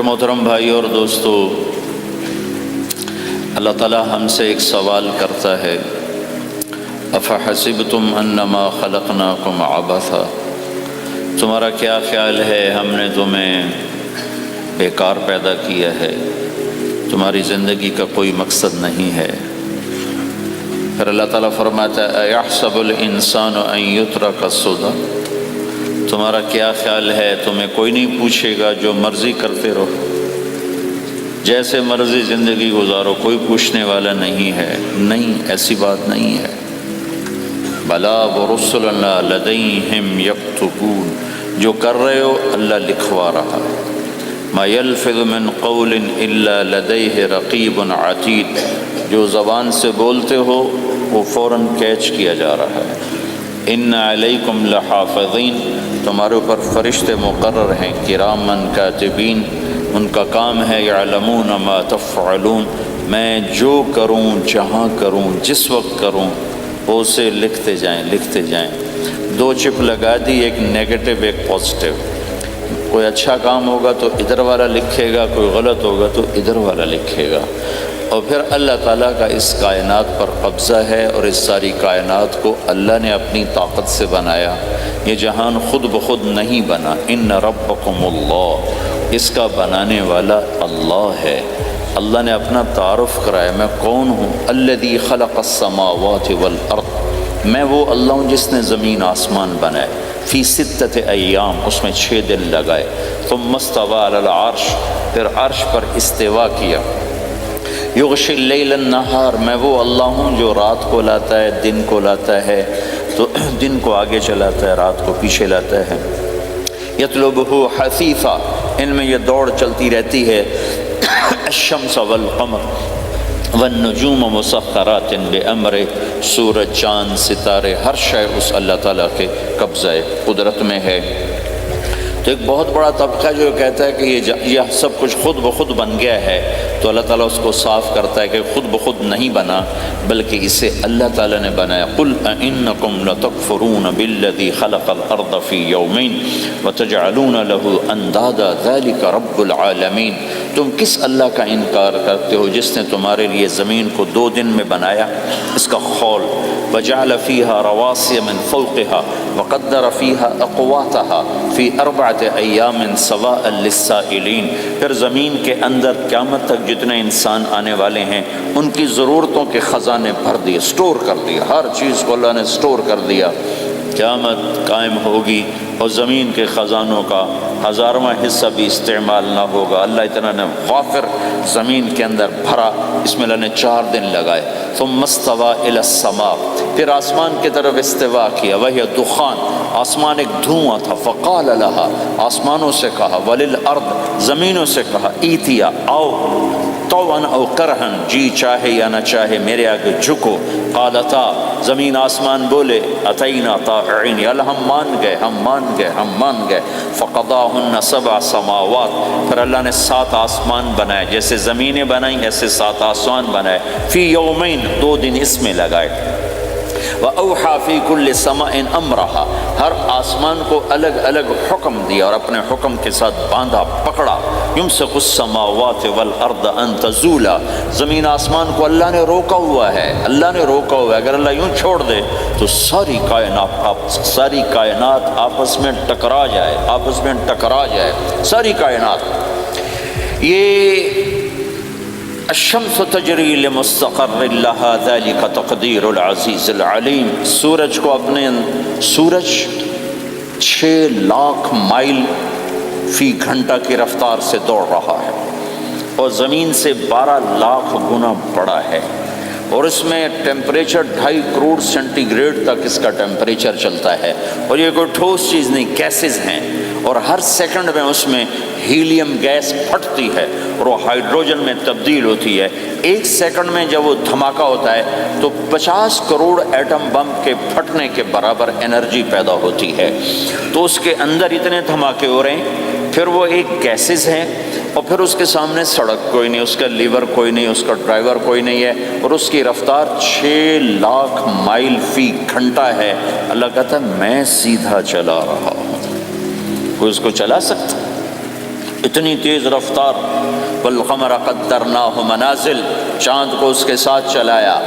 محترم بھائی اور دوستو، اللہ تعالیٰ ہم سے ایک سوال کرتا ہے، افحسبتم انما خلقناکم عبثا، تمہارا کیا خیال ہے ہم نے تمہیں بیکار پیدا کیا ہے، تمہاری زندگی کا کوئی مقصد نہیں ہے؟ پھر اللہ تعالیٰ فرماتا ہے ایحسب الانسان ان یترک سدی، تمہارا کیا خیال ہے تمہیں کوئی نہیں پوچھے گا، جو مرضی کرتے رہو، جیسے مرضی زندگی گزارو، کوئی پوچھنے والا نہیں ہے؟ نہیں، ایسی بات نہیں ہے۔ بلا ورسلنا لدیہم یکتبون، جو کر رہے ہو اللہ لکھوا رہا ہے۔ ما یلفظ من قول الا لدیہ رقیب عتید، جو زبان سے بولتے ہو وہ فوراً کیچ کیا جا رہا ہے۔ ان علیکم لحافظین، تمہارے اوپر فرشتے مقرر ہیں، کرامن کاتبین، ان کا کام ہے یعلمون ما تفعلون، میں جو کروں، جہاں کروں، جس وقت کروں، اسے لکھتے جائیں۔ دو چپ لگا دی، ایک نیگیٹو ایک پازیٹیو۔ کوئی اچھا کام ہوگا تو ادھر والا لکھے گا، کوئی غلط ہوگا تو ادھر والا لکھے گا۔ اور پھر اللہ تعالیٰ کا اس کائنات پر قبضہ ہے، اور اس ساری کائنات کو اللہ نے اپنی طاقت سے بنایا۔ یہ جہان خود بخود نہیں بنا، ان ربکم اللہ، اس کا بنانے والا اللہ ہے۔ اللہ نے اپنا تعارف کرایا، میں کون ہوں؟ الذی خلق السماوات والارض، میں وہ اللہ ہوں جس نے زمین آسمان بنائے، فی ستۃ ایام، اس میں 6 دن لگائے، ثم استوی علی العرش، پھر عرش پر استوا کیا، یغشی اللیل النہار، میں وہ اللہ ہوں جو رات کو لاتا ہے، دن کو لاتا ہے، تو دن کو آگے چلاتا ہے، رات کو پیچھے لاتا ہے، یطلبہ حثیثا، ان میں یہ دوڑ چلتی رہتی ہے، الشمس والقمر والنجوم مسخرات بامرہ، سورج، چاند، ستارے، ہر شے اس اللہ تعالیٰ کے قبضہ قدرت میں ہے۔ تو ایک بہت بڑا طبقہ جو کہتا ہے کہ یہ سب کچھ خود بخود بن گیا ہے، تو اللہ تعالیٰ اس کو صاف کرتا ہے کہ خود بخود نہیں بنا، بلکہ اسے اللہ تعالیٰ نے بنایا۔ قل اانکم لتکفرون بالذی خلق الارض فی یومین وتجعلون له اندادا ذلک رب العالمین، تم کس اللہ کا انکار کرتے ہو جس نے تمہارے لیے زمین کو 2 دن میں بنایا، اس کا خول، وجعل فیہا رواسی من فوقہا وقدر فیہا اقواتہا فی 4 ایام سواء للسائلین، پھر زمین کے اندر قیامت تک جتنے انسان آنے والے ہیں ان کی ضرورتوں کے خزانے بھر دیے، سٹور کر دیا، ہر چیز کو اللہ نے سٹور کر دیا۔ قیامت قائم ہوگی اور زمین کے خزانوں کا 1000واں حصہ بھی استعمال نہ ہوگا، اللہ اتنا نے غافر زمین کے اندر بھرا، اس میں اللہ نے 4 دن لگائے۔ ثم استوى الى السماء، پھر آسمان کی طرف استوا کیا، وہی دخان، آسمان ایک دھواں تھا، فقال لها، آسمانوں سے کہا، وللارض، زمینوں سے کہا، ایتیا، آؤ، طوعا او کرہن، جی چاہے یا نہ چاہے میرے آگے جھکو، قالتا، زمین آسمان بولے، اتینا طاعین، یا اللہ ہم مان گئے، فقضاہن 7 سماوات، پھر اللہ نے 7 آسمان بنائے، جیسے زمینیں بنائیں ایسے 7 آسمان بنائے، فی یومین، 2 دن اس میں لگائے، وَأَوْحَى فِي كُلِّ سَمَاءٍ أَمْرَهَا، ہر آسمان کو الگ الگ حکم دیا اور اپنے حکم کے ساتھ باندھا، پکڑا، يُمْسِكُ السَّمَاوَاتِ وَالْأَرْضَ أَن تَزُولَا، زمین آسمان کو اللہ نے روکا ہوا ہے، اگر اللہ یوں چھوڑ دے تو ساری کائنات آپس میں ٹکرا جائے، ساری کائنات۔ یہ الشمس تجری لمستقر لها ذلك تقدیر العزیز العلیم، سورج 6 لاکھ مائل فی گھنٹہ کی رفتار سے دوڑ رہا ہے، اور زمین سے 12 لاکھ گنا بڑا ہے، اور اس میں ٹیمپریچر 2.5 کروڑ سینٹی گریڈ تک اس کا ٹیمپریچر چلتا ہے، اور یہ کوئی ٹھوس چیز نہیں، گیسز ہیں، اور ہر سیکنڈ میں اس میں ہیلیم گیس پھٹتی ہے اور وہ ہائیڈروجن میں تبدیل ہوتی ہے۔ 1 سیکنڈ میں جب وہ دھماکہ ہوتا ہے تو 50 کروڑ ایٹم بم کے پھٹنے کے برابر انرجی پیدا ہوتی ہے، تو اس کے اندر اتنے دھماکے ہو رہے ہیں، پھر وہ ایک گیسز ہیں، اور پھر اس کے سامنے سڑک کوئی نہیں، اس کا لیور کوئی نہیں، اس کا ڈرائیور کوئی نہیں ہے، اور اس کی رفتار 6 لاکھ مائل فی گھنٹہ ہے۔ اللہ کہتا ہے میں سیدھا چلا رہا ہوں، کوئی اس کو چلا سکتا؟ اتنی تیز رفتار، والقمر قدرناہ منازل، چاند کو اس کے ساتھ چلایا،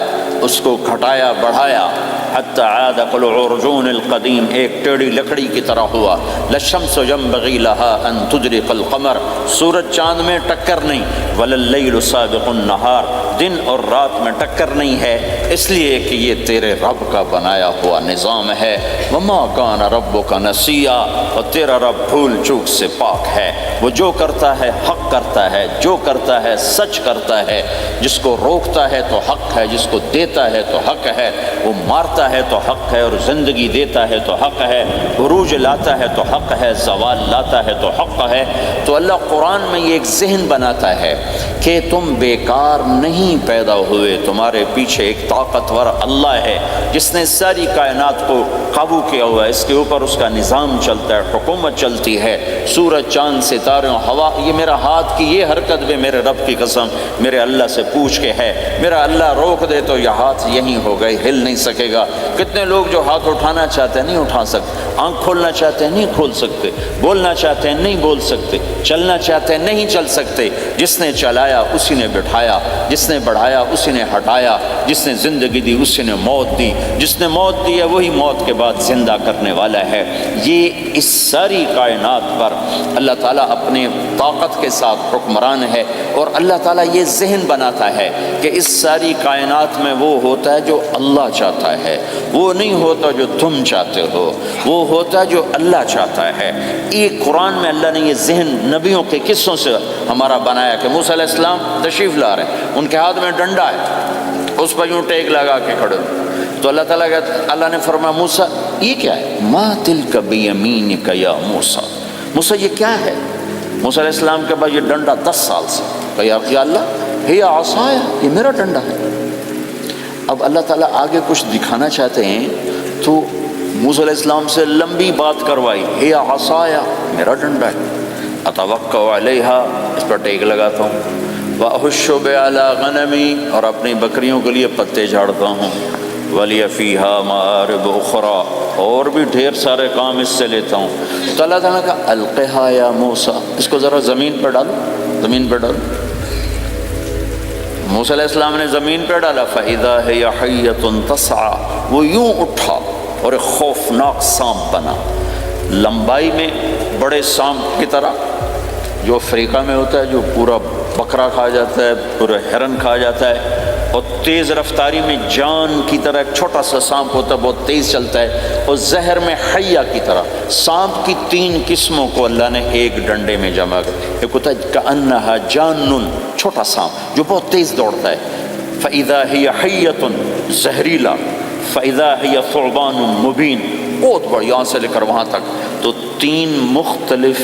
اس کو گھٹایا بڑھایا، حتی عاد کالعرجون القدیم، ایک ٹیڑھی لکڑی کی طرح ہوا۔ للشمس ينبغي لها ان تدرك القمر، سورج چاند میں ٹکر نہیں، ولا اللیل سابق النہار، دن اور رات میں ٹکر نہیں ہے، اس لیے کہ یہ تیرے رب کا بنایا ہوا نظام ہے۔ وما کان ربک نسیا، اور تیرا رب بھول چوک سے پاک ہے، وہ جو کرتا ہے حق کرتا ہے، جو کرتا ہے سچ کرتا ہے، جس کو روکتا ہے تو حق ہے، جس کو دیتا ہے تو حق ہے، وہ مارتا ہے تو حق ہے، اور زندگی دیتا ہے تو حق ہے، عروج لاتا ہے تو حق ہے، زوال لاتا ہے تو حق ہے۔ تو اللہ قرآن میں یہ ایک ذہن بناتا ہے کہ تم بیکار نہیں پیدا ہوئے، تمہارے پیچھے ایک طاقتور اللہ ہے جس نے ساری کائنات کو قابو کیا ہوا ہے، اس کے اوپر اس کا نظام چلتا ہے، حکومت چلتی ہے، سورج چاند ستارے ہوا، یہ میرا ہاتھ کی یہ حرکت بھی میرے رب کی قسم میرے اللہ سے پوچھ کے ہے، میرا اللہ روک دے تو یہ ہاتھ یہیں ہو گئے، ہل نہیں سکے گا۔ کتنے لوگ جو ہاتھ اٹھانا چاہتے ہیں نہیں اٹھا سکتے، آنکھ کھولنا چاہتے ہیں نہیں کھول سکتے، بولنا چاہتے ہیں نہیں بول سکتے، چلنا چاہتے ہیں نہیں چل سکتے۔ جس نے چلایا اسی نے بٹھایا، جس نے بڑھایا اسی نے ہٹایا، جس نے زندگی دی اسی نے موت دی، جس نے موت دی ہے وہی موت کے بعد زندہ کرنے والا ہے۔ یہ اس ساری کائنات پر اللہ تعالیٰ اپنے طاقت کے ساتھ حکمران ہے، اور اللہ تعالیٰ یہ ذہن بناتا ہے کہ اس ساری کائنات میں وہ ہوتا ہے جو اللہ چاہتا ہے، وہ نہیں ہوتا جو تم چاہتے ہو، وہ ہوتا ہے جو اللہ چاہتا ہے۔ یہ قرآن میں اللہ نے یہ ذہن نبیوں کے قصوں سے ہمارا بنایا کہ موسیٰ علیہ السلام تشریف لا رہے ہیں، ان کے ہاتھ میں ڈنڈا ہے، اس پر یوں ٹیک لگا کے کھڑے ہو، تو اللہ نے فرمایا موسیٰ یہ کیا ہے؟ ما تلک بیمینک یا موسیٰ، موسیٰ یہ کیا ہے؟ موسیٰ علیہ السلام کے بعد یہ ڈنڈا 10 سال سے، کہ یا اللہ ہی عصایا، یہ میرا ڈنڈا ہے۔ اب اللہ تعالیٰ آگے کچھ دکھانا چاہتے ہیں تو موسیٰ علیہ السلام سے لمبی بات کروائی، ہی عصایا میرا ڈنڈا ہے، اتوکا علیہا، اس پر ٹیک لگاتا ہوں، واحش بعلی غنمی، اور اپنی بکریوں کے لیے پتے جھاڑتا ہوں، ولی فیہا مآرب اخرى، اور بھی ڈھیر سارے کام اس سے لیتا ہوں۔ تو اللہ تعالیٰ کا القہا یا موسیٰ، اس کو ذرا زمین پر ڈالو، زمین پر ڈالو۔ موسیٰ علیہ السلام نے زمین پر ڈالا، فَإِذَا هِيَ حَيَّةٌ تَسْعَىٰ، وہ یوں اٹھا اور ایک خوفناک سانپ بنا، لمبائی میں بڑے سانپ کی طرح جو افریقہ میں ہوتا ہے، جو پورا بکرا کھا جاتا ہے، پورا ہرن کھا جاتا ہے، اور تیز رفتاری میں جان کی طرح ایک چھوٹا سا سانپ ہوتا ہے، بہت تیز چلتا ہے، اور زہر میں حیہ کی طرح۔ سانپ کی 3 قسموں کو اللہ نے ایک ڈنڈے میں جمع کر، ایک ہوتا ہے کأنہا جان، چھوٹا سانپ جو بہت تیز دوڑتا ہے، فَإِذَا هِيَ حَيَّةٌ زہریلا، فَإِذَا هِيَ ثُعْبَانٌ مُبِينٌ، بہت بڑی، یہاں سے لے کر وہاں تک۔ تو 3 مختلف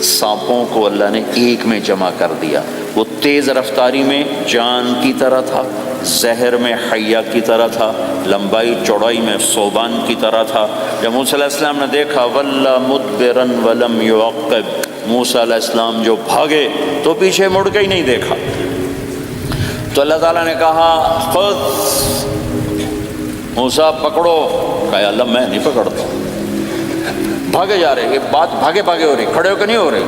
سانپوں کو اللہ نے ایک میں جمع کر دیا، وہ تیز رفتاری میں جان کی طرح تھا، زہر میں حیہ کی طرح تھا، لمبائی چوڑائی میں ثعبان کی طرح تھا۔ جب موسیٰ علیہ السلام نے دیکھا وَلَّا مُدْبِرًا وَلَمْ يُعَقِّبْ، موسیٰ علیہ السلام جو بھاگے تو پیچھے مڑ کے ہی نہیں دیکھا، تو اللہ تعالیٰ نے کہا خذ موسیٰ پکڑو، کہا اللہ میں نہیں پکڑتا، بھاگے جا رہے، یہ بات بھاگے بھاگے ہو رہی، کھڑے ہو کے نہیں ہو رہی،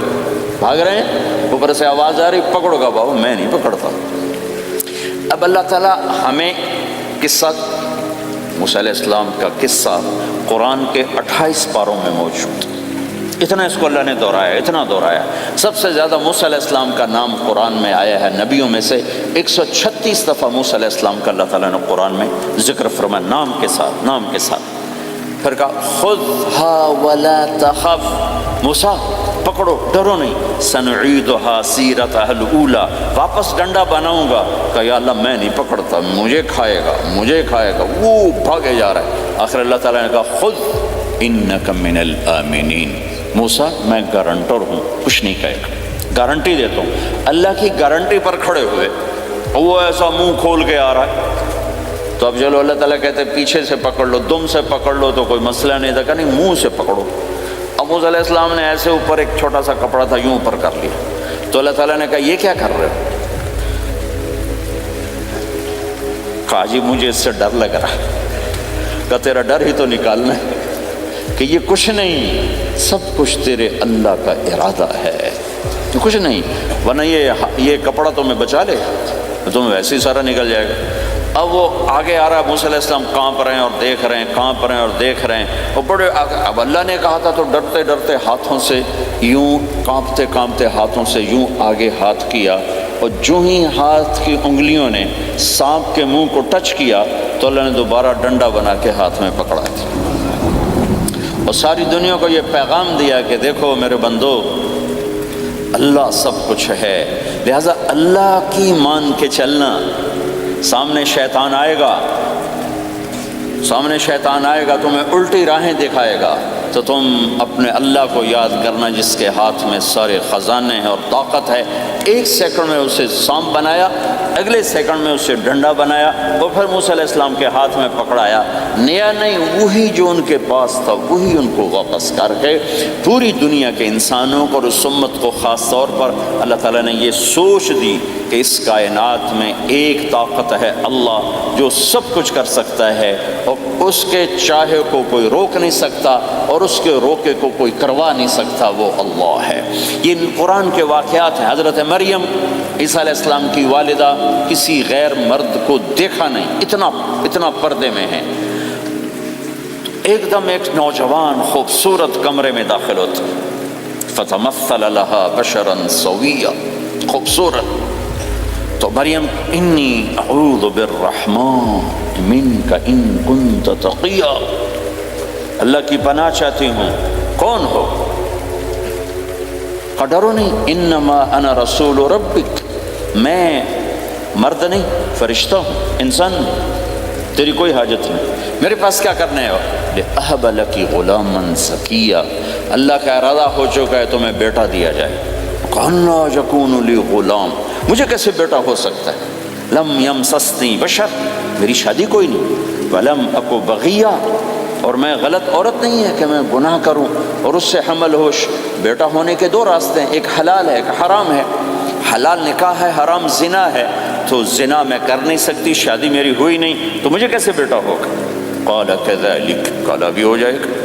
بھاگ رہے ہیں، اوپر سے آواز آ رہی پکڑو گا، بابا میں نہیں پکڑتا۔ اب اللہ تعالیٰ ہمیں قصہ موسیٰ علیہ السلام کا قصہ قرآن کے 28 پاروں میں موجود، اتنا اس کو اللہ نے دہرایا، اتنا دہرایا۔ سب سے زیادہ موسیٰ علیہ السلام کا نام قرآن میں آیا ہے، نبیوں میں سے 136 دفعہ موسیٰ علیہ السلام کا اللہ تعالیٰ نے قرآن میں ذکر فرمایا، نام کے ساتھ، نام کے ساتھ۔ پھر کہا خذها ولا تخف، موسیٰ پکڑو ڈرو نہیں، سنعیدها سیرتها الاولی، واپس ڈنڈا بناؤں گا، کہ یا اللہ میں نہیں پکڑتا، مجھے کھائے گا، مجھے کھائے گا، وہ بھاگے جا رہا ہے۔ آخر اللہ تعالیٰ نے کہا خذ انک من الآمنین، موسیٰ میں گارنٹر ہوں، کچھ نہیں کہے گا، گارنٹی دیتا ہوں۔ اللہ کی گارنٹی پر کھڑے ہوئے، وہ ایسا منہ کھول کے آ رہا ہے، تو اب چلو اللہ تعالیٰ کہتے ہیں پیچھے سے پکڑ لو، دم سے پکڑ لو تو کوئی مسئلہ نہیں تھا، کہ نہیں منہ سے پکڑو۔ اب موسیٰ علیہ السلام نے ایسے اوپر ایک چھوٹا سا کپڑا تھا یوں اوپر کر لیا، تو اللہ تعالیٰ نے کہا یہ کیا کر رہے ہو؟ کہا جی مجھے اس سے ڈر لگ رہا ہے۔ کہا تیرا ڈر ہی تو نکالنا ہے کہ یہ کچھ نہیں، سب کچھ تیرے اللہ کا ارادہ ہے۔ کچھ نہیں، ورنہ یہ کپڑا تمہیں بچا لے، تمہیں ویسے ہی سارا نکل جائے گا۔ اب وہ آگے آ رہا ہے، موسیٰ علیہ السلام کانپ رہے ہیں اور دیکھ رہے ہیں، کانپ رہے ہیں اور دیکھ رہے ہیں، اور بڑے اب اللہ نے کہا تھا تو ڈرتے ڈرتے ہاتھوں سے یوں کانپتے کانپتے ہاتھوں سے یوں آگے ہاتھ کیا، اور جو ہی ہاتھ کی انگلیوں نے سانپ کے منہ کو ٹچ کیا تو اللہ نے دوبارہ ڈنڈا بنا کے ہاتھ میں پکڑا تھا، اور ساری دنیا کو یہ پیغام دیا کہ دیکھو میرے بندو، اللہ سب کچھ ہے، لہذا اللہ کی مان کے چلنا۔ سامنے شیطان آئے گا، تمہیں الٹی راہیں دکھائے گا، تو تم اپنے اللہ کو یاد کرنا جس کے ہاتھ میں سارے خزانے ہیں اور طاقت ہے۔ ایک سیکنڈ میں اسے سانپ بنایا، اگلے سیکنڈ میں اسے ڈنڈا بنایا، اور پھر موسیٰ علیہ السلام کے ہاتھ میں پکڑایا۔ نیا نہیں، وہی جو ان کے پاس تھا وہی ان کو واپس کر کے پوری دنیا کے انسانوں کو اور اس امت کو خاص طور پر اللہ تعالیٰ نے یہ سوچ دی کہ اس کائنات میں ایک طاقت ہے، اللہ جو سب کچھ کر سکتا ہے، اور اس کے چاہے کو کوئی روک نہیں سکتا اور اس کے روکے کو کوئی کروا نہیں سکتا، وہ اللہ ہے۔ یہ قرآن کے واقعات ہیں۔ حضرت مریم عیسیٰ علیہ السلام کی والدہ کسی غیر مرد کو دیکھا نہیں، اتنا پردے میں ہے۔ ایک دم ایک نوجوان خوبصورت کمرے میں داخل ہوتا، فتمثل لها بشرا سویا، خوبصورت۔ تو مریم انی اعوذ بالرحمن منک ان کنت تقیا، اللہ کی پناہ چاہتی ہوں۔ کون ہو؟ ڈرو نہیں، انما انا رسول ربک، میں مرد نہیں فرشتہ ہوں، انسان نہیں، تیری کوئی حاجت نہیں، میرے پاس کیا کرنا ہے؟ لأہب لک غلاما زکیا، اللہ کا ارادہ ہو چکا ہے تمہیں بیٹا دیا جائے۔ کأنا یکون لی غلام، مجھے کیسے بیٹا ہو سکتا ہے؟ لم یمسسنی بشر، میری شادی کوئی نہیں، ولم اکو بغیا، اور میں غلط عورت نہیں ہے کہ میں گناہ کروں اور اس سے حمل ہوش۔ بیٹا ہونے کے دو راستے ہیں، ایک حلال ہے، ایک حرام ہے۔ حلال نکاح ہے، حرام زنا ہے، تو زنا میں کر نہیں سکتی، شادی میری ہوئی نہیں، تو مجھے کیسے بیٹا ہوگا؟ قال کذلک، قال بھی ہو جائے گا۔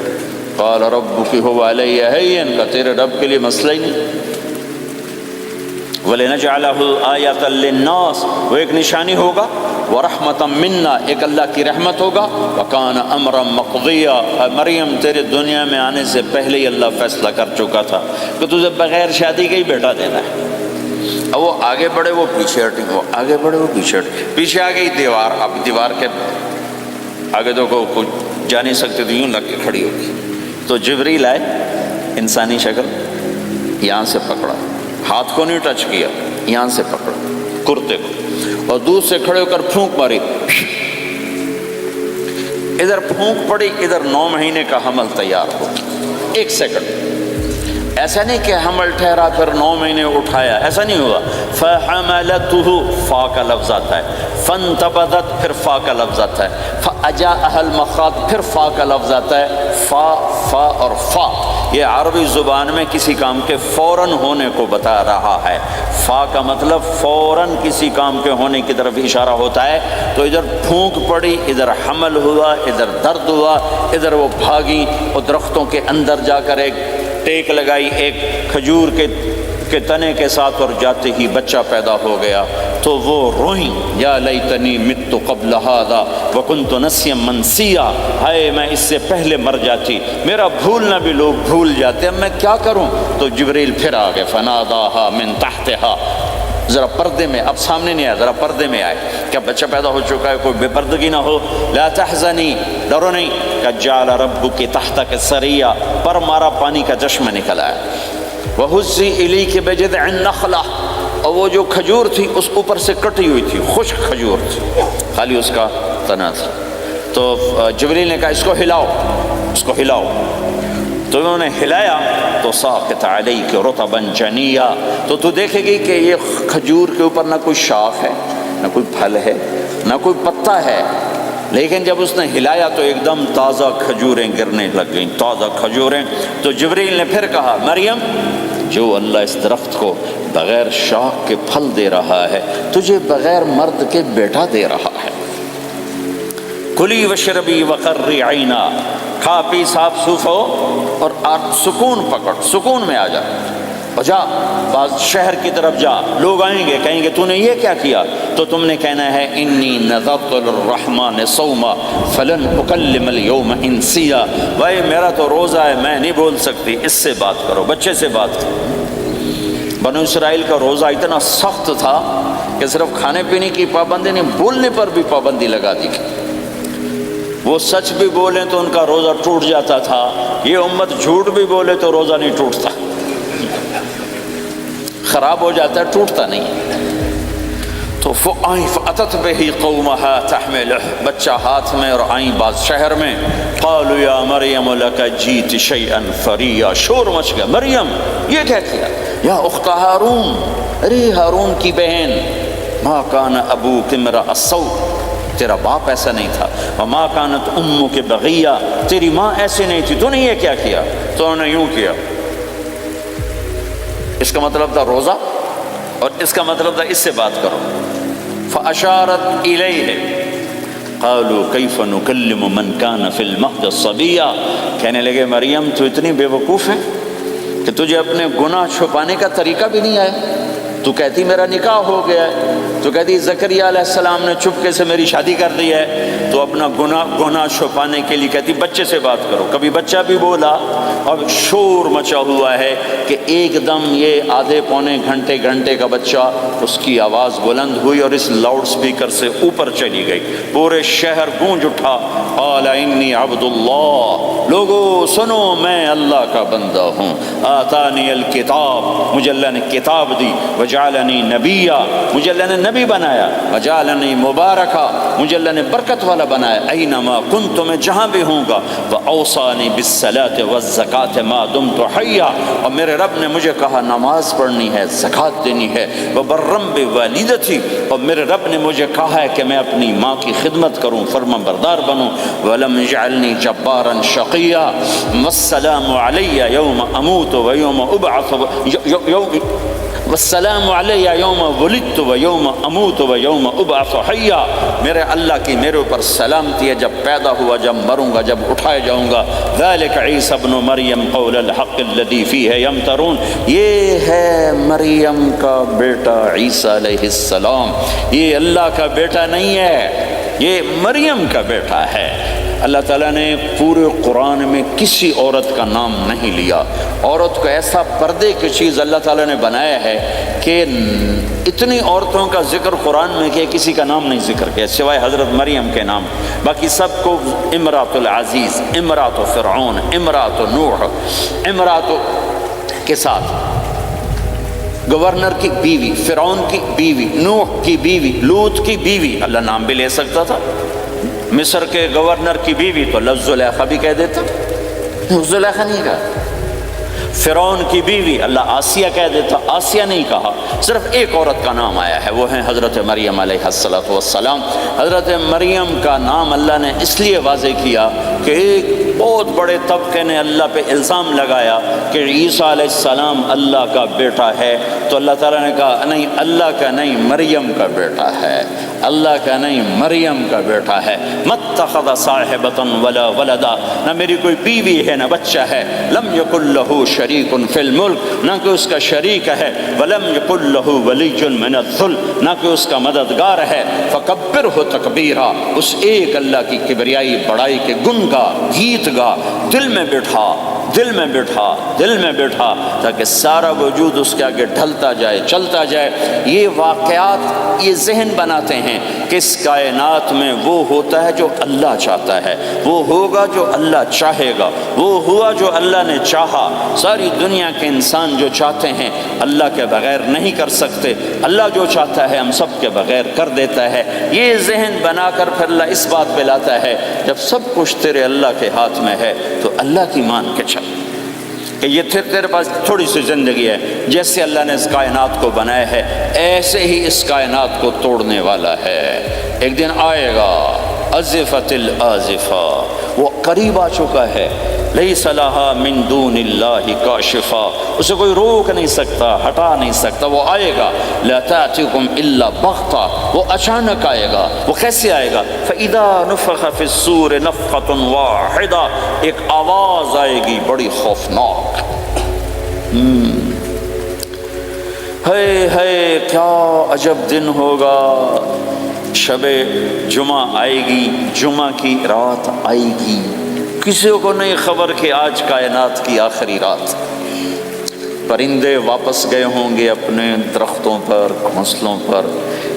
قال ربک هو علی ہین، کا تیرے رب کے لیے مسئلہ ہی نہیں۔ وَلِنَجْعَلَهُ آیَةً لِلنَّاسِ، وہ ایک نشانی ہوگا، وَرَحْمَةً مِنَّا، ایک اللہ کی رحمت ہوگا، وَكَانَ أَمْرًا مَقْضِيًّا، مریم تیرے دنیا میں آنے سے پہلے ہی اللہ فیصلہ کر چکا تھا کہ تجھے بغیر شادی کے ہی بیٹا دینا ہے۔ اب وہ آگے بڑھے، وہ پیچھے ہٹے، وہ آگے بڑھے، وہ پیچھے ہٹے، پیچھے آ گئی دیوار، اب دیوار کے آگے تو کوئی جا نہیں سکتے، تو یوں لگ کے کھڑی ہوگی، تو جبریل آئے، انسانی شکل، یہاں سے پکڑا، ہاتھ کو نہیں ٹچ کیا، یہاں سے پکڑا کرتے کو، اور دور سے کھڑے ہو کر پھونک ماری، ادھر پھونک پڑی، ادھر 9 مہینے کا حمل تیار ہو، 1 سیکنڈ۔ ایسا نہیں کہ حمل ٹھہرا پھر 9 مہینے اٹھایا، ایسا نہیں ہوا۔ فَحَمَلَتُهُ، فا کا لفظ آتا ہے، فَانْتَبَذَتْ، پھر فا کا لفظ آتا ہے، فَأَجَاءَهَا الْمَخَاضُ، پھر فا کا لفظ آتا ہے۔ فا اور فا یہ عربی زبان میں کسی کام کے فوراً ہونے کو بتا رہا ہے۔ فا کا مطلب فوراً کسی کام کے ہونے کی طرف اشارہ ہوتا ہے۔ تو ادھر پھونک پڑی، ادھر حمل ہوا، ادھر درد ہوا، ادھر وہ بھاگی اور درختوں کے اندر جا کر ایک ٹیک لگائی ایک کھجور کے تنے کے ساتھ، اور جاتے ہی بچہ پیدا ہو گیا۔ تو وہ روئیں، یا لیتنی مت قبل ھذا وکنت نسیا منسیا، ہائے میں اس سے پہلے مر جاتی، میرا بھولنا بھی لوگ بھول جاتے، اب میں کیا کروں؟ تو جبریل پھر آ گئے، فناداھا من تحتھا، ذرا پردے میں، اب سامنے نہیں آیا، ذرا پردے میں آئے، کیا بچہ پیدا ہو چکا ہے، کوئی بے پردگی نہ ہو۔ لا تحزنی، ڈرو نہیں، قد جعل ربک تحتک سریا، پر مارا پانی کا چشمہ نکل آیا۔ وہزی الیک بجذع النخلہ، اور وہ جو کھجور تھی اس اوپر سے کٹی ہوئی تھی، خشک کھجور تھی، خالی اس کا تنا تھا۔ تو جبریل نے کہا اس کو ہلاؤ، اس کو ہلاؤ، تو انہوں نے ہلایا تو ساقط علیک رطبا جنیا، تو تو دیکھے گی کہ یہ کھجور کے اوپر نہ کوئی شاخ ہے، نہ کوئی پھل ہے، نہ کوئی پتا ہے، لیکن جب اس نے ہلایا تو ایک دم تازہ کھجوریں گرنے لگ گئیں، تازہ کھجوریں۔ تو جبریل نے پھر کہا مریم، جو اللہ اس درخت کو بغیر شاخ کے پھل دے رہا ہے تجھے بغیر مرد کے بیٹا دے رہا ہے۔ کلی وشربی وقرری عینا، کھا پی صاف صوف ہو اور سکون پکڑ، سکون میں آ جا۔ جا بعض شہر کی طرف جا، لوگ آئیں گے کہیں گے تو نے یہ کیا کیا، تو تم نے کہنا ہے انی نذرت للرحمن صوما فلن اکلم اليوم انسیا، بھائی میرا تو روزہ ہے، میں نہیں بول سکتی، اس سے بات کرو، بچے سے بات کرو۔ بنو اسرائیل کا روزہ اتنا سخت تھا کہ صرف کھانے پینے کی پابندی نہیں، بولنے پر بھی پابندی لگا دی گئی۔ وہ سچ بھی بولیں تو ان کا روزہ ٹوٹ جاتا تھا، یہ امت جھوٹ بھی بولے تو روزہ نہیں ٹوٹتا، خراب ہو جاتا ہے، ٹوٹتا نہیں۔ تو فَأَتَتْ بِهِ قَوْمَهَا تَحْمِلُهُ، بچہ ہاتھ میں اور آئیں بعض شہر میں، قَالُوا يَا مَرْيَمُ لَكَ جِئْتِ شَيْئًا فَرِيًّا، شور مچ گیا، مریم یہ کیا کیا، یا اخت ہارون، ارے ہارون کی بہن، مَا كَانَ أَبُوكِ امْرَأَ سَوْءٍ، تیرا باپ ایسا نہیں تھا، وَمَا كَانَتْ أُمُّكِ بَغِيًّا، تیری ماں ایسے نہیں تھی، تو نے یہ کیا کیا، تو نے یوں کیا۔ اس کا مطلب تھا روزہ، اور اس کا مطلب تھا اس سے بات کرو۔ فَأَشَارَتْ إِلَيْهِ قَالُوا كَيْفَ نُكَلِّمُ مَنْ كَانَ فِي الْمَهْدِ صَبِيًّا، کہنے لگے مریم تو اتنی بے وقوف ہے کہ تجھے اپنے گناہ چھپانے کا طریقہ بھی نہیں آیا، تو کہتی میرا نکاح ہو گیا ہے، تو کہتی زکریہ علیہ السلام نے چپکے سے میری شادی کر دی ہے، تو اپنا گناہ چھپانے کے لیے کہتی بچے سے بات کرو۔ کبھی بچہ بھی بولا، اب شور مچا ہوا ہے کہ ایک دم یہ آدھے پونے گھنٹے کا بچہ، اس کی آواز بلند ہوئی اور اس لاؤڈ سپیکر سے اوپر چلی گئی، پورے شہر گونج اٹھا، قال انی عبد اللہ، لوگو سنو میں اللہ کا بندہ ہوں، آتانی الکتاب، مجھے اللہ نے کتاب دی، وجعلنی نبیا، مجھے اللہ نے نبی بنایا، وجعلنی مبارکا، مجھے اللہ نے برکت والا بنایا، اینما کنت، میں جہاں بھی ہوں گا، واوصانی بالصلاۃ والزکاۃ ما دمت حیا، اور میرے رب نے مجھے کہا نماز پڑھنی ہے، زکوٰۃ دینی ہے، وبرم بوالدتی، اور میرے رب نے مجھے کہا ہے کہ میں اپنی ماں کی خدمت کروں، فرما بردار بنوں، ولم یجعلنی جبارا شقیا، والسلام علی یوم اموت ویوم ابعث، والسلام علی یوم ولدت و یوم اموت و یوم ابعث حیا، میرے اللہ کی میرے اوپر سلامتی ہے، جب پیدا ہوا، جب مروں گا، جب اٹھائے جاؤں گا۔ ذلک عیسی ابن مریم قول الحق الذی فیہ یمترون، یہ ہے مریم کا بیٹا عیسیٰ علیہ السلام، یہ اللہ کا بیٹا نہیں ہے، یہ مریم کا بیٹا ہے۔ اللہ تعالیٰ نے پورے قرآن میں کسی عورت کا نام نہیں لیا، عورت کو ایسا پردے کی چیز اللہ تعالیٰ نے بنایا ہے کہ اتنی عورتوں کا ذکر قرآن میں کیا، کسی کا نام نہیں ذکر کیا سوائے حضرت مریم کے نام، باقی سب کو امرات العزیز، امرات فرعون، امرات نوح، امرات کے ساتھ، گورنر کی بیوی، فرعون کی بیوی، نوح کی بیوی، لوط کی بیوی، اللہ نام بھی لے سکتا تھا۔ مصر کے گورنر کی بیوی تو لفظ زلیخا بھی کہہ دیتا، زلیخا نہیں کہا۔ فرعون کی بیوی اللہ آسیہ کہہ دیتا، آسیہ نہیں کہا، صرف ایک عورت کا نام آیا ہے، وہ ہے حضرت مریم علیہ السلام۔ حضرت مریم کا نام اللہ نے اس لیے واضح کیا کہ ایک بہت بڑے طبقے نے اللہ پہ الزام لگایا کہ عیسیٰ علیہ السلام اللہ کا بیٹا ہے، تو اللہ تعالیٰ نے کہا نہیں، اللہ کا نہیں، مریم کا بیٹا ہے، اللہ کا نہیں، مریم کا بیٹا ہے۔ متخذ صاحبۃ ولا ولدا، نہ میری کوئی بیوی ہے نہ بچہ ہے، لم یکن لہ شریک فی الملک، نہ کہ اس کا شریک ہے، ولم یکن لہ ولی من الذل، نہ کہ اس کا مددگار ہے، فکبرہ تکبیرا، اس ایک اللہ کی کبریائی بڑائی کے گن گا، گیت گا، دل میں بٹھا، دل میں بٹھا، دل میں بٹھا، تاکہ سارا وجود اس کے آگے ڈھلتا جائے، چلتا جائے۔ یہ واقعات یہ ذہن بناتے ہیں کہ اس کائنات میں وہ ہوتا ہے جو اللہ چاہتا ہے، وہ ہوگا جو اللہ چاہے گا، وہ ہوا جو اللہ نے چاہا۔ ساری دنیا کے انسان جو چاہتے ہیں اللہ کے بغیر نہیں کر سکتے، اللہ جو چاہتا ہے ہم سب کے بغیر کر دیتا ہے۔ یہ ذہن بنا کر پھر اللہ اس بات پہ لاتا ہے جب سب کچھ تیرے اللہ کے ہاتھ میں ہے تو اللہ کی مان کے چل، کہ یہ تیرے پاس تھوڑی سی زندگی ہے، جیسے اللہ نے اس کائنات کو بنایا ہے ایسے ہی اس کائنات کو توڑنے والا ہے۔ ایک دن آئے گا، ازفت الازفہ، وہ قریب آ چکا ہے، لیس لہا من دون اللہ کاشفہ، اسے کوئی روک نہیں سکتا، ہٹا نہیں سکتا، وہ آئے گا۔ لا تأتیکم الا بغتہ، وہ اچانک آئے گا۔ وہ کیسے آئے گا؟ فَإِذَا نُفِخَ فِي الصُّورِ نَفْخَةٌ وَاحِدَةٌ، ایک آواز آئے گی بڑی خوفناک، ہے کیا عجب دن ہوگا، شب جمعہ آئے گی، جمعہ کی رات آئے گی، کسی کو نہیں خبر کہ آج کائنات کی آخری رات۔ پرندے واپس گئے ہوں گے اپنے درختوں پر، گھونسلوں پر،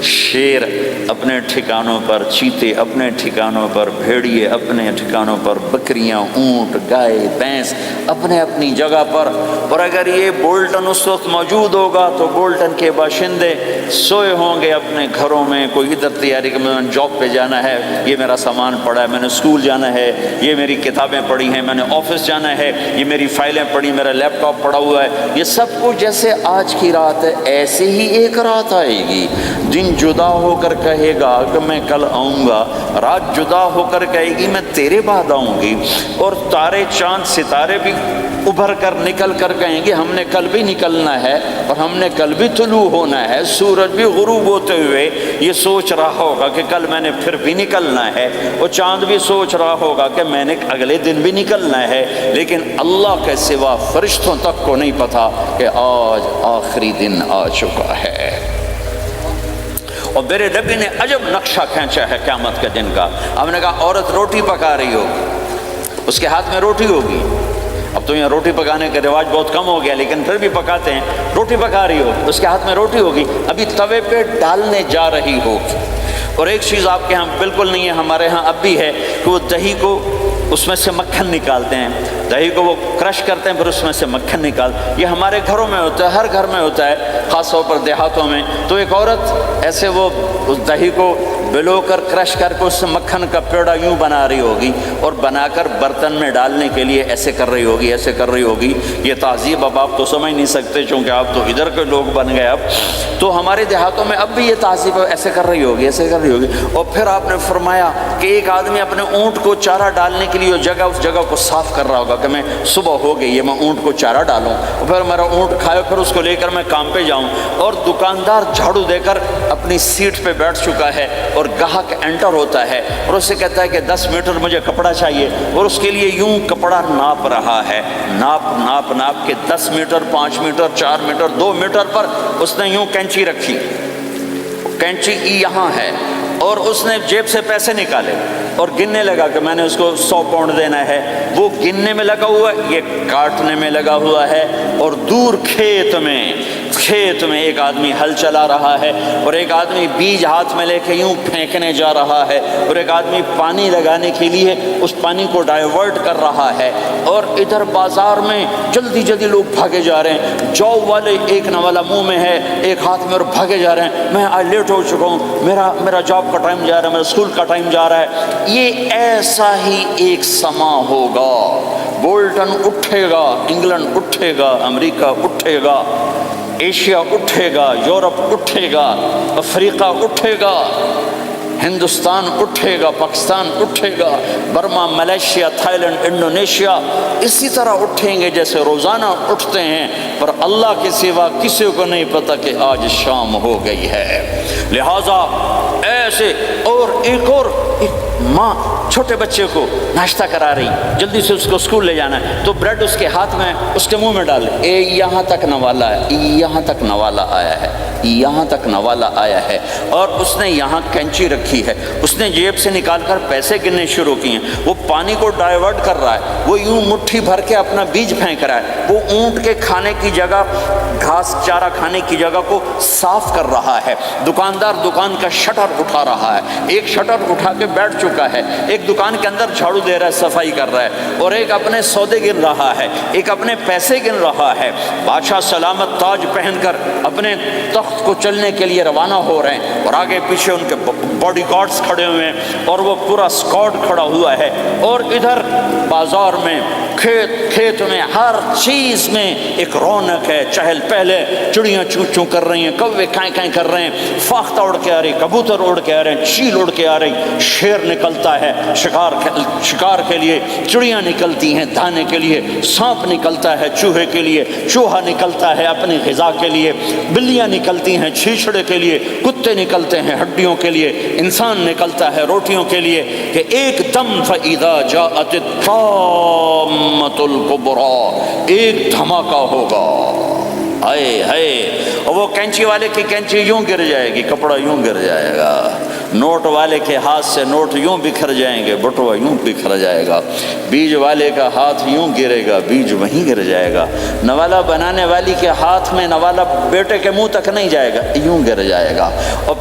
شیر اپنے ٹھکانوں پر، چیتے اپنے ٹھکانوں پر، بھیڑیے اپنے ٹھکانوں پر، بکریاں، اونٹ، گائے، بھینس اپنے اپنی جگہ پر۔ اور اگر یہ بولٹن اس وقت موجود ہوگا تو بولٹن کے باشندے سوئے ہوں گے اپنے گھروں میں، کوئی ادھر تیاری کہ میں نے جاب پہ جانا ہے، یہ میرا سامان پڑا ہے، میں نے اسکول جانا ہے، یہ میری کتابیں پڑھی ہیں، میں نے آفس جانا ہے، یہ میری فائلیں پڑھی، میرا لیپ ٹاپ پڑا ہوا ہے۔ یہ سب کچھ جیسے آج کی رات ہے ایسے ہی ایک رات آئے گی۔ دن جدا ہو کر کہے گا کہ میں کل آؤں گا، رات جدا ہو کر کہے گی میں تیرے بعد آؤں گی، اور تارے چاند ستارے بھی ابھر کر نکل کر کہیں گے ہم نے کل بھی نکلنا ہے اور ہم نے کل بھی طلوع ہونا ہے۔ سورج بھی غروب ہوتے ہوئے یہ سوچ رہا ہوگا کہ کل میں نے پھر بھی نکلنا ہے، اور چاند بھی سوچ رہا ہوگا کہ میں نے اگلے دن بھی نکلنا ہے، لیکن اللہ کے سوا فرشتوں تک کو نہیں پتا کہ آج آخری دن آ چکا ہے۔ اور میرے نبی نے عجب نقشہ کھینچا ہے قیامت کے دن کا۔ ہم نے کہا عورت روٹی پکا رہی ہوگی، اس کے ہاتھ میں روٹی ہوگی، اب تو یہاں روٹی پکانے کا رواج بہت کم ہو گیا لیکن پھر بھی پکاتے ہیں، روٹی پکا رہی ہوگی، اس کے ہاتھ میں روٹی ہوگی، ابھی توے پہ ڈالنے جا رہی ہوگی۔ اور ایک چیز آپ کے ہاں بالکل نہیں ہے، ہمارے ہاں اب بھی ہے کہ وہ دہی کو اس میں سے مکھن نکالتے ہیں، دہی کو وہ کرش کرتے ہیں پھر اس میں سے مکھن نکال، یہ ہمارے گھروں میں ہوتا ہے، ہر گھر میں ہوتا ہے، خاص طور پر دیہاتوں میں۔ تو ایک عورت ایسے وہ اس دہی کو بلو کر کرش کر کے اس سے مکھن کا پیڑا یوں بنا رہی ہوگی، اور بنا کر برتن میں ڈالنے کے لیے ایسے کر رہی ہوگی، ایسے کر رہی ہوگی۔ یہ تہذیب اب آپ تو سمجھ نہیں سکتے چونکہ آپ تو ادھر کے لوگ بن گئے اب، تو ہمارے دیہاتوں میں اب بھی یہ تہذیب ایسے کر رہی ہوگی، ایسے کر رہی ہوگی۔ اور پھر آپ نے فرمایا کہ ایک آدمی اپنے اونٹ کو چارہ ڈالنے کے لیے اس جگہ کو صاف کر رہا ہوگا کہ میں صبح ہو گئی ہے، میں اونٹ کو چارہ ڈالوں، اور پھر میرا اونٹ کھائے، پھر اس کو لے کر میں کام پہ جاؤں۔ اور دکاندار جھاڑو دے کر اپنی سیٹ پہ بیٹھ چکا ہے، اور گاہک انٹر ہوتا ہے اور اس سے کہتا ہے کہ 10 میٹر مجھے کپڑا چاہیے، اور اس کے لیے یوں کپڑا ناپ رہا ہے، ناپ کے 10 میٹر، 5 میٹر، 4 میٹر، 2 میٹر پر اس نے یوں کینچی رکھی، کینچی یہاں ہے، اور اس نے جیب سے پیسے نکالے اور گننے لگا کہ میں نے اس کو 100 پاؤنڈ دینا ہے۔ وہ گننے میں لگا ہوا ہے، یہ کاٹنے میں لگا ہوا ہے، اور دور کھیت میں ایک آدمی ہل چلا رہا ہے، اور ایک آدمی بیج ہاتھ میں لے کے یوں پھینکنے جا رہا ہے، اور ایک آدمی پانی لگانے کے لیے اس پانی کو ڈائیورٹ کر رہا ہے۔ اور ادھر بازار میں جلدی لوگ بھاگے جا رہے ہیں، جاب والے ایک نوالا منہ میں ہے، ایک ہاتھ میں، اور بھاگے جا رہے ہیں، میں آج لیٹ ہو چکا ہوں، میرا جاب کا ٹائم جا رہا ہے، میرا اسکول کا ٹائم جا رہا ہے۔ یہ ایسا ہی ایک سما ہوگا، بولٹن اٹھے گا، انگلینڈ اٹھے گا، امریکہ اٹھے گا، ایشیا اٹھے گا، یورپ اٹھے گا، افریقہ اٹھے گا، ہندوستان اٹھے گا، پاکستان اٹھے گا، Burma, Malaysia, Thailand, Indonesia اسی طرح اٹھیں گے جیسے روزانہ اٹھتے ہیں، پر اللہ کے سوا کسی کو نہیں پتا کہ آج شام ہو گئی ہے۔ لہذا ایسے، اور ایک ماں چھوٹے بچے کو ناشتہ کرا رہی، جلدی سے اس کو اسکول لے جانا ہے، تو بریڈ اس کے ہاتھ میں، اس کے منہ میں ڈالے، یہاں تک نوالا ہے، یہاں تک نوالا آیا ہے، یہاں تک نوالا آیا ہے، اور اس نے یہاں کینچی رکھی ہے، اس نے جیب سے نکال کر پیسے گننے شروع کیے ہیں، وہ پانی کو ڈائیورٹ کر رہا ہے، وہ یوں مٹھی بھر کے اپنا بیج پھینک رہا ہے، وہ اونٹ کے کھانے کی جگہ، گھاس چارہ کھانے کی جگہ کو صاف کر رہا ہے، دکاندار دکان کا شٹر اٹھا رہا ہے، ایک شٹر اٹھا کے بیٹھ چکا ہے، ایک دکان کے اندر جھاڑو دے رہا ہے، صفائی کر رہا ہے، اور ایک اپنے سودے گن رہا ہے، ایک اپنے پیسے گن رہا ہے۔ بادشاہ سلامت تاج پہن کر اپنے تخت کو چلنے کے لیے روانہ ہو رہے ہیں، اور آگے پیچھے ان کے باڈی گارڈز کھڑے ہوئے ہیں، اور وہ پورا اسکواڈ کھڑا ہوا ہے، اور ادھر بازار میں، کھیت میں، ہر چیز میں ایک رونق ہے، چہل پہلے، چڑیاں چوں چوں کر رہی ہیں، کوے کائیں کائیں کر رہے ہیں، فاختہ اڑ کے آ رہی، کبوتر اڑ کے آ رہے ہیں، چیل اڑ کے آ رہی، شیر نکلتا ہے شکار کے لیے، چڑیاں نکلتی ہیں دانے کے لیے، سانپ نکلتا ہے چوہے کے لیے، چوہا نکلتا ہے اپنی غذا کے لیے، بلیاں نکلتی ہیں چھیچڑے کے لیے، کتے نکلتے ہیں ہڈیوں کے لیے، انسان نکلتا ہے روٹیوں کے لیے، کہ ایک دم فَإِذَا جَاءَتِ الطَّامَّةُ الْكُبْرَىٰ، ایک دھماکہ ہوگا، آئے اور وہ کینچی والے کی کینچی یوں گر جائے گی، کپڑا یوں گر جائے گا، نوٹ والے کے ہاتھ سے نوٹ یوں بکھر جائیں گے، بٹوا یوں بکھر جائے گا، بیج والے کا ہاتھ یوں گرے گا، بیج وہیں گر جائے گا، نوالا بنانے والی کے ہاتھ میں نوالا بیٹے کے منہ تک نہیں جائے گا، یوں گر جائے گا، اور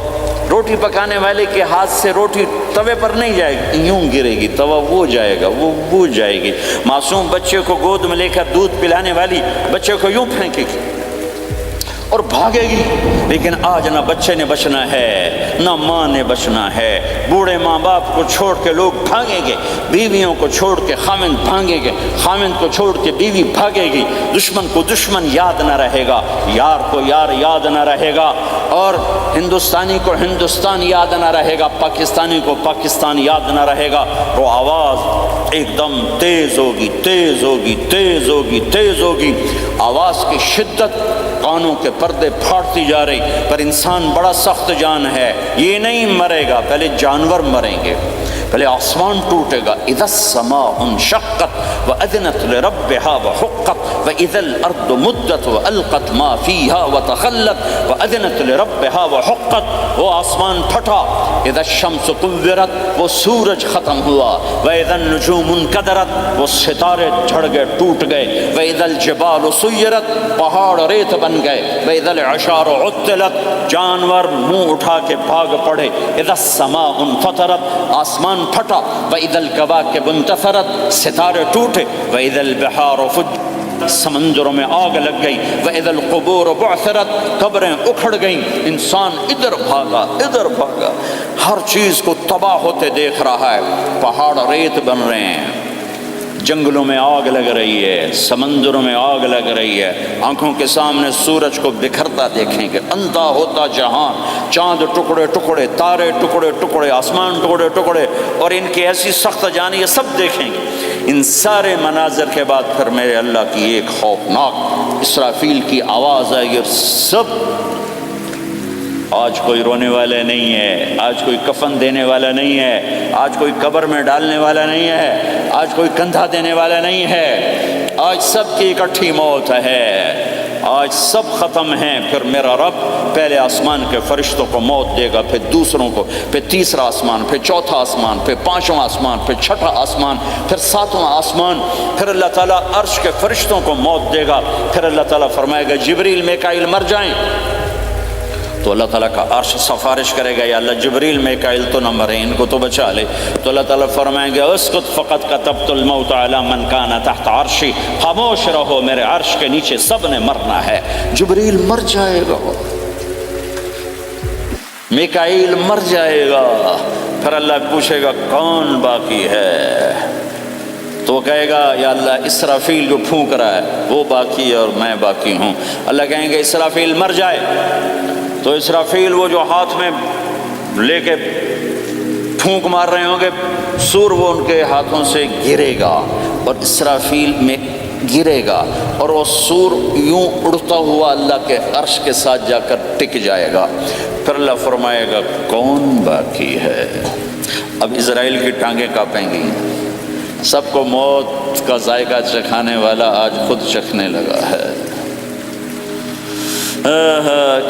روٹی پکانے والے کے ہاتھ سے روٹی توے پر نہیں جائے گی، یوں گرے گی، توا وہ جائے گا، وہ بوجھ جائے گی۔ معصوم بچے کو گود میں لے کر دودھ پلانے والی بچے کو یوں پھینکے گی اور بھاگے گی، لیکن آج نہ بچے نے بچنا ہے نہ ماں نے بچنا ہے۔ بوڑھے ماں باپ کو چھوڑ کے لوگ بھاگیں گے، بیویوں کو چھوڑ کے خامند بھاگیں گے، خامند کو چھوڑ کے بیوی بھاگے گی، دشمن کو دشمن یاد نہ رہے گا، یار کو یار یاد نہ رہے گا، اور ہندوستانی کو ہندوستان یاد نہ رہے گا، پاکستانی کو پاکستان یاد نہ رہے گا۔ وہ آواز ایک دم تیز ہوگی، تیز ہوگی، تیز ہوگی، تیز ہوگی، آواز کی شدت کانوں کے پردے پھاڑتی جا رہی، پر انسان بڑا سخت جان ہے، یہ نہیں مرے گا، پہلے جانور مریں گے، پہلے آسمان ٹوٹے گا۔ اذا السماء انشقت واذنت لربها وحقت واذا الارض مدت والقت ما فيها وتخلت واذنت لربها وحقت، وہ آسمان پھٹا۔ اذا الشمس كورت، وہ سورج ختم ہوا۔ واذا النجوم انكدرت، وہ ستارے جھڑ گئے، ٹوٹ گئے۔ واذا الجبال سيرت، پہاڑ ریت بن گئے۔ واذا العشار عطلت، جانور منہ اٹھا کے بھاگ پڑے۔ اذا السماء انفطرت، آسمان پھٹا۔ واذا الكواكب انتثرت، ستارے ٹوٹے۔ واذا البحار فجرت، سمندروں میں آگ لگ گئی۔ واذا القبور بعثرت، قبریں اکھڑ گئیں، انسان ادھر بھاگا ادھر بھاگا، ہر چیز کو تباہ ہوتے دیکھ رہا ہے، پہاڑ ریت بن رہے ہیں، جنگلوں میں آگ لگ رہی ہے، سمندروں میں آگ لگ رہی ہے، آنکھوں کے سامنے سورج کو بکھرتا دیکھیں گے، اندھا ہوتا جہان، چاند ٹکڑے ٹکڑے، تارے ٹکڑے ٹکڑے، آسمان ٹکڑے ٹکڑے، اور ان کی ایسی سخت جانی، یہ سب دیکھیں گے۔ ان سارے مناظر کے بعد پھر میرے اللہ کی ایک خوفناک اسرافیل کی آواز آئے گی، اور سب، آج کوئی رونے والا نہیں ہے، آج کوئی کفن دینے والا نہیں ہے، آج کوئی قبر میں ڈالنے والا نہیں ہے، آج کوئی کندھا دینے والا نہیں ہے، آج سب کی اکٹھی موت ہے، آج سب ختم ہیں۔ پھر میرا رب پہلے آسمان کے فرشتوں کو موت دے گا، پھر دوسروں کو، پھر تیسرا آسمان، پھر چوتھا آسمان، پھر پانچواں آسمان، پھر چھٹا آسمان، پھر ساتواں آسمان، پھر اللہ تعالیٰ عرش کے فرشتوں کو موت دے گا۔ پھر اللہ تعالیٰ فرمائے گا جبریل میکائیل مر جائیں، تو اللہ تعالیٰ کا عرش سفارش کرے گا، یا اللہ جبریل میکائیل تو نہ مرے، ان کو تو بچا لے۔ تو اللہ تعالیٰ فرمائیں گے اسکت فقط کتبت الموت علی من کان تحت عرشی، خاموش رہو، میرے عرش کے نیچے سب نے مرنا ہے۔ جبریل مر جائے گا، میکائیل مر جائے گا، پھر اللہ پوچھے گا کون باقی ہے، تو وہ کہے گا یا اللہ اسرافیل جو پھونک رہا ہے وہ باقی ہے اور میں باقی ہوں۔ اللہ کہیں گے اسرافیل مر جائے، تو اسرافیل وہ جو ہاتھ میں لے کے پھونک مار رہے ہوں گے، سور وہ ان کے ہاتھوں سے گرے گا اور اسرافیل میں گرے گا، اور وہ سور یوں اڑتا ہوا اللہ کے عرش کے ساتھ جا کر ٹک جائے گا۔ پھر اللہ فرمائے گا کون باقی ہے؟ اب اسرائیل کی ٹانگیں کانپیں گی، سب کو موت کا ذائقہ چکھانے والا آج خود چکھنے لگا ہے۔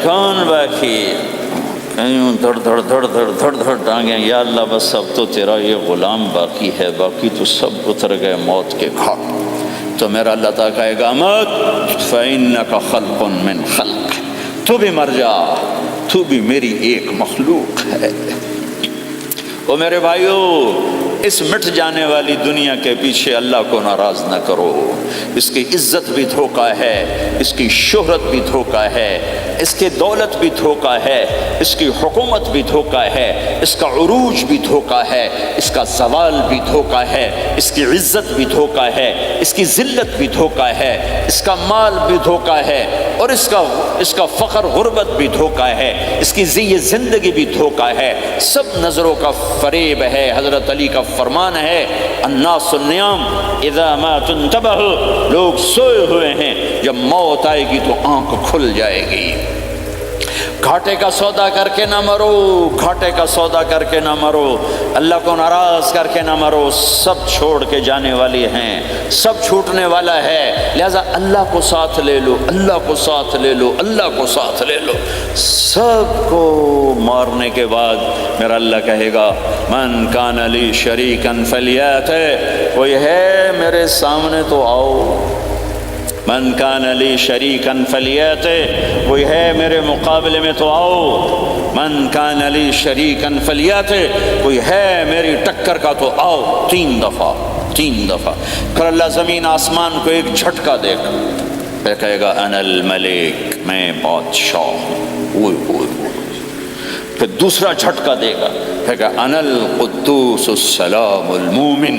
کون باقی؟ یوں دھڑ دھڑ دھڑ دھڑ دھڑ دھڑ ٹانگیں، یا اللہ بس اب تو تیرا یہ غلام باقی ہے، باقی تو سب اتر گئے موت کے گھاٹ۔ تو میرا اللہ تعالیٰ کہے گا مت فَإِنَّكَ خَلْقٌ مِّن خَلْقِ، تو بھی مر جا، تو بھی میری ایک مخلوق ہے۔ او میرے بھائیو، اس مٹ جانے والی دنیا کے پیچھے اللہ کو ناراض نہ کرو، اس کی عزت بھی دھوکہ ہے، اس کی شہرت بھی دھوکہ ہے، اس کی دولت بھی دھوکہ ہے، اس کی حکومت بھی دھوکہ ہے، اس کا عروج بھی دھوکہ ہے، اس کا زوال بھی دھوکہ ہے، اس کی عزت بھی دھوکہ ہے، اس کی ذلت بھی دھوکہ ہے، اس کا مال بھی دھوکہ ہے، اور اس کا فقر غربت بھی دھوکہ ہے، اس کی زندگی بھی دھوکہ ہے، سب نظروں کا فریب ہے۔ حضرت علی کا فرمان ہے الناس النیام اذا ما تنتبہ، لوگ سوئے ہوئے ہیں، جب موت آئے گی تو آنکھ کھل جائے گی۔ گھاٹے کا سودا کر کے نہ مرو، گھاٹے کا سودا کر کے نہ مرو، اللہ کو ناراض کر کے نہ مرو، سب چھوڑ کے جانے والی ہیں، سب چھوٹنے والا ہے، لہذا اللہ کو ساتھ لے لو، اللہ کو ساتھ لے لو، اللہ کو ساتھ لے لو۔ سب کو مارنے کے بعد میرا اللہ کہے گا من کان لی شریکا فلیات، کوئی ہے میرے سامنے تو آؤ، من کان لی شریکا فلیات، کوئی ہے میرے مقابلے میں تو آؤ، من کان لی شریکا فلیات، کوئی ہے میری ٹکر کا تو آؤ، 3 دفعہ 3 دفعہ۔ پھر اللہ زمین آسمان کو ایک جھٹکا دے گا، پھر کہے گا انا الملک، میں بادشاہ ہوں، پھر دوسرا جھٹکا دے گا، پھر کہا انا القدوس السلام المومن،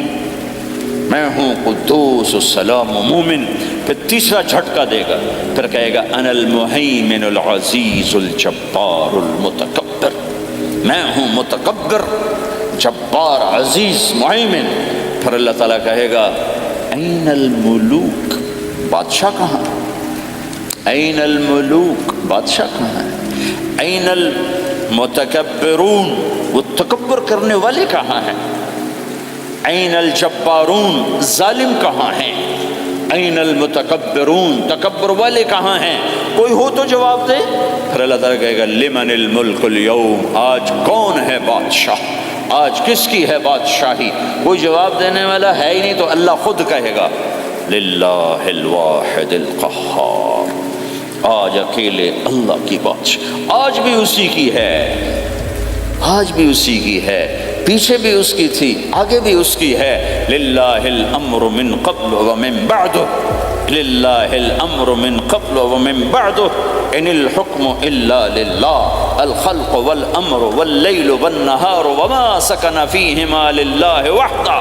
میں ہوں قدوس السلام مومن، پھر تیسرا جھٹکا دے گا، پھر کہے گا انا المہیمن العزیز الجبار المتکبر، میں ہوں متکبر جبار عزیز مہیمن۔ پھر اللہ تعالیٰ کہے گا این الملوک، بادشاہ کہاں؟ این الملوک، بادشاہ کہاں ہے؟ این المتکبرون، وہ تکبر کرنے والے کہاں ہیں؟ این الجبارون، ظالم کہاں ہیں؟ این المتکبرون، تکبر والے کہاں ہیں؟ کوئی ہو تو جواب دے۔ پھر اللہ تعالیٰ کہے گا لمن الملک اليوم، آج کون ہے بادشاہ، آج کس کی ہے بادشاہی؟ کوئی جواب دینے والا ہے ہی نہیں، تو اللہ خود کہے گا للہ الواحد القہار، آج اکیلے اللہ کی بادشاہ، آج بھی اسی کی ہے، آج بھی اسی کی ہے، پیچھے بھی اس کی تھی، آگے بھی اس کی ہے۔ للہ الامر من قبل ومن بعد، للہ الامر من قبل ومن بعد، ان الحکم الا للہ، الخلق والامر واللیل والنہار وما سکن فیہما للہ وحدہ،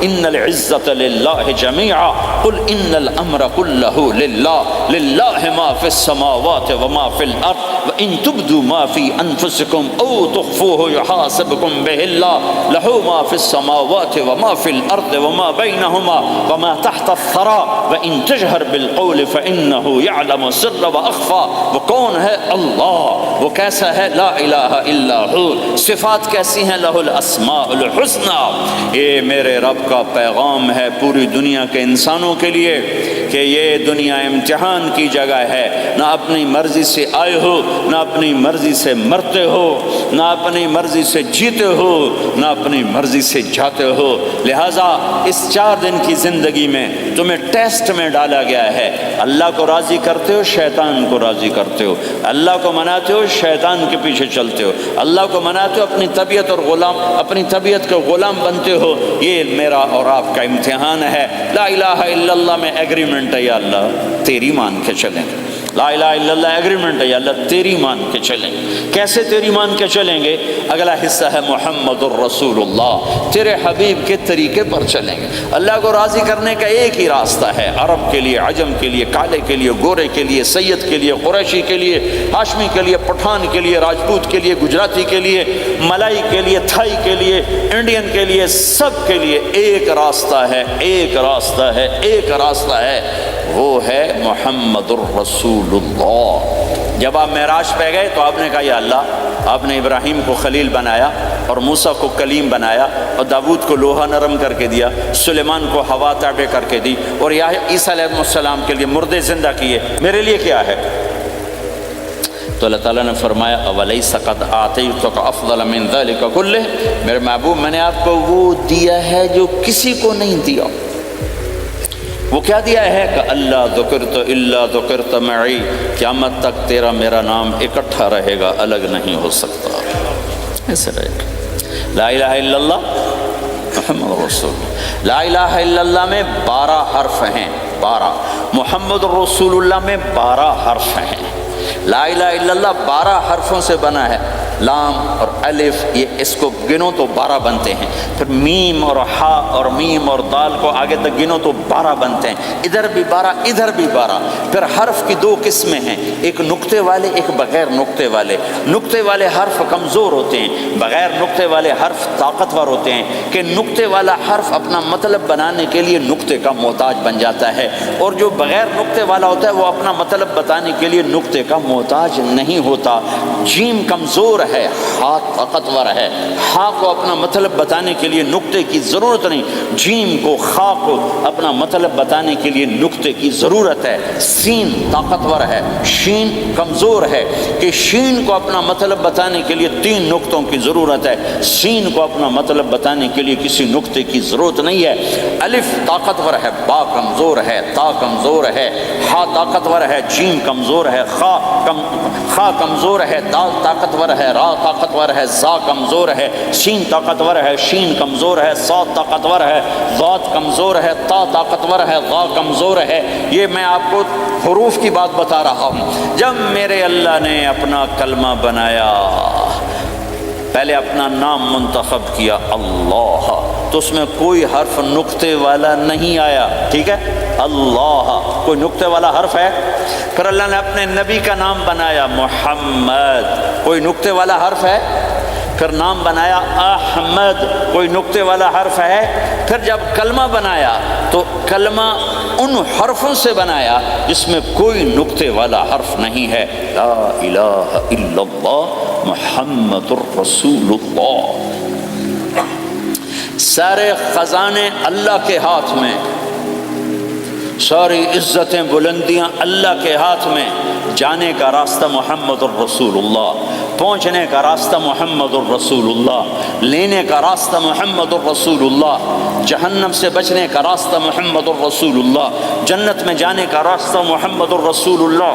ان العزت للہ جميعا، قل ان الامر كله للہ، للہ ما فی السماوات وما فی الارض، وان تبدوا ما فی انفسکم او تخفوه یحاسبکم بہ اللہ، لہ ما فی السماوات وما فی الارض وما بینہما وما تحت الثری، وان تجہر بالقول فانہ یعلم السر واخفی۔ وہ کون ہے؟ اللہ۔ وہ کیسا ہے؟ لا الہ الا ہو۔ صفات کیسی ہیں؟ لہ الاسماء الحسنی۔ یہ میرے رب کا پیغام ہے پوری دنیا کے انسانوں کے لیے کہ یہ دنیا امتحان کی جگہ ہے، نہ اپنی مرضی سے آئے ہو، نہ اپنی مرضی سے مرتے ہو، نہ اپنی مرضی سے جیتے ہو، نہ اپنی مرضی سے جاتے ہو۔ لہٰذا اس 4 دن کی زندگی میں تمہیں ٹیسٹ میں ڈالا گیا ہے۔ اللہ کو راضی کرتے ہو، شیطان کو راضی کرتے ہو، اللہ کو مناتے ہو، شیطان کے پیچھے چلتے ہو، اللہ کو مناتے ہو، اپنی طبیعت اور غلام، اپنی طبیعت کے غلام بنتے ہو۔ یہ میرا اور آپ کا امتحان ہے۔ لا الہ الا اللہ میں ایگریمنٹ ہے، یا اللہ تیری مان کے چلیں، لا الہ الا اللہ ایگریمنٹ ہے، یا اللہ تیری مان کے چلیں۔ کیسے تیری مان کے چلیں گے؟ اگلا حصہ ہے محمد الرسول اللہ، تیرے حبیب کے طریقے پر چلیں گے۔ اللہ کو راضی کرنے کا ایک ہی راستہ ہے، عرب کے لیے، عجم کے لیے، کالے کے لیے، گورے کے لیے، سید کے لیے، قریشی کے لیے، ہاشمی کے لیے، پٹھان کے لیے، راجپوت کے لیے، گجراتی کے لیے، ملائی کے لیے، تھائی کے لیے، انڈین کے لیے، سب کے لیے ایک راستہ ہے، ایک راستہ ہے، ایک راستہ ہے، وہ ہے محمد الرسول اللہ۔ جب آپ معراج پہ گئے تو آپ نے کہا یا اللہ، آپ نے ابراہیم کو خلیل بنایا اور موسیٰ کو کلیم بنایا اور داود کو لوہا نرم کر کے دیا، سلیمان کو ہوا تابع کر کے دی، اور عیسیٰ علیہ السلام کے لیے مردے زندہ کیے، میرے لیے کیا ہے؟ تو اللہ تعالیٰ نے فرمایا اولیس قد آتیتک افضل من ذلک کلہ، میرے محبوب میں نے آپ کو وہ دیا ہے جو کسی کو نہیں دیا۔ وہ کیا دیا ہے کہ اللہ ذکرت الا ذکرت معی، قیامت تک تیرا میرا نام اکٹھا رہے گا، الگ نہیں ہو سکتا، ایسے رہے گا۔ لا الہ الا اللہ محمد رسول اللہ، لا الہ الا اللہ میں 12 حرف ہیں، 12، محمد رسول اللہ میں 12 حرف ہیں۔ لا الہ الا اللہ 12 حرفوں سے بنا ہے، لام اور الف، یہ اس کو گنو تو 12 بنتے ہیں، پھر میم اور ہا اور میم اور دال کو آگے تک گنو تو 12 بنتے ہیں، ادھر بھی 12 ادھر بھی 12۔ پھر حرف کی 2 قسمیں ہیں، ایک نقطے والے ایک بغیر نقطے والے۔ نقطے والے حرف کمزور ہوتے ہیں، بغیر نقطے والے حرف طاقتور ہوتے ہیں، کہ نقطے والا حرف اپنا مطلب بنانے کے لیے نقطے کا محتاج بن جاتا ہے، اور جو بغیر نقطے والا ہوتا ہے وہ اپنا مطلب بتانے کے لیے نقطے کا محتاج نہیں ہوتا۔ جیم کمزور ہے، ہا طاقتور ہے، ہا کو اپنا مطلب بتانے کے لیے نقطے کی ضرورت نہیں، جیم کو خا کو اپنا مطلب بتانے کے لیے نقطے کی ضرورت ہے۔ سین طاقتور ہے، شین کمزور ہے، کہ شین کو اپنا مطلب بتانے کے لیے 3 نقطوں کی ضرورت ہے، سین کو اپنا مطلب بتانے کے لیے کسی نقطے کی ضرورت نہیں ہے۔ الف طاقتور ہے، با کمزور ہے، تا کمزور ہے، ہا طاقتور ہے، جیم کمزور ہے، خا کمزور ہے، دال طاقتور ہے، را طاقتور ہے، زا کمزور ہے، سین طاقتور ہے، شین کمزور ہے، صاد طاقتور ہے، ضاد کمزور ہے، تا طاقتور ہے، غا کمزور ہے۔ یہ میں آپ کو حروف کی بات بتا رہا ہوں۔ جب میرے اللہ نے اپنا کلمہ بنایا، پہلے اپنا نام منتخب کیا اللہ، تو اس میں کوئی حرف نقطے والا نہیں آیا، ٹھیک ہے، اللہ کوئی نقطے والا حرف ہے۔ پھر اللہ نے اپنے نبی کا نام بنایا محمد، کوئی نقطے والا حرف ہے۔ پھر نام بنایا احمد، کوئی نقطے والا حرف ہے۔ پھر جب کلمہ بنایا تو کلمہ ان حرفوں سے بنایا جس میں کوئی نقطے والا حرف نہیں ہے، لا الہ الا اللہ محمد الرسول اللہ۔ سارے خزانے اللہ کے ہاتھ میں، ساری عزتیں بلندیاں اللہ کے ہاتھ میں، جانے کا راستہ محمد الرسول اللہ، پہنچنے کا راستہ محمد الرسول اللہ، لینے کا راستہ محمد الرسول اللہ، جہنم سے بچنے کا راستہ محمد الرسول اللہ، جنت میں جانے کا راستہ محمد الرسول اللہ،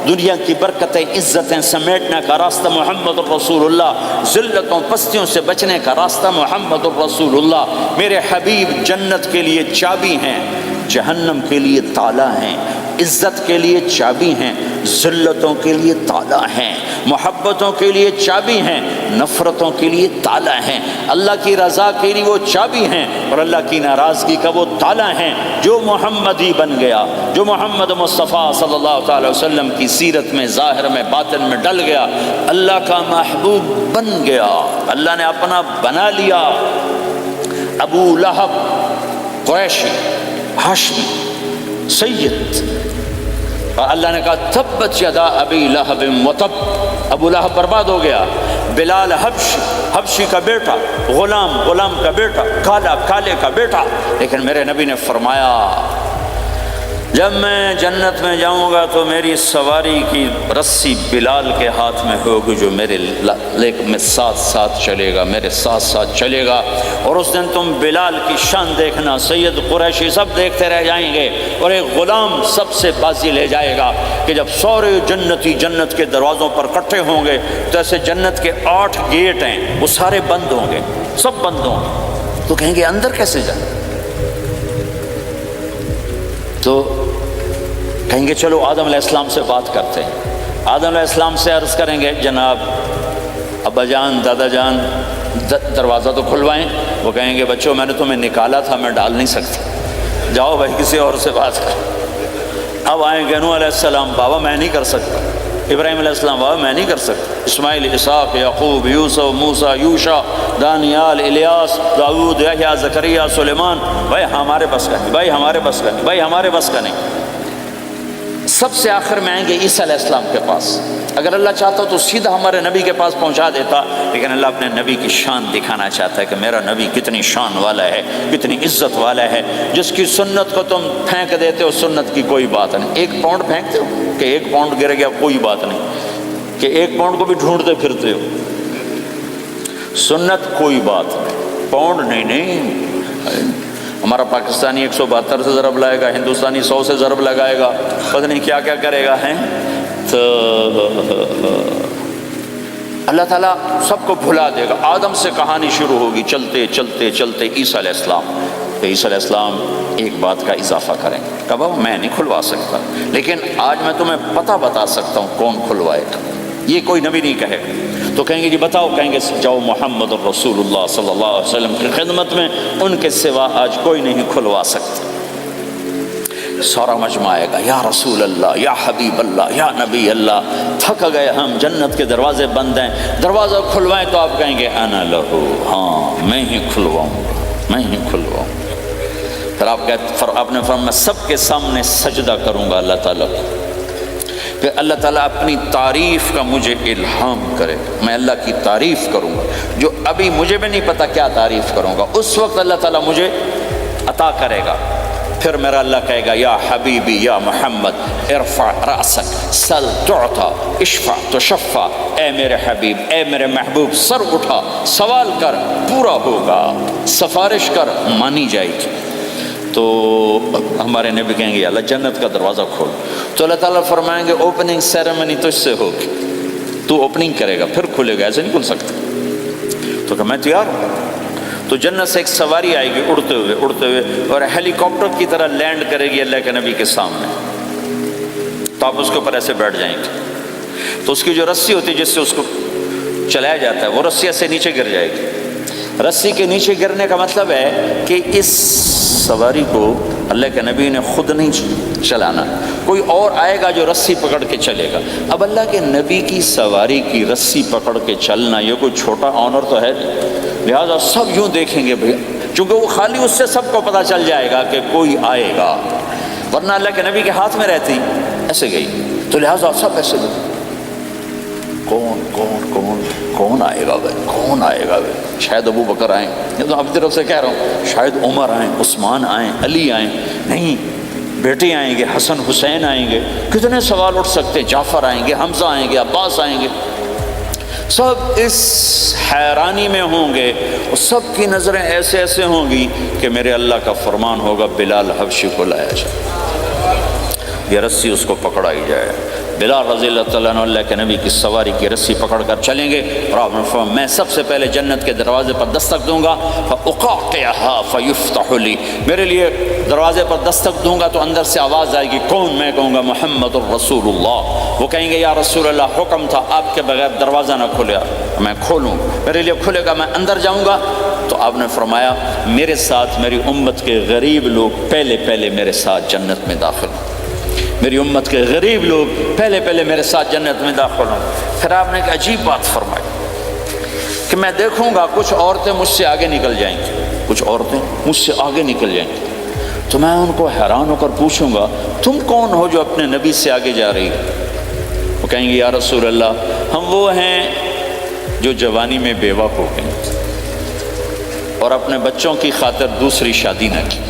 دنیا کی برکتیں عزتیں سمیٹنے کا راستہ محمد الرسول اللہ، ذلتوں پستیوں سے بچنے کا راستہ محمد الرسول اللہ۔ میرے حبیب جنت کے لیے چابی ہیں، جہنم کے لیے تالا ہیں، عزت کے لیے چابی ہیں، ذلتوں کے لیے تالا ہیں، محبتوں کے لیے چابی ہیں، نفرتوں کے لیے تالا ہیں، اللہ کی رضا کے لیے وہ چابی ہیں اور اللہ کی ناراضگی کا وہ تالا ہیں۔ جو محمدی بن گیا، جو محمد مصطفیٰ صلی اللہ تعالی وسلم کی سیرت میں ظاہر میں باطن میں ڈل گیا، اللہ کا محبوب بن گیا، اللہ نے اپنا بنا لیا۔ ابو لہب قریشی ہاشمی سید، اور اللہ نے کہا تبت یدا ابی لہب وتب، ابو لہب برباد ہو گیا۔ بلال حبشی کا بیٹا، غلام کا بیٹا، کالے کا بیٹا، لیکن میرے نبی نے فرمایا جب میں جنت میں جاؤں گا تو میری سواری کی رسی بلال کے ہاتھ میں ہوگی، جو میرے میں ساتھ چلے گا، میرے ساتھ چلے گا، اور اس دن تم بلال کی شان دیکھنا، سید قریشی سب دیکھتے رہ جائیں گے، اور ایک غلام سب سے بازی لے جائے گا کہ جب سارے جنتی جنت کے دروازوں پر اکٹھے ہوں گے تو ایسے جنت کے 8 گیٹ ہیں، وہ سارے بند ہوں گے، سب بند ہوں گے، تو کہیں گے اندر کیسے جائیں؟ تو کہیں گے چلو آدم علیہ السلام سے بات کرتے ہیں، آدم علیہ السلام سے عرض کریں گے جناب ابا جان، دادا جان، دروازہ تو کھلوائیں۔ وہ کہیں گے بچوں میں نے تمہیں نکالا تھا، میں ڈال نہیں سکتا، جاؤ بھائی کسی اور سے بات کر۔ اب آئیں گے نوح علیہ السلام، بابا میں نہیں کر سکتا، ابراہیم علیہ السلام، بابا میں نہیں کر سکتا، اسماعیل، اسحاق، یعقوب، یوسف، موسیٰ، یوشع، دانیال، الیاس، داؤد، یحییٰ، زکریا، سلیمان، بھائی ہمارے بس کا نہیں، بھائی ہمارے بس کا نہیں، بھائی ہمارے بس کا نہیں۔ سب سے آخر میں آئیں گے عیسیٰ علیہ السلام کے پاس، اگر اللہ چاہتا تو سیدھا ہمارے نبی کے پاس پہنچا دیتا، لیکن اللہ اپنے نبی کی شان دکھانا چاہتا ہے کہ میرا نبی کتنی شان والا ہے، کتنی عزت والا ہے، جس کی سنت کو تم پھینک دیتے ہو، سنت کی کوئی بات نہیں۔ 1 پاؤنڈ پھینکتے ہو کہ 1 پاؤنڈ گر گیا، کوئی بات نہیں، کہ 1 پاؤنڈ کو بھی ڈھونڈتے پھرتے ہو، سنت کوئی بات نہیں، پاؤنڈ نہیں۔ ہمارا پاکستانی 172 سے ضرب لائے گا، ہندوستانی 100 سے ضرب لگائے گا، پتہ نہیں کیا کیا کرے گا، ہیں تو اللہ تعالیٰ سب کو بھلا دے گا۔ آدم سے کہانی شروع ہوگی، چلتے چلتے چلتے عیسیٰ علیہ السلام، تو عیسیٰ علیہ السلام ایک بات کا اضافہ کریں گے کہ بابا میں نہیں کھلوا سکتا، لیکن آج میں تمہیں پتہ بتا سکتا ہوں کون کھلوائے گا۔ یہ کوئی نبی نہیں کہے گا۔ تو کہیں گے جی بتاؤ، کہیں گے جاؤ محمد الرسول اللہ صلی اللہ علیہ وسلم کی خدمت میں، ان کے سوا آج کوئی نہیں کھلوا سکتا۔ سارا مجمع آئے گا، یا رسول اللہ، یا حبیب اللہ، یا نبی اللہ، تھک گئے ہم، جنت کے دروازے بند ہیں، دروازہ کھلوائیں تو آپ کہیں گے انا لہو، ہاں میں ہی کھلواؤں گا، میں ہی کھلواؤں گا۔ پھر آپ نے فرمایا میں سب کے سامنے سجدہ کروں گا اللہ تعالیٰ کو، کہ اللہ تعالیٰ اپنی تعریف کا مجھے الہام کرے، میں اللہ کی تعریف کروں گا، جو ابھی مجھے بھی نہیں پتا کیا تعریف کروں گا، اس وقت اللہ تعالیٰ مجھے عطا کرے گا۔ پھر میرا اللہ کہے گا یا حبیبی یا محمد ارفع رأسک سل تعطا اشفع تشفع، اے میرے حبیب، اے میرے محبوب، سر اٹھا، سوال کر پورا ہوگا، سفارش کر مانی جائے گی۔ تو ہمارے نبی کہیں گے اللہ جنت کا دروازہ کھول، تو اللہ تعالیٰ فرمائیں گے اوپننگ سیریمنی تجھ سے ہوگی، تو اوپننگ کرے گا پھر کھلے گا، ایسے نہیں کھل سکتا۔ تو کہ میں تیار ہوں۔ تو جنت سے ایک سواری آئے گی اڑتے ہوئے اور ہیلی کاپٹر کی طرح لینڈ کرے گی اللہ کے نبی کے سامنے، تو آپ اس کے اوپر ایسے بیٹھ جائیں گے، تو اس کی جو رسی ہوتی ہے جس سے اس کو چلایا جاتا ہے وہ رسی سے نیچے گر جائے گی۔ رسی کے نیچے گرنے کا مطلب ہے کہ اس سواری کو اللہ کے نبی نے خود نہیں چلانا، کوئی اور آئے گا جو رسی پکڑ کے چلے گا۔ اب اللہ کے نبی کی سواری کی رسی پکڑ کے چلنا یہ کوئی چھوٹا آنر تو ہے نہیں، لہٰذا سب یوں دیکھیں گے بھیا، چونکہ وہ خالی اس سے سب کو پتہ چل جائے گا کہ کوئی آئے گا، ورنہ اللہ کے نبی کے ہاتھ میں رہتی ایسے گئی، تو لہٰذا سب ایسے گئے، کون کون کون کون آئے گا بھائی، کون آئے گا بھائی؟ شاید ابو بکر آئیں، یہ تو اپنی طرف سے کہہ رہا ہوں، شاید عمر آئیں، عثمان آئیں، علی آئیں، نہیں بیٹے آئیں گے، حسن حسین آئیں گے، کتنے سوال اٹھ سکتے، جعفر آئیں گے، حمزہ آئیں گے، عباس آئیں گے، سب اس حیرانی میں ہوں گے، اور سب کی نظریں ایسے ایسے ہوں گی کہ میرے اللہ کا فرمان ہوگا بلال حبشی کو لایا جائے، یہ رسی اس کو پکڑائی جائے۔ بلال رضی اللہ تعالیٰ عنہ اللہ کے نبی کی سواری کی رسی پکڑ کر چلیں گے، اور آپ نے فرمایا میں سب سے پہلے جنت کے دروازے پر دستک دوں گا، فَأُقَعْقِعَهَا فَيُفْتَحُ لِي، میرے لیے دروازے پر دستک دوں گا تو اندر سے آواز آئے گی، کون؟ میں کہوں گا محمد الرسول اللہ۔ وہ کہیں گے یا رسول اللہ حکم تھا آپ کے بغیر دروازہ نہ کھلے، میں کھولوں، میرے لیے کھلے گا، میں اندر جاؤں گا۔ تو آپ نے فرمایا میرے ساتھ میری امت کے غریب لوگ پہلے میرے ساتھ جنت میں داخل ہوں، میری امت کے غریب لوگ پہلے میرے ساتھ جنت میں داخل ہوں۔ پھر آپ نے ایک عجیب بات فرمائی کہ میں دیکھوں گا کچھ عورتیں مجھ سے آگے نکل جائیں گی، کچھ عورتیں مجھ سے آگے نکل جائیں گی، تو میں ان کو حیران ہو کر پوچھوں گا تم کون ہو جو اپنے نبی سے آگے جا رہی ہو؟ وہ کہیں گے یا رسول اللہ ہم وہ ہیں جو جوانی میں بیوہ ہو گئے اور اپنے بچوں کی خاطر دوسری شادی نہ کی،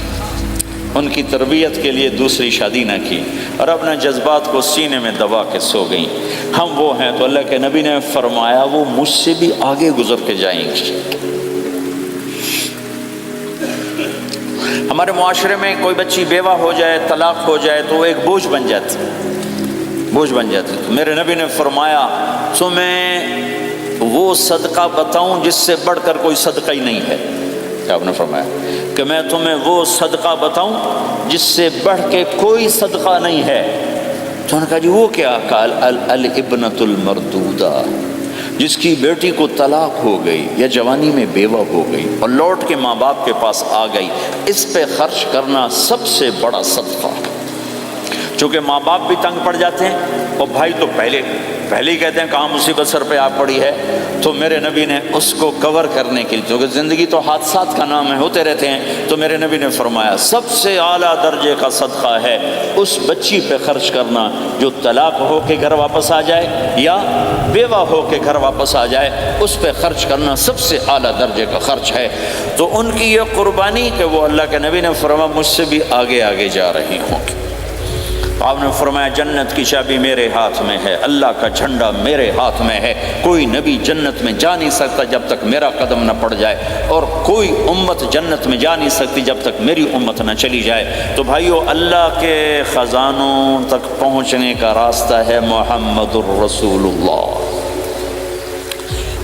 ان کی تربیت کے لیے دوسری شادی نہ کی، اور اپنے جذبات کو سینے میں دبا کے سو گئیں، ہم وہ ہیں۔ تو اللہ کے نبی نے فرمایا وہ مجھ سے بھی آگے گزر کے جائیں گی۔ ہمارے معاشرے میں کوئی بچی بیوہ ہو جائے، طلاق ہو جائے تو وہ ایک بوجھ بن جاتی، بوجھ بن جاتی۔ تو میرے نبی نے فرمایا تمہیں وہ صدقہ بتاؤں جس سے بڑھ کر کوئی صدقہ ہی نہیں ہے؟ کیا آپ نے فرمایا کہ میں تمہیں وہ صدقہ بتاؤں جس سے بڑھ کے کوئی صدقہ نہیں ہے؟ تو انہوں نے کہا جی وہ کیا؟ قال الابنۃ المردودہ، جس کی بیٹی کو طلاق ہو گئی یا جوانی میں بیوہ ہو گئی اور لوٹ کے ماں باپ کے پاس آ گئی، اس پہ خرچ کرنا سب سے بڑا صدقہ۔ چونکہ ماں باپ بھی تنگ پڑ جاتے ہیں اور بھائی تو پہلے ہی کہتے ہیں کہاں مصیبت سر پہ آ پڑی ہے، تو میرے نبی نے اس کو کور کرنے کے لیے، کیونکہ زندگی تو حادثات کا نام ہے، ہوتے رہتے ہیں، تو میرے نبی نے فرمایا سب سے اعلیٰ درجے کا صدقہ ہے اس بچی پہ خرچ کرنا جو طلاق ہو کے گھر واپس آ جائے یا بیوہ ہو کے گھر واپس آ جائے، اس پہ خرچ کرنا سب سے اعلیٰ درجے کا خرچ ہے۔ تو ان کی یہ قربانی کہ وہ اللہ کے نبی نے فرمایا مجھ سے بھی آگے جا رہی ہوں۔ آپ نے فرمایا جنت کی چابی میرے ہاتھ میں ہے، اللہ کا جھنڈا میرے ہاتھ میں ہے، کوئی نبی جنت میں جا نہیں سکتا جب تک میرا قدم نہ پڑ جائے، اور کوئی امت جنت میں جا نہیں سکتی جب تک میری امت نہ چلی جائے۔ تو بھائیو اللہ کے خزانوں تک پہنچنے کا راستہ ہے محمد الرسول اللہ،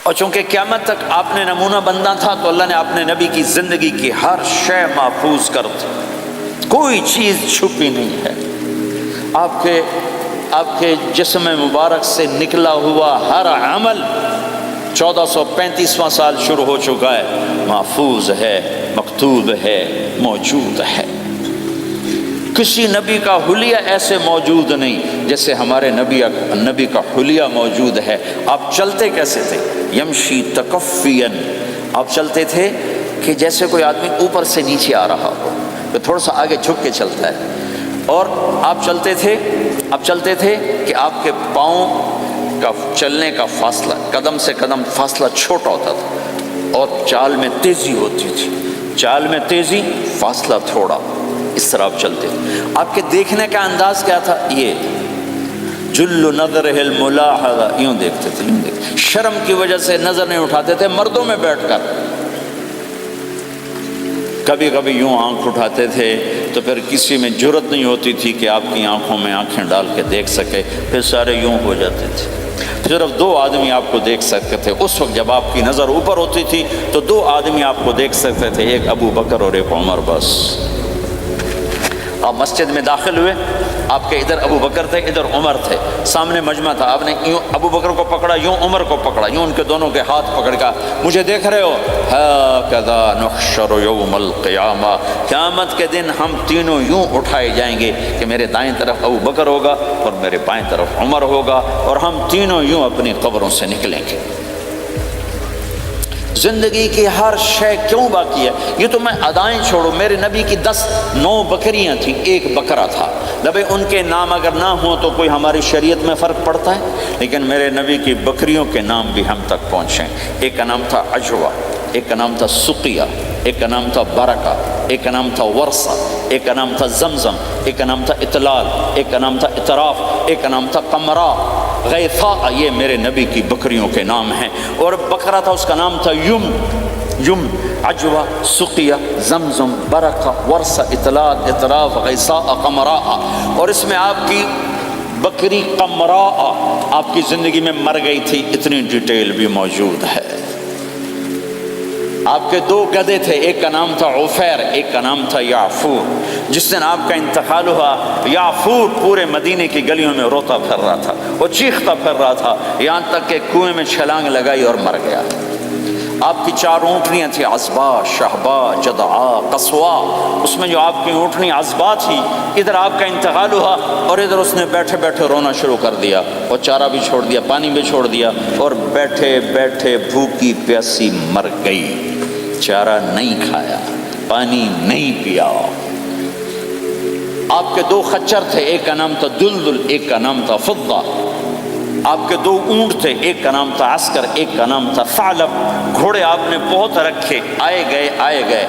اور چونکہ قیامت تک آپ نے نمونہ بننا تھا تو اللہ نے اپنے نبی کی زندگی کی ہر شے محفوظ کر دی، کوئی چیز چھپی نہیں ہے۔ آپ کے آپ کے جسم مبارک سے نکلا ہوا ہر عمل 1435واں سال شروع ہو چکا ہے، محفوظ ہے، مکتوب ہے، موجود ہے۔ کسی نبی کا حلیہ ایسے موجود نہیں جیسے ہمارے نبی کا حلیہ موجود ہے۔ آپ چلتے کیسے تھے؟ یمشی تکفین، آپ چلتے تھے کہ جیسے کوئی آدمی اوپر سے نیچے آ رہا ہو تو تھوڑا سا آگے جھک کے چلتا ہے، اور آپ چلتے تھے کہ آپ کے پاؤں کا چلنے کا فاصلہ، قدم سے قدم فاصلہ چھوٹا ہوتا تھا، اور چال میں تیزی ہوتی تھی، چال میں تیزی، فاصلہ تھوڑا، اس طرح آپ چلتے تھے۔ آپ کے دیکھنے کا انداز کیا تھا؟ یہ جل نظرہ الملاحظہ، یوں دیکھتے تھے، یوں دیکھتے، شرم کی وجہ سے نظر نہیں اٹھاتے تھے مردوں میں بیٹھ کر، کبھی کبھی یوں آنکھ اٹھاتے تھے تو پھر کسی میں جرت نہیں ہوتی تھی کہ آپ کی آنکھوں میں آنکھیں ڈال کے دیکھ سکے، پھر سارے یوں ہو جاتے تھے۔ صرف 2 آدمی آپ کو دیکھ سکتے تھے اس وقت، جب آپ کی نظر اوپر ہوتی تھی تو 2 آدمی آپ کو دیکھ سکتے تھے، ایک ابو بکر اور ایک عمر، بس۔ آپ مسجد میں داخل ہوئے، آپ کے ادھر ابو بکر تھے، ادھر عمر تھے، سامنے مجمع تھا، آپ نے یوں ابو بکر کو پکڑا، یوں عمر کو پکڑا، یوں ان کے دونوں کے ہاتھ پکڑ کر، مجھے دیکھ رہے ہو؟ ہاکذا نحشر یوم القیامہ، قیامت کے دن ہم تینوں یوں اٹھائے جائیں گے کہ میرے دائیں طرف ابو بکر ہوگا اور میرے بائیں طرف عمر ہوگا، اور ہم تینوں یوں اپنی قبروں سے نکلیں گے۔ زندگی کی ہر شے کیوں باقی ہے؟ یہ تو میں ادائیں چھوڑو، میرے نبی کی 9 بکریاں تھیں، 1 بکرا تھا، لبے ان کے نام اگر نہ ہوں تو کوئی ہماری شریعت میں فرق پڑتا ہے، لیکن میرے نبی کی بکریوں کے نام بھی ہم تک پہنچیں۔ ایک کا نام تھا عجوہ، ایک کا نام تھا سقیہ، ایک کا نام تھا برکہ، ایک کا نام تھا ورثہ، ایک کا نام تھا زمزم، ایک کا نام تھا اطلال، ایک کا نام تھا اطراف، ایک کا نام تھا قمرا، غیثاء، یہ میرے نبی کی بکریوں کے نام ہیں۔ اور بکرا تھا، اس کا نام تھا یم، عجوہ، سقیہ، زمزم، برکہ، ورثہ، اطلال، اطراف، غیثاء، قمرا۔ اور اس میں آپ کی بکری قمرا آپ کی زندگی میں مر گئی تھی، اتنی ڈیٹیل بھی موجود ہے۔ آپ کے 2 گدھے تھے، ایک کا نام تھا عفیر، ایک کا نام تھا یعفور۔ جس دن آپ کا انتقال ہوا، یعفور پورے مدینے کی گلیوں میں روتا پھر رہا تھا، وہ چیختا پھر رہا تھا، یہاں تک کہ کنویں میں چھلانگ لگائی اور مر گیا۔ آپ کی 4 اونٹنیاں تھیں، عصبہ، شہبہ، جدعا، قصوا۔ اس میں جو آپ کی اونٹنی عصبہ تھی، ادھر آپ کا انتقال ہوا اور ادھر اس نے بیٹھے بیٹھے رونا شروع کر دیا، اور چارہ بھی چھوڑ دیا، پانی بھی چھوڑ دیا، اور بیٹھے بیٹھے بھوکی پیاسی مر گئی۔ چارہ نہیں کھایا، پانی نہیں پیا۔ آپ کے 2 خچر تھے، ایک کا نام تھا دلدل، ایک کا نام تھا فضہ۔ آپ کے 2 اونٹ تھے، ایک کا نام تھا عسکر، ایک کا نام تھا ثعلب۔ گھوڑے آپ نے بہت رکھے، آئے گئے،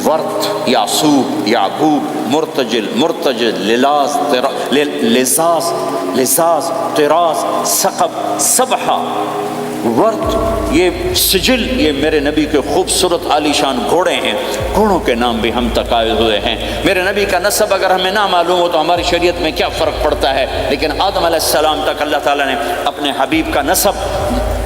ورد، یعصوب، یعقوب، مرتجل، لزاز، طراز، ثقب، سبحہ، ورد، یہ سجل، یہ میرے نبی کے خوبصورت عالی شان گھوڑے ہیں۔ گھوڑوں کے نام بھی ہم تک آئے ہوئے ہیں۔ میرے نبی کا نسب اگر ہمیں نہ معلوم ہو تو ہماری شریعت میں کیا فرق پڑتا ہے؟ لیکن آدم علیہ السلام تک اللہ تعالیٰ نے اپنے حبیب کا نسب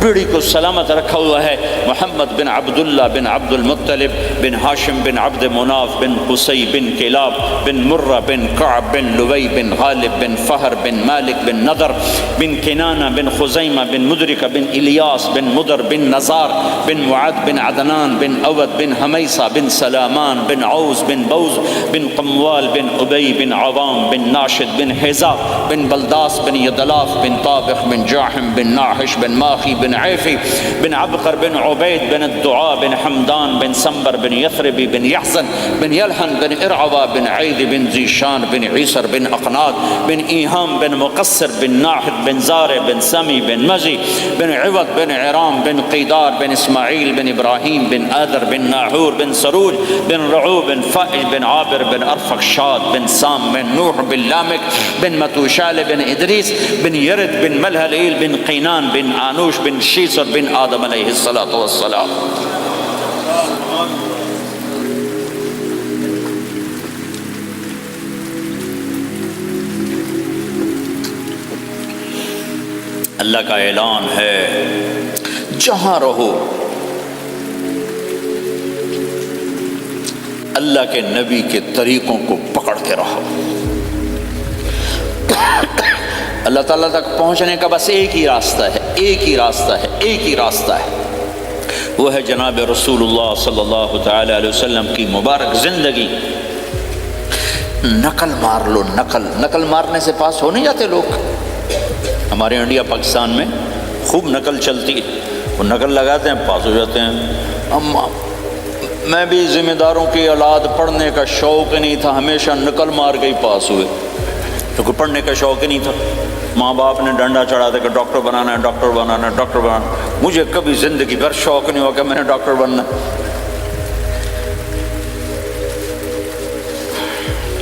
پیڑھی کو سلامت رکھا ہوا ہے۔ محمد بن عبداللہ بن عبد المطلب بن ہاشم بن عبد مناف بن قصی بن کلاب بن مرہ بن کعب بن لوی بن غالب بن فہر بن مالک بن نضر بن کنانہ بن خزیمہ بن مدرکہ بن الیاس بن مدر بن نزار بن معد بن عدنان بن اود بن حمیسہ بن سلامان بن عوز بن بوز بن قموال بن ابی بن عوام بن ناشد بن حزاب بن بلداس بن یدلاف بن طابخ بن جاحم بن ناحش بن ماخی بن عیفی بن عبقر بن عبید بن الدعاء بن حمدان بن سنبر بن یثربی بن یحزن بن یلحن بن ارعوا بن عید بن زیشان بن عیسر بن اقناد بن ایہام بن مقصر بن ناحد بن زارع بن سمی بن مزی بن عوض بن عرام بن قیدار بن اسماعیل بن ابراہیم بن آدر بن ناحور بن سروج بن رعو بن فائج بن عابر بن ارفقشاد بن سام بن نوح بن لامک بن متوشال بن ادریس بن یرد بن ملہلیل بن قینان بن آنوش بن شیسر بن آدم علیہ السلام۔ اللہ کا اعلان ہے، جہاں رہو اللہ کے نبی کے طریقوں کو پکڑ کے رہو۔ اللہ تعالیٰ تک پہنچنے کا بس ایک ہی راستہ ہے، ایک ہی راستہ ہے، ایک ہی راستہ ہے، وہ ہے جناب رسول اللہ صلی اللہ تعالی علیہ وسلم کی مبارک زندگی۔ نقل مار لو، نقل مارنے سے پاس ہو نہیں جاتے لوگ۔ ہمارے انڈیا پاکستان میں خوب نقل چلتی ہے، وہ نقل لگاتے ہیں پاس ہو جاتے ہیں۔ میں بھی ذمہ داروں کی اولاد، پڑھنے کا شوق نہیں تھا، ہمیشہ نقل مار کے ہی پاس ہوئے، کیونکہ پڑھنے کا شوق ہی نہیں تھا۔ ماں باپ نے ڈنڈا چڑھا دیا کہ ڈاکٹر بنانا ہے، ڈاکٹر بنانا ہے، ڈاکٹر بنانا ہے۔ مجھے کبھی زندگی بھر شوق نہیں ہوا کہ میں نے ڈاکٹر بننا ہے۔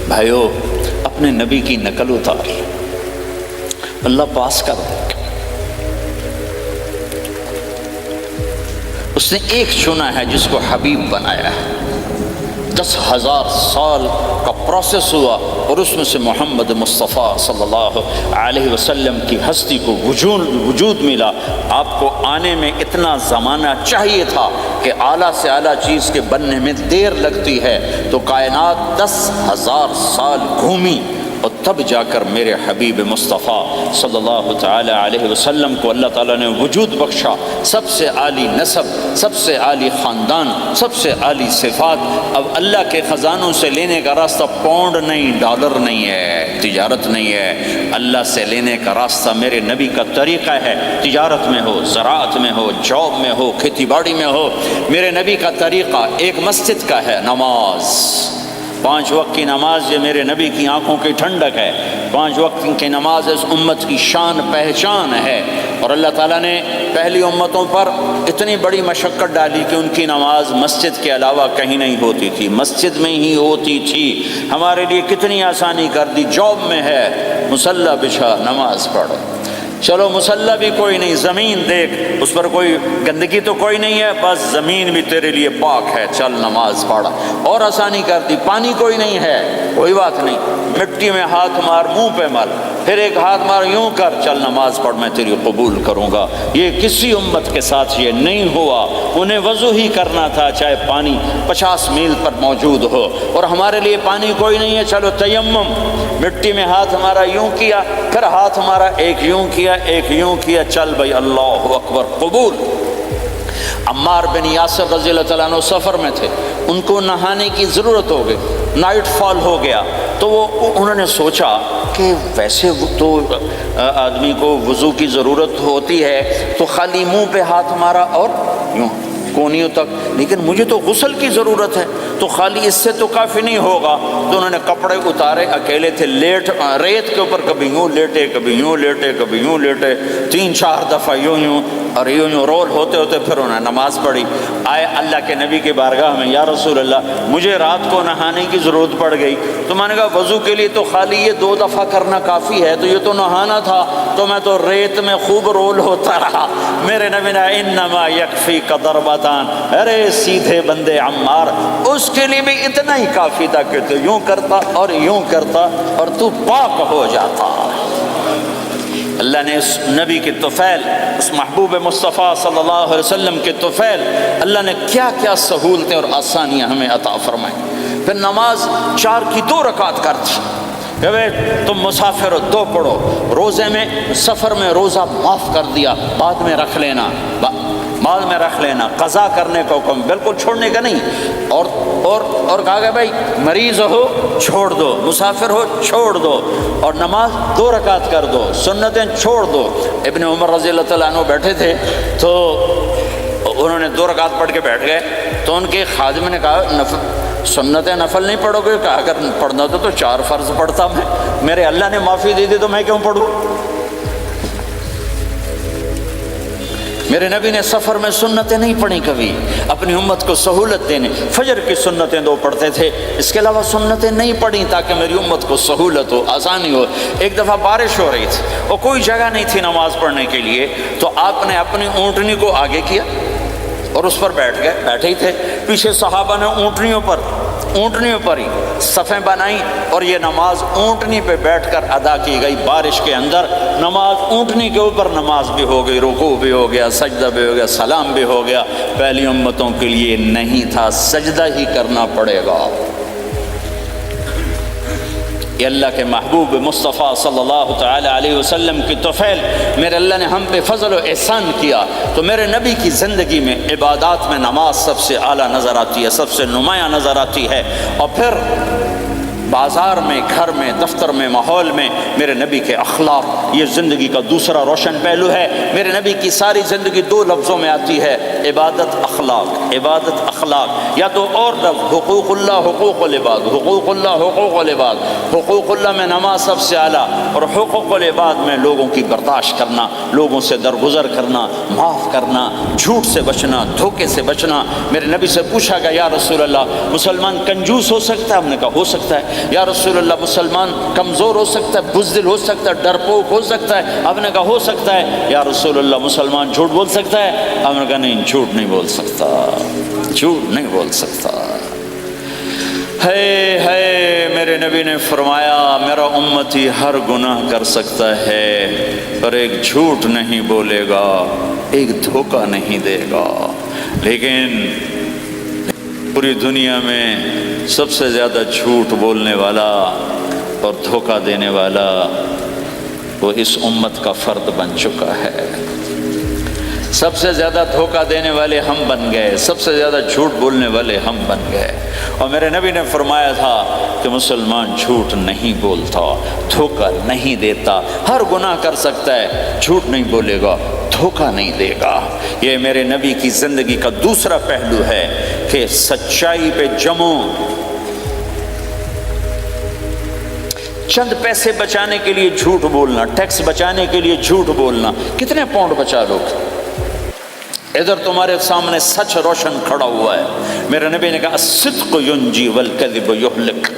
بھائیو، اپنے نبی کی نقل اتار، اللہ پاس کر دے۔ اس نے ایک چنا ہے جس کو حبیب بنایا ہے، 10,000 سال کا پروسیس ہوا اور اس میں سے محمد مصطفیٰ صلی اللہ علیہ وسلم کی ہستی کو وجود ملا۔ آپ کو آنے میں اتنا زمانہ چاہیے تھا کہ اعلیٰ سے اعلیٰ چیز کے بننے میں دیر لگتی ہے، تو کائنات 10,000 سال گھومی اور تب جا کر میرے حبیب مصطفیٰ صلی اللہ تعالی علیہ وسلم کو اللہ تعالیٰ نے وجود بخشا۔ سب سے عالی نسب، سب سے عالی خاندان، سب سے عالی صفات۔ اب اللہ کے خزانوں سے لینے کا راستہ پاؤنڈ نہیں، ڈالر نہیں ہے، تجارت نہیں ہے، اللہ سے لینے کا راستہ میرے نبی کا طریقہ ہے۔ تجارت میں ہو، زراعت میں ہو، جاب میں ہو، کھیتی باڑی میں ہو، میرے نبی کا طریقہ ایک مسجد کا ہے، نماز۔ 5 وقت کی نماز یہ میرے نبی کی آنکھوں کی ٹھنڈک ہے۔ 5 وقت کی نماز اس امت کی شان پہچان ہے، اور اللہ تعالیٰ نے پہلی امتوں پر اتنی بڑی مشقت ڈالی کہ ان کی نماز مسجد کے علاوہ کہیں نہیں ہوتی تھی، مسجد میں ہی ہوتی تھی۔ ہمارے لیے کتنی آسانی کر دی، جاب میں ہے مصلی بچھا نماز پڑھو، چلو مصلی بھی کوئی نہیں، زمین دیکھ اس پر کوئی گندگی تو کوئی نہیں ہے، بس زمین بھی تیرے لیے پاک ہے، چل نماز پڑھا۔ اور آسانی کر دی، پانی کوئی نہیں ہے، کوئی بات نہیں، مٹی میں ہاتھ مار، منہ پہ مل، پھر ایک ہاتھ مار، یوں کر، چل نماز پڑھ، میں تیری قبول کروں گا۔ یہ کسی امت کے ساتھ یہ نہیں ہوا، انہیں وضو ہی کرنا تھا چاہے پانی 50 میل پر موجود ہو۔ اور ہمارے لیے پانی کوئی نہیں ہے، چلو تیمم، مٹی میں ہاتھ ہمارا یوں کیا، پھر ہاتھ ہمارا ایک یوں کیا، ایک یوں کیا، چل بھائی اللہ اکبر، قبول۔ عمار بن یاسر رضی اللہ تعالیٰ عنہ سفر میں تھے، ان کو نہانے کی ضرورت ہو گئی، نائٹ فال ہو گیا، تو انہوں نے سوچا کہ ویسے تو آدمی کو وضو کی ضرورت ہوتی ہے تو خالی منہ پہ ہاتھ مارا اور یوں کونیوں تک، لیکن مجھے تو غسل کی ضرورت ہے، تو خالی اس سے تو کافی نہیں ہوگا، تو انہوں نے کپڑے اتارے، اکیلے تھے، ریت کے اوپر کبھی یوں لیٹے، کبھی یوں لیٹے، کبھی یوں لیٹے، 3-4 دفعہ یوں اور یوں رول ہوتے ہوتے پھر انہوں نے نماز پڑھی۔ آئے اللہ کے نبی کی بارگاہ میں، یا رسول اللہ مجھے رات کو نہانے کی ضرورت پڑ گئی، تو میں نے کہا وضو کے لیے تو خالی یہ 2 دفعہ کرنا کافی ہے، تو یہ تو نہانا تھا، تو میں تو ریت میں خوب رول ہوتا رہا۔ میرے نبی نے انما یکفیک ضربتان، ارے سیدھے بندے عمار، اس کے لیے بھی اتنا ہی کافی تھا کہ تو یوں کرتا اور یوں کرتا اور تو پاک ہو جاتا۔ اللہ نے اس نبی کے طفیل، اس محبوب مصطفیٰ صلی اللہ علیہ وسلم کے طفیل، اللہ نے کیا کیا سہولتیں اور آسانیاں ہمیں عطا فرمائیں۔ پھر نماز 4 کی 2 رکعت کر دی کہ تم مسافر ہو 2 پڑھو، روزے میں سفر میں روزہ معاف کر دیا، بعد میں رکھ لینا، بعد میں رکھ لینا، قضا کرنے کا حکم، بالکل چھوڑنے کا نہیں۔ اور کہا گیا بھائی مریض ہو چھوڑ دو، مسافر ہو چھوڑ دو، اور نماز 2 رکعت کر دو، سنتیں چھوڑ دو۔ ابن عمر رضی اللہ تعالیٰ عنہ بیٹھے تھے تو انہوں نے 2 رکعت پڑھ کے بیٹھ گئے، تو ان کے خادم نے کہا سنتیں نفل نہیں پڑھو گے؟ کہا اگر پڑھنا تو 4 فرض پڑھتا میں، میرے اللہ نے معافی دے دی تو میں کیوں پڑھوں؟ میرے نبی نے سفر میں سنتیں نہیں پڑھی کبھی، اپنی امت کو سہولت دینے، فجر کی سنتیں 2 پڑھتے تھے، اس کے علاوہ سنتیں نہیں پڑھی تاکہ میری امت کو سہولت ہو، آسانی ہو۔ ایک دفعہ بارش ہو رہی تھی اور کوئی جگہ نہیں تھی نماز پڑھنے کے لیے، تو آپ نے اپنی اونٹنی کو آگے کیا اور اس پر بیٹھ گئے، بیٹھے ہی تھے، پیچھے صحابہ نے اونٹنیوں پر ہی صفیں بنائیں، اور یہ نماز اونٹنی پہ بیٹھ کر ادا کی گئی۔ بارش کے اندر نماز اونٹنی کے اوپر نماز بھی ہو گئی، رکوع بھی ہو گیا، سجدہ بھی ہو گیا، سلام بھی ہو گیا۔ پہلی امتوں کے لیے نہیں تھا، سجدہ ہی کرنا پڑے گا۔ یہ اللہ کے محبوب مصطفیٰ صلی اللہ تعالی علیہ وسلم کی طفیل میرے اللہ نے ہم پہ فضل و احسان کیا، تو میرے نبی کی زندگی میں عبادات میں نماز سب سے اعلیٰ نظر آتی ہے، سب سے نمایاں نظر آتی ہے، اور پھر بازار میں، گھر میں، دفتر میں، ماحول میں میرے نبی کے اخلاق، یہ زندگی کا دوسرا روشن پہلو ہے۔ میرے نبی کی ساری زندگی دو لفظوں میں آتی ہے، عبادت اخلاق، عبادت اخلاق، یا تو اور لفظ حقوق اللہ حقوق العباد، حقوق اللہ حقوق العباد۔ حقوق اللہ میں نماز سب سے اعلیٰ، اور حقوق العباد میں لوگوں کی برداشت کرنا، لوگوں سے درگزر کرنا، معاف کرنا، جھوٹ سے بچنا، دھوکے سے بچنا۔ میرے نبی سے پوچھا گیا یا رسول اللہ مسلمان کنجوس ہو سکتا ہے؟ ہم نے کہا ہو سکتا ہے۔ یا رسول اللہ مسلمان کمزور ہو سکتا ہے، بزدل ہو سکتا ہے، ڈرپوک ہو سکتا ہے؟ آپ نے کہا ہو سکتا ہے۔ یا رسول اللہ مسلمان جھوٹ بول سکتا ہے؟ آپ نے کہا نہیں، جھوٹ نہیں بول سکتا، جھوٹ نہیں بول سکتا۔ ہے میرے نبی نے فرمایا میرا امتی ہر گناہ کر سکتا ہے پر ایک جھوٹ نہیں بولے گا، ایک دھوکہ نہیں دے گا، لیکن پوری دنیا میں سب سے زیادہ جھوٹ بولنے والا اور دھوکہ دینے والا وہ اس امت کا فرد بن چکا ہے۔ سب سے زیادہ دھوکہ دینے والے ہم بن گئے، سب سے زیادہ جھوٹ بولنے والے ہم بن گئے۔ اور میرے نبی نے فرمایا تھا کہ مسلمان جھوٹ نہیں بولتا، دھوکہ نہیں دیتا، ہر گناہ کر سکتا ہے، جھوٹ نہیں بولے گا، دھوکہ نہیں دے گا۔ یہ میرے نبی کی زندگی کا دوسرا پہلو ہے کہ سچائی پہ جمو۔ چند پیسے بچانے کے لیے جھوٹ بولنا، ٹیکس بچانے کے لیے جھوٹ بولنا، کتنے پاؤنڈ بچا لو گے؟ ادھر تمہارے سامنے سچ روشن کھڑا ہوا ہے۔ میرے نبی نے کہا الصدق ینجی والکذب یہلک۔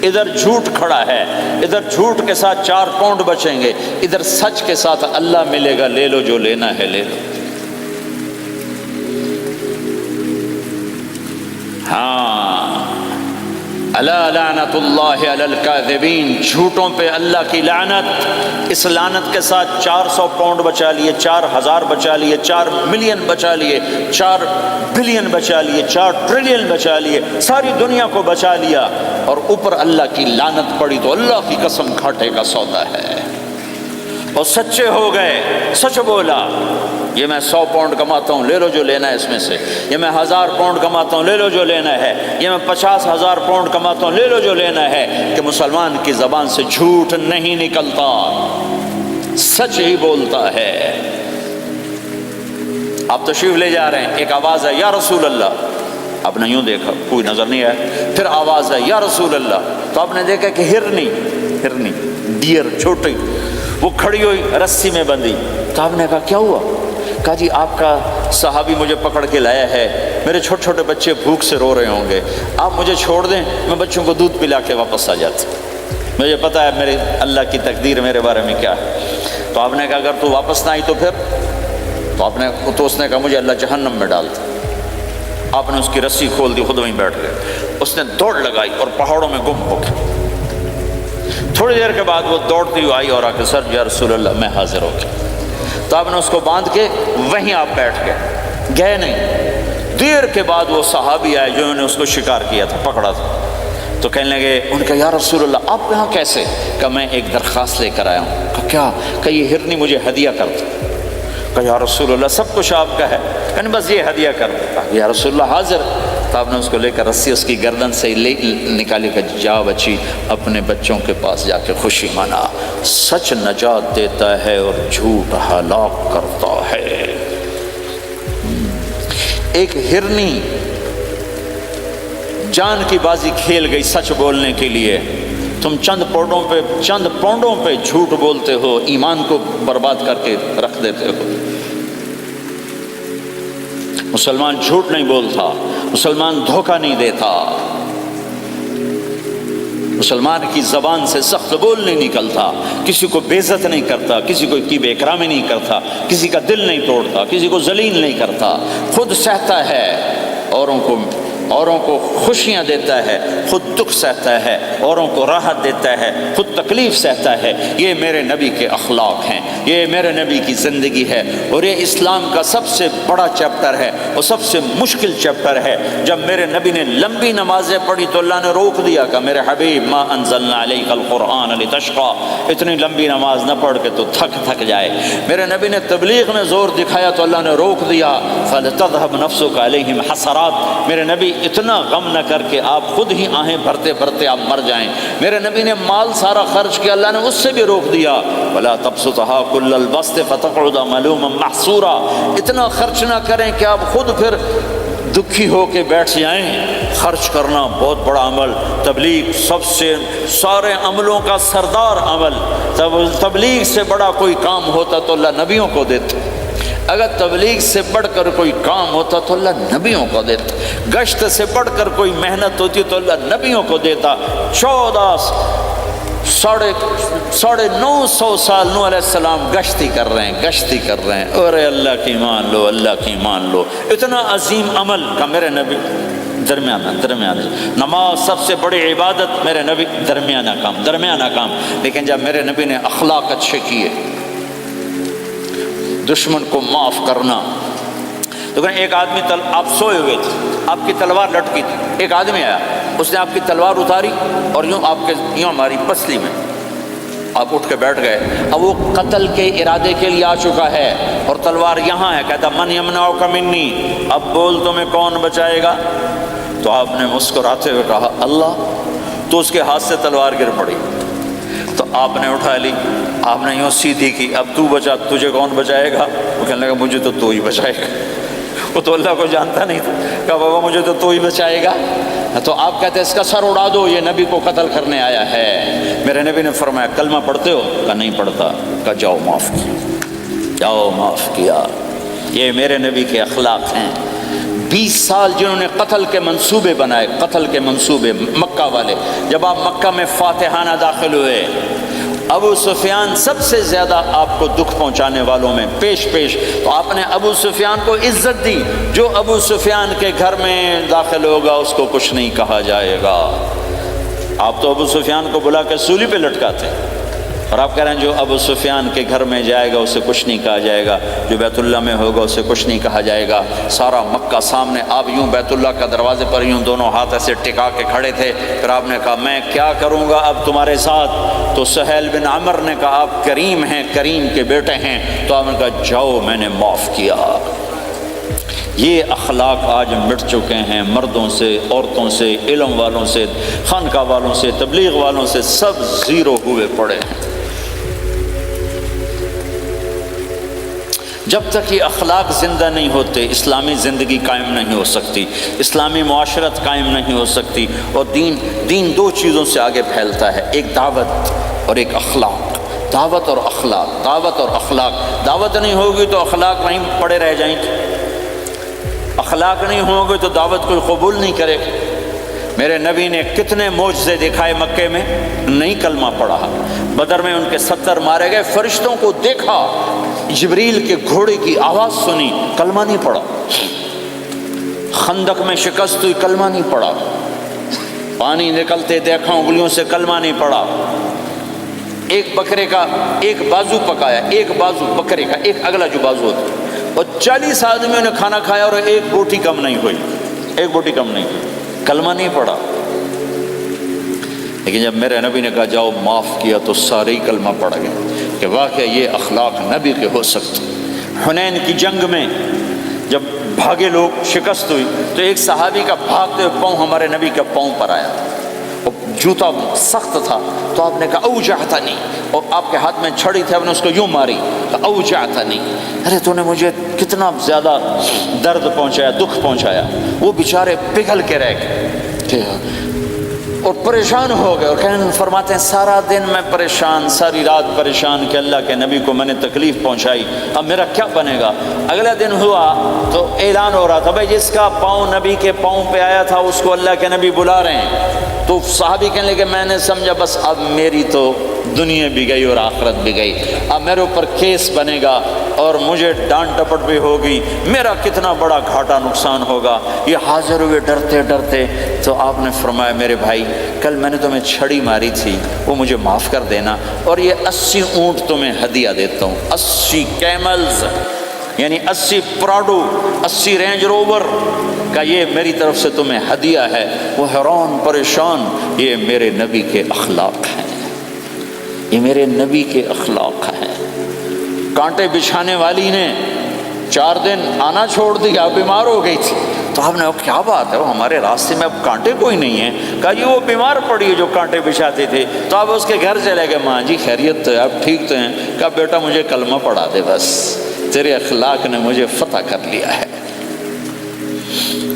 ادھر جھوٹ کھڑا ہے، ادھر جھوٹ کے ساتھ 4 پاؤنڈ بچیں گے، ادھر سچ کے ساتھ اللہ ملے گا، لے لو جو لینا ہے لے لو۔ ہاں، الا لعنت اللہ علی الکاذبین، جھوٹوں پہ اللہ کی لعنت۔ اس لعنت کے ساتھ 400 پاؤنڈ بچا لیے، 4000 بچا لیے، 4 ملین بچا لیے، 4 بلین بچا لیے، 4 ٹریلین بچا لیے، ساری دنیا کو بچا لیا، اور اوپر اللہ کی لعنت پڑی تو اللہ کی قسم گھاٹے کا سودا ہے۔ اور سچے ہو گئے، سچ بولا، یہ میں 100 پاؤنڈ کماتا ہوں، لے لو جو لینا ہے اس میں سے، یہ میں 1000 پاؤنڈ کماتا ہوں، لے لو جو لینا ہے، یہ میں 50,000 پاؤنڈ کماتا ہوں، لے لو جو لینا ہے، کہ مسلمان کی زبان سے جھوٹ نہیں نکلتا، سچ ہی بولتا ہے۔ آپ تشریف لے جا رہے ہیں، ایک آواز ہے یا رسول اللہ، آپ نے یوں دیکھا کوئی نظر نہیں آیا، پھر آواز ہے یا رسول اللہ، تو آپ نے دیکھا کہ ہرنی ڈیئر چھوٹی وہ کھڑی ہوئی رسی میں بندھی، تو آپ نے کہا کیا ہوا؟ کہا جی آپ کا صحابی مجھے پکڑ کے لایا ہے، میرے چھوٹے چھوٹے بچے بھوک سے رو رہے ہوں گے، آپ مجھے چھوڑ دیں، میں بچوں کو دودھ پلا کے واپس آ جاتا، مجھے پتہ ہے میرے اللہ کی تقدیر میرے بارے میں کیا ہے۔ تو آپ نے کہا اگر تو واپس نہ آئی تو پھر؟ تو اس نے کہا مجھے اللہ جہنم میں ڈال دے۔ آپ نے اس کی رسی کھول دی، خود وہیں بیٹھ گئے، اس نے دوڑ لگائی اور پہاڑوں میں گم ہو گئی۔ تھوڑی دیر کے بعد وہ دوڑتی ہوئی آئی اور آ کے سر یا رسول اللہ میں حاضر ہو گیا، تو آپ نے اس کو باندھ کے وہیں آپ بیٹھ گئے نہیں۔ دیر کے بعد وہ صحابی آئے جنہوں نے اس کو شکار کیا تھا، پکڑا تھا، تو کہنے لگے، ان کا یا رسول اللہ آپ یہاں کیسے؟ کہ میں ایک درخواست لے کر آیا ہوں۔ کہ کیا؟ کہ یہ ہرنی مجھے ہدیہ کر دو۔ کہ یا رسول اللہ سب کچھ آپ کا ہے، کہ بس یہ ہدیہ کر دو۔ یا رسول اللہ حاضر۔ تو آپ نے اس کو لے کر رسی اس کی گردن سے نکالی کہ جا بچی اپنے بچوں کے پاس جا کے خوشی منا۔ سچ نجات دیتا ہے اور جھوٹ ہلاک کرتا ہے۔ ایک ہرنی جان کی بازی کھیل گئی سچ بولنے کے لیے، تم چند پونڈوں پہ جھوٹ بولتے ہو، ایمان کو برباد کر کے رکھ دیتے ہو۔ مسلمان جھوٹ نہیں بولتا، مسلمان دھوکہ نہیں دیتا، مسلمان کی زبان سے سخت بول نہیں نکلتا، کسی کو بے عزت نہیں کرتا، کسی کو کی بے اکرامی نہیں کرتا، کسی کا دل نہیں توڑتا، کسی کو ذلیل نہیں کرتا، خود سہتا ہے، اوروں کو خوشیاں دیتا ہے، خود دکھ سہتا ہے، اوروں کو راحت دیتا ہے، خود تکلیف سہتا ہے۔ یہ میرے نبی کے اخلاق ہیں، یہ میرے نبی کی زندگی ہے، اور یہ اسلام کا سب سے بڑا چیپٹر ہے اور سب سے مشکل چیپٹر ہے۔ جب میرے نبی نے لمبی نمازیں پڑھی تو اللہ نے روک دیا کہ میرے حبیب ما انزلنا علیک القرآن لتشقی، اتنی لمبی نماز نہ پڑھ کے تو تھک جائے۔ میرے نبی نے تبلیغ میں زور دکھایا تو اللہ نے روک دیا فلتذهب نفسک علیہم حسرات، میرے نبی اتنا غم نہ کر کے آپ خود ہی آہیں بھرتے بھرتے آپ مر جائیں۔ میرے نبی نے مال سارا خرچ کیا، اللہ نے اس سے بھی روک دیا ولا تبسطها كل البسط فتقعد ملوما محسورا، اتنا خرچ نہ کریں کہ آپ خود پھر دکھی ہو کے بیٹھ جائیں۔ خرچ کرنا بہت بڑا عمل، تبلیغ سب سے سارے عملوں کا سردار عمل، تبلیغ سے بڑا کوئی کام ہوتا تو اللہ نبیوں کو دیتا، اگر تبلیغ سے بڑھ کر کوئی کام ہوتا تو اللہ نبیوں کو دیتا، گشت سے بڑھ کر کوئی محنت ہوتی تو اللہ نبیوں کو دیتا۔ 950 سال نوح علیہ السلام گشتی کر رہے ہیں، اور اللہ کی مان لو، اللہ کی مان لو، اتنا عظیم عمل کا میرے نبی درمیانہ نماز سب سے بڑی عبادت، میرے نبی درمیانہ کام، لیکن جب میرے نبی نے اخلاق اچھے کیے، دشمن کو معاف کرنا۔ لیکن ایک آدمی آپ سوئے ہوئے تھے، آپ کی تلوار لٹکی تھی، ایک آدمی آیا، اس نے آپ کی تلوار اتاری اور یوں ہماری پسلی میں آپ اٹھ کے بیٹھ گئے۔ اب وہ قتل کے ارادے کے لیے آ چکا ہے اور تلوار یہاں ہے، کہتا من یمنعک منی، اب بول تمہیں کون بچائے گا؟ تو آپ نے مسکراتے ہوئے کہا اللہ، تو اس کے ہاتھ سے تلوار گر پڑی، تو آپ نے اٹھا لی، آپ نے یوں سیدھی کی، اب تو بچا، تجھے کون بچائے گا؟ وہ کہنے لگا مجھے تو ہی بچائے گا، وہ تو اللہ کو جانتا نہیں تھا، کہا بابا مجھے تو ہی بچائے گا۔ تو آپ کہتے ہیں اس کا سر اڑا دو، یہ نبی کو قتل کرنے آیا ہے۔ میرے نبی نے فرمایا کلمہ پڑھتے ہو؟ کہا نہیں پڑھتا۔ کہا جاؤ معاف کیا۔ یہ میرے نبی کے اخلاق ہیں۔ 20 سال جنہوں نے قتل کے منصوبے بنائے، مکہ والے، جب آپ مکہ میں فاتحانہ داخل ہوئے، ابو سفیان سب سے زیادہ آپ کو دکھ پہنچانے والوں میں پیش تو آپ نے ابو سفیان کو عزت دی۔ جو ابو سفیان کے گھر میں داخل ہوگا اس کو کچھ نہیں کہا جائے گا۔ آپ تو ابو سفیان کو بلا کے سولی پہ لٹکاتے، اور آپ کہہ رہے ہیں جو ابو سفیان کے گھر میں جائے گا اسے کچھ نہیں کہا جائے گا، جو بیت اللہ میں ہوگا اسے کچھ نہیں کہا جائے گا۔ سارا مکہ سامنے، آپ یوں بیت اللہ کا دروازے پر یوں دونوں ہاتھ ایسے ٹکا کے کھڑے تھے۔ پھر آپ نے کہا میں کیا کروں گا اب تمہارے ساتھ؟ تو سہیل بن عمر نے کہا آپ کریم ہیں، کریم کے بیٹے ہیں، تو آپ نے کہا جاؤ میں نے معاف کیا۔ یہ اخلاق آج مٹ چکے ہیں، مردوں سے، عورتوں سے، علم والوں سے، خانقاہ والوں سے، تبلیغ والوں سے، سب زیرو ہوئے پڑے ہیں۔ جب تک یہ اخلاق زندہ نہیں ہوتے اسلامی زندگی قائم نہیں ہو سکتی، اسلامی معاشرت قائم نہیں ہو سکتی۔ اور دین دو چیزوں سے آگے پھیلتا ہے، ایک دعوت اور ایک اخلاق۔ دعوت اور اخلاق، دعوت نہیں ہوگی تو اخلاق نہیں پڑے رہ جائیں گے، اخلاق نہیں ہوں گے تو دعوت کوئی قبول نہیں کرے گا۔ میرے نبی نے کتنے معجزے دکھائے مکے میں، نہیں کلمہ پڑھا۔ بدر میں ان کے 70 مارے گئے، فرشتوں کو دیکھا، جبریل کے گھوڑے کی آواز سنی، کلمہ نہیں پڑھا۔ خندق میں شکست ہوئی، کلمہ نہیں پڑھا۔ پانی نکلتے دیکھا انگلیوں سے، کلمہ نہیں پڑھا۔ ایک بکرے کا ایک بازو پکایا، ایک بازو بکرے کا، ایک اگلا جو بازو ہوتا، اور 40 آدمیوں نے کھانا کھایا اور ایک بوٹی کم نہیں ہوئی، کلمہ نہیں پڑھا۔ لیکن جب میرے نبی نے کہا جاؤ معاف کیا تو سارے ہی کلمہ پڑھ گئے کہ واقعہ یہ اخلاق نبی کے ہو سکتے۔ حنین کی جنگ میں جب بھاگے لوگ، شکست ہوئی، تو ایک صحابی کا بھاگتے ہوئے پاؤں ہمارے نبی کے پاؤں پر آیا، اور جوتا سخت تھا، تو آپ نے کہا اوجعتنی، اور آپ کے ہاتھ میں چھڑی تھی، آپ نے اس کو یوں ماری، اوجعتنی، ارے تو نے مجھے کتنا زیادہ درد پہنچایا، دکھ پہنچایا۔ وہ بیچارے پگھل کے رہ گئے اور پریشان ہو گئے، اور فرماتے ہیں سارا دن میں پریشان، ساری رات پریشان کہ اللہ کے نبی کو میں نے تکلیف پہنچائی، اب میرا کیا بنے گا؟ اگلا دن ہوا تو اعلان ہو رہا تھا بھائی جس کا پاؤں نبی کے پاؤں پہ آیا تھا اس کو اللہ کے نبی بلا رہے ہیں۔ تو صحابی کہنے لگے میں نے سمجھا بس اب میری تو دنیا بھی گئی اور آخرت بھی گئی، اب میرے اوپر کیس بنے گا اور مجھے ڈانٹ ٹپٹ بھی ہوگی، میرا کتنا بڑا گھاٹا نقصان ہوگا۔ یہ حاضر ہوئے ڈرتے ڈرتے، تو آپ نے فرمایا میرے بھائی کل میں نے تمہیں چھڑی ماری تھی وہ مجھے معاف کر دینا، اور یہ 80 اونٹ تمہیں ہدیہ دیتا ہوں، 80 کیملز یعنی 80 پراڈو، 80 رینج روور کا یہ میری طرف سے تمہیں ہدیہ ہے۔ وہ حیران پریشان، یہ میرے نبی کے اخلاق ہیں، یہ میرے نبی کے اخلاق ہیں۔ کانٹے بچھانے والی نے 4 دن آنا چھوڑ دیا، بیمار ہو گئی تھی، تو آپ نے کہا کیا بات ہے، وہ ہمارے راستے میں اب کانٹے کوئی نہیں ہیں؟ کہا جی وہ بیمار پڑی ہے جو کانٹے بچھاتے تھے، تو آپ اس کے گھر چلے گئے، ماں جی خیریت تو ہے، آپ ٹھیک تو ہیں؟ کہا بیٹا مجھے کلمہ پڑھا دے، بس تیرے اخلاق نے مجھے فتح کر لیا ہے۔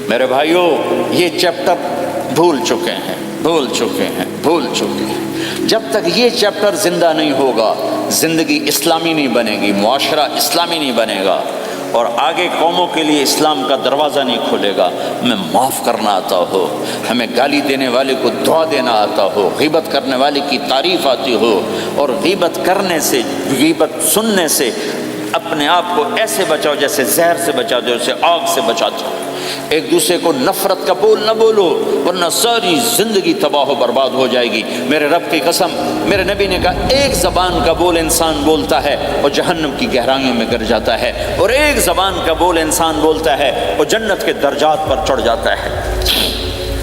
میرے بھائیوں یہ چیپٹر بھول چکے ہیں، بھول چکے ہیں، بھول چکے ہیں۔ جب تک یہ چیپٹر زندہ نہیں ہوگا زندگی اسلامی نہیں بنے گی، معاشرہ اسلامی نہیں بنے گا، اور آگے قوموں کے لیے اسلام کا دروازہ نہیں کھلے گا۔ ہمیں معاف کرنا آتا ہو، ہمیں گالی دینے والے کو دعا دینا آتا ہو، غیبت کرنے والے کی تعریف آتی ہو، اور غیبت کرنے سے، غیبت سننے سے اپنے آپ کو ایسے بچاؤ جیسے زہر سے بچاتے ہو، جیسے آگ سے بچاتے ہو۔ ایک دوسرے کو نفرت کا بول نہ بولو ورنہ ساری زندگی تباہ و برباد ہو جائے گی۔ میرے رب کی قسم، میرے نبی نے کہا ایک زبان کا بول انسان بولتا ہے اور جہنم کی گہرائیوں میں گر جاتا ہے، اور ایک زبان کا بول انسان بولتا ہے اور جنت کے درجات پر چڑھ جاتا ہے۔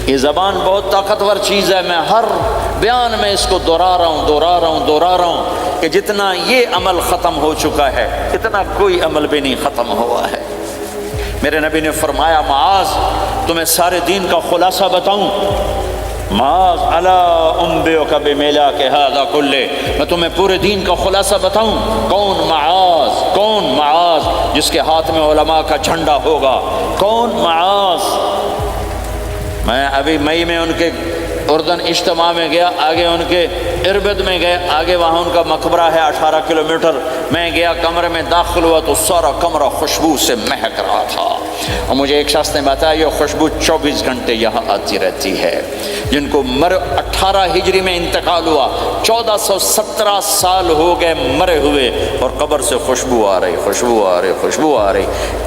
یہ زبان بہت طاقتور چیز ہے، میں ہر بیان میں اس کو دہرا رہا ہوں کہ جتنا یہ عمل ختم ہو چکا ہے اتنا کوئی عمل بھی نہیں ختم ہوا ہے۔ میرے نبی نے فرمایا معاذ تمہیں سارے دین کا خلاصہ بتاؤں؟ معاذ الا انبئک بملاک ھذا کلہ، میں تمہیں پورے دین کا خلاصہ بتاؤں؟ کون معاذ؟ کون معاذ جس کے ہاتھ میں علماء کا جھنڈا ہوگا؟ کون معاذ؟ میں ابھی مئی میں ان کے اردن اجتماع میں گیا، آگے ان کے اربد میں گئے، آگے وہاں ان کا مقبرہ ہے 18 کلومیٹر، میں گیا کمرے میں داخل ہوا تو سارا کمرہ خوشبو سے مہک رہا تھا، اور مجھے ایک شخص نے بتایا یہ خوشبو 24 گھنٹے یہاں آتی رہتی ہے۔ جن کو 18 ہجری میں انتقال ہوا، 1417 سال ہو گئے مرے ہوئے، اور قبر سے خوشبو آ رہی، خوشبو آ رہی، خوشبو آ رہی۔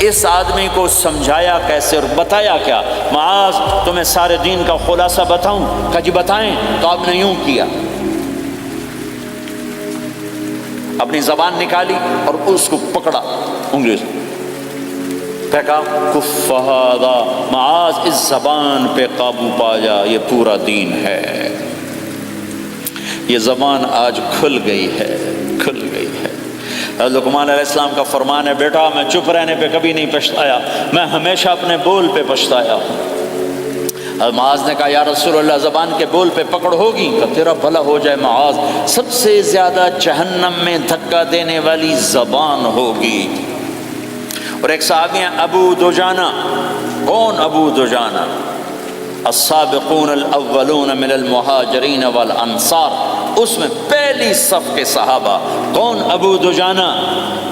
اس آدمی کو سمجھایا کیسے اور بتایا کیا؟ معاذ تمہیں سارے دین کا خلاصہ بتاؤں؟ کہا جی بتائیں۔ تو آپ نے یوں کیا، اپنی زبان نکالی اور اس کو پکڑا انگلی سے، پھینکا، کف ھذا، معاذ اس زبان پہ قابو پا جا، یہ پورا دین ہے۔ یہ زبان آج کھل گئی ہے، کھل گئی ہے۔ لقمان علیہ السلام کا فرمان ہے بیٹا میں چپ رہنے پہ کبھی نہیں پچھتایا، میں ہمیشہ اپنے بول پہ پچھتایا ہوں۔ معاذ نے کہا یا رسول اللہ زبان کے بول پہ پکڑ ہوگی؟ کہ تیرا بھلا ہو جائے معاذ، سب سے زیادہ جہنم میں دھکا دینے والی زبان ہوگی۔ اور ایک صحابی ہیں ابو دجانہ۔ کون ابو دجانہ؟ السابقون الاولون من المہاجرین والانصار، اس میں پہلی صف کے صحابہ۔ کون ابو دجانہ؟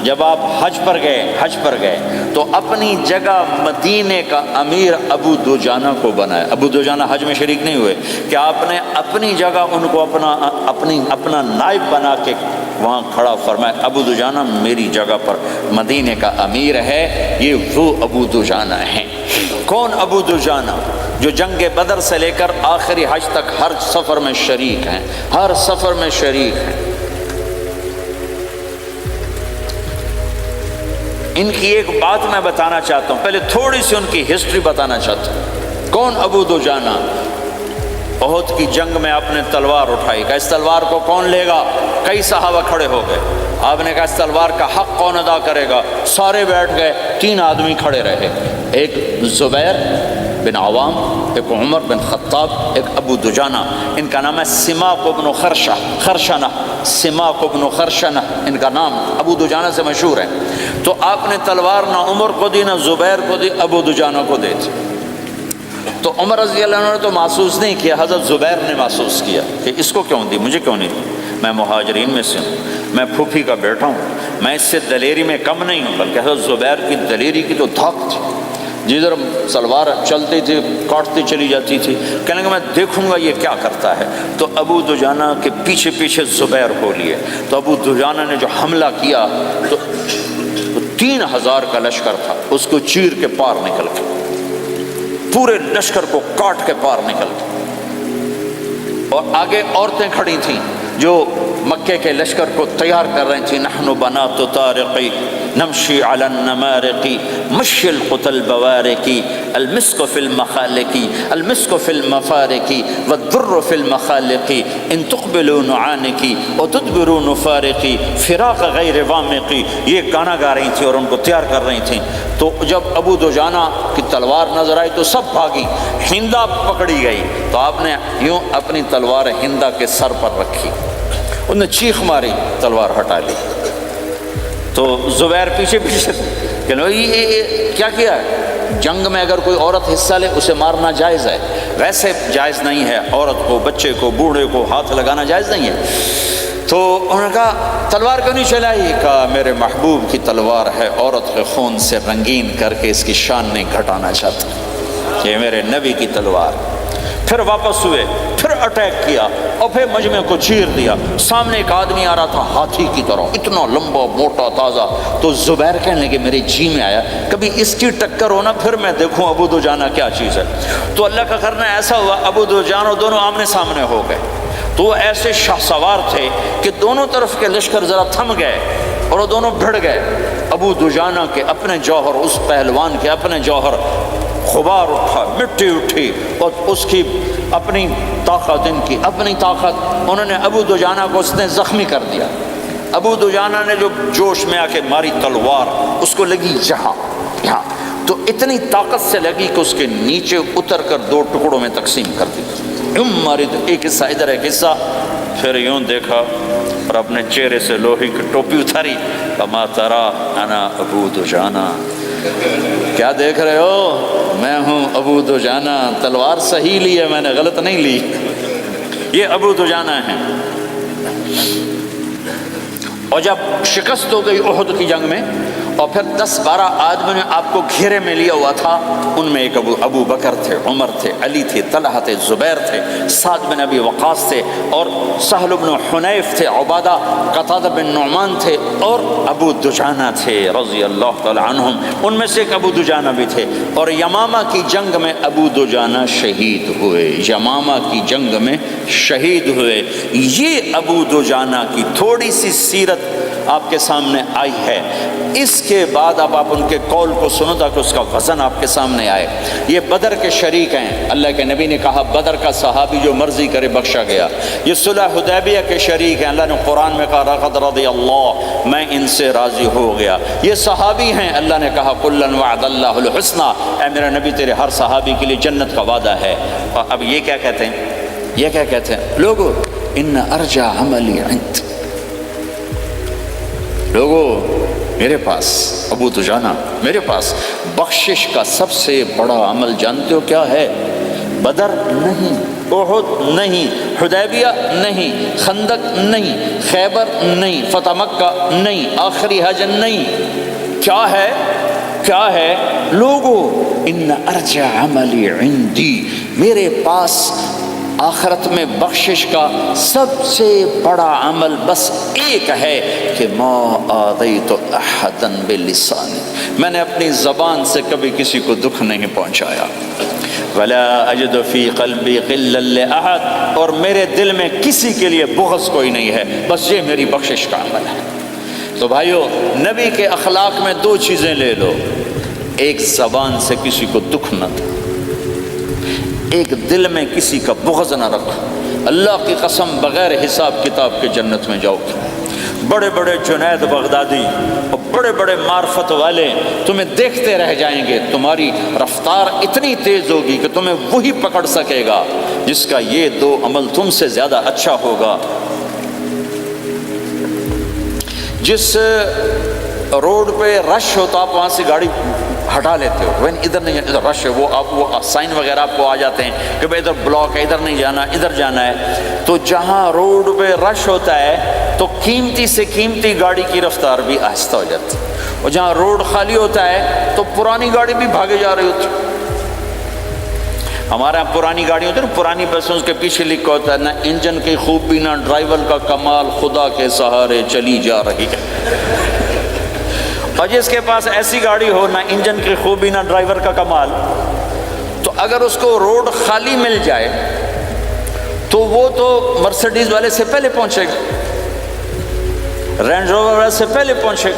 جب آپ حج پر گئے تو اپنی جگہ مدینے کا امیر ابو دجانہ کو بنایا۔ ابو دجانہ حج میں شریک نہیں ہوئے کہ آپ نے اپنی جگہ ان کو اپنا نائب بنا کے وہاں کھڑا فرمایا ابو دجانہ میری جگہ پر مدینے کا امیر ہے، یہ وہ ابو دجانہ ہیں۔ کون ابو دجانہ؟ جو جنگ بدر سے لے کر آخری حج تک ہر سفر میں شریک ہیں، ہر سفر میں شریک ہیں۔ ان کی ایک بات میں بتانا چاہتا ہوں، پہلے تھوڑی سی ان کی ہسٹری بتانا چاہتا ہوں۔ کون ابو دجانہ؟ احد کی جنگ میں آپ نے تلوار اٹھائی، کہا اس تلوار کو کون لے گا؟ کئی صحابہ کھڑے ہو گئے۔ آپ نے کہا اس تلوار کا حق کون ادا کرے گا؟ سارے بیٹھ گئے، 3 آدمی کھڑے رہے، ایک زبیر بن عوام، ایک عمر بن خطاب، ایک ابو دجانہ۔ ان کا نام ہے سماک بن خرشنہ، سماک بن خرشنہ ان کا نام، ابو دجانہ سے مشہور ہے۔ تو آپ نے تلوار نہ عمر کو دی، نہ زبیر کو دی، ابو دجانہ کو دے دی۔ تو عمر رضی اللہ عنہ نے تو محسوس نہیں کیا، حضرت زبیر نے محسوس کیا کہ اس کو کیوں دی، مجھے کیوں نہیں دی؟ میں مہاجرین میں سے ہوں، میں پھوپھی کا بیٹا ہوں، میں اس سے دلیری میں کم نہیں ہوں، بلکہ حضرت زبیر کی دلیری کی تو دھاک تھی۔ جدھر سلوار چلتی تھی کاٹتی چلی جاتی تھی، کہنے لگا میں دیکھوں گا یہ کیا کرتا ہے۔ تو ابو دجانہ کے پیچھے پیچھے زبیر ہو لیے، تو ابو دجانہ نے جو حملہ کیا تو 3000 کا لشکر تھا، اس کو چیر کے پار نکل کے، پورے لشکر کو کاٹ کے پار نکل کے، اور آگے عورتیں کھڑی تھیں جو مکے کے لشکر کو تیار کر رہی تھیں۔ نحن بنات طارقی نمشی علی النمارقی مشی القتل بوارقی المسک فی المخالقی المسک فی المفارقی والدر فی المخالقی ان تقبلوا نعانقی وتدبروا نفارقی فراق غیر وامقی، یہ گانا گا رہی تھیں اور ان کو تیار کر رہی تھیں۔ تو جب ابو دجانہ کی تلوار نظر آئی تو سب بھاگی، ہندا پکڑی گئی، تو آپ نے یوں اپنی تلوار ہندا کے سر پر رکھی، انہوں نے چیخ ماری، تلوار ہٹا لی۔ تو زبیر پیچھے پیچھے کہ یہ کیا کیا ہے؟ جنگ میں اگر کوئی عورت حصہ لے اسے مارنا جائز ہے، ویسے جائز نہیں ہے، عورت کو، بچے کو، بوڑھے کو ہاتھ لگانا جائز نہیں ہے۔ تو انہوں نے کہا تلوار کیوں نہیں چلائی؟ کہا میرے محبوب کی تلوار ہے، عورت کے خون سے رنگین کر کے اس کی شان نہیں گھٹانا چاہتا، یہ میرے نبی کی تلوار۔ پھر واپس ہوئے، پھر اٹیک کیا اور پھر مجمع کو چیر دیا۔ سامنے ایک آدمی آ رہا تھا ہاتھی کی طرح، اتنا لمبا موٹا تازہ، تو زبیر کہنے لگے میرے جی میں آیا کبھی اس کی ٹکر ہونا پھر میں دیکھوں ابو دجانہ کیا چیز ہے۔ تو اللہ کا کرنا ایسا ہوا ابو دجانہ دونوں آمنے سامنے ہو گئے، تو وہ ایسے شاہ سوار تھے کہ دونوں طرف کے لشکر ذرا تھم گئے اور وہ دونوں بھڑ گئے۔ ابو دجانہ کے اپنے جوہر، اس پہلوان کے اپنے جوہر، غبار اٹھا، مٹی اٹھی، اور اس کی اپنی طاقت، ان کی اپنی طاقت، انہوں نے ابو دجانہ کو اس نے زخمی کر دیا۔ ابو دجانہ نے جو جوش میں آ کے ماری تلوار، اس کو لگی یہاں، تو اتنی طاقت سے لگی کہ اس کے نیچے اتر کر 2 ٹکڑوں میں تقسیم کر دی، یوں ماری، ایک حصہ ادھر ایک حصہ۔ پھر یوں دیکھا اور اپنے چہرے سے لوہے کی ٹوپی اتاری، کما ترا انا ابو دجانہ، کیا دیکھ رہے ہو؟ میں ہوں ابو دجانہ، تلوار صحیح لی ہے میں نے، غلط نہیں لی۔ یہ ابو دجانہ ہیں۔ اور جب شکست ہو گئی احد کی جنگ میں، اور پھر 10-12 آدمی نے آپ کو گھیرے میں لیا ہوا تھا، ان میں ایک ابو بکر تھے، عمر تھے، علی تھے، طلحہ تھے، زبیر تھے، سعد بن ابی وقاص تھے، اور سہل بن حنیف تھے، عبادہ قتادہ بن نعمان تھے، اور ابو دجانہ تھے رضی اللہ تعالی عنہم، ان میں سے ایک ابو دجانہ بھی تھے۔ اور یمامہ کی جنگ میں ابو دجانہ شہید ہوئے، یمامہ کی جنگ میں شہید ہوئے۔ یہ ابو دجانہ کی تھوڑی سی سیرت آپ کے سامنے آئی ہے۔ اس کے بعد اب آپ ان کے قول کو سنو تاکہ اس کا وزن آپ کے سامنے آئے۔ یہ بدر کے شریک ہیں، اللہ کے نبی نے کہا بدر کا صحابی جو مرضی کرے بخشا گیا۔ یہ صلح حدیبیہ کے شریک ہیں، اللہ نے قرآن میں کہا لقد رضی اللہ، میں ان سے راضی ہو گیا۔ یہ صحابی ہیں، اللہ نے کہا کلا وعد اللہ الحسنی، اے میرا نبی تیرے ہر صحابی کے لیے جنت کا وعدہ ہے۔ اور اب یہ کیا کہتے ہیں؟ یہ کیا کہتے ہیں لوگو؟ ان ارجع عملی عند، لوگو میرے پاس، ابو دجانہ میرے پاس بخشش کا سب سے بڑا عمل جانتے ہو کیا ہے؟ بدر نہیں، احد نہیں، حدیبیہ نہیں، خندق نہیں، خیبر نہیں، فتح مکہ نہیں، آخری حج نہیں، کیا ہے؟ کیا ہے لوگو؟ ان ارجع عملی عندی، میرے پاس آخرت میں بخشش کا سب سے بڑا عمل بس ایک ہے کہ ما آذیت احدا بلسانی، میں نے اپنی زبان سے کبھی کسی کو دکھ نہیں پہنچایا، ولا اجد فی قلبی غلا لاحد، اور میرے دل میں کسی کے لیے بغض کوئی نہیں ہے، بس یہ میری بخشش کا عمل ہے۔ تو بھائیو، نبی کے اخلاق میں 2 چیزیں لے لو، ایک زبان سے کسی کو دکھ نہ دو، ایک دل میں کسی کا بغض نہ رکھو۔ اللہ کی قسم بغیر حساب کتاب کے جنت میں جاؤ گے۔ بڑے بڑے جنید بغدادی اور بڑے بڑے معرفت والے تمہیں دیکھتے رہ جائیں گے، تمہاری رفتار اتنی تیز ہوگی کہ تمہیں وہی پکڑ سکے گا جس کا یہ 2 عمل تم سے زیادہ اچھا ہوگا۔ جس روڈ پہ رش ہوتا آپ وہاں سے گاڑی ہٹا لیتے ہو، وین ادھر نہیں جانا، ادھر رش ہے، وہ آپ وہ سائن وغیرہ آپ کو آ جاتے ہیں کہ بھائی ادھر بلاک ہے، ادھر نہیں جانا، ادھر جانا ہے۔ تو جہاں روڈ پہ رش ہوتا ہے تو قیمتی سے قیمتی گاڑی کی رفتار بھی آہستہ ہو جاتی ہے، اور جہاں روڈ خالی ہوتا ہے تو پرانی گاڑی بھی بھاگے جا رہی ہوتی. ہمارے یہاں پرانی گاڑی ہوتی ہے نا، پرانی بسوں کے پیچھے لکھا ہوتا ہے نہ انجن کی خوبی نہ ڈرائیور کا کمال، خدا کے سہارے چلی جا رہی ہے. اور جس کے پاس ایسی گاڑی ہو، نہ انجن کی خوبی نہ ڈرائیور کا کمال، تو اگر اس کو روڈ خالی مل جائے تو وہ تو مرسیڈیز والے سے پہلے پہنچے گا، رینج روور والے سے پہلے پہنچے گا،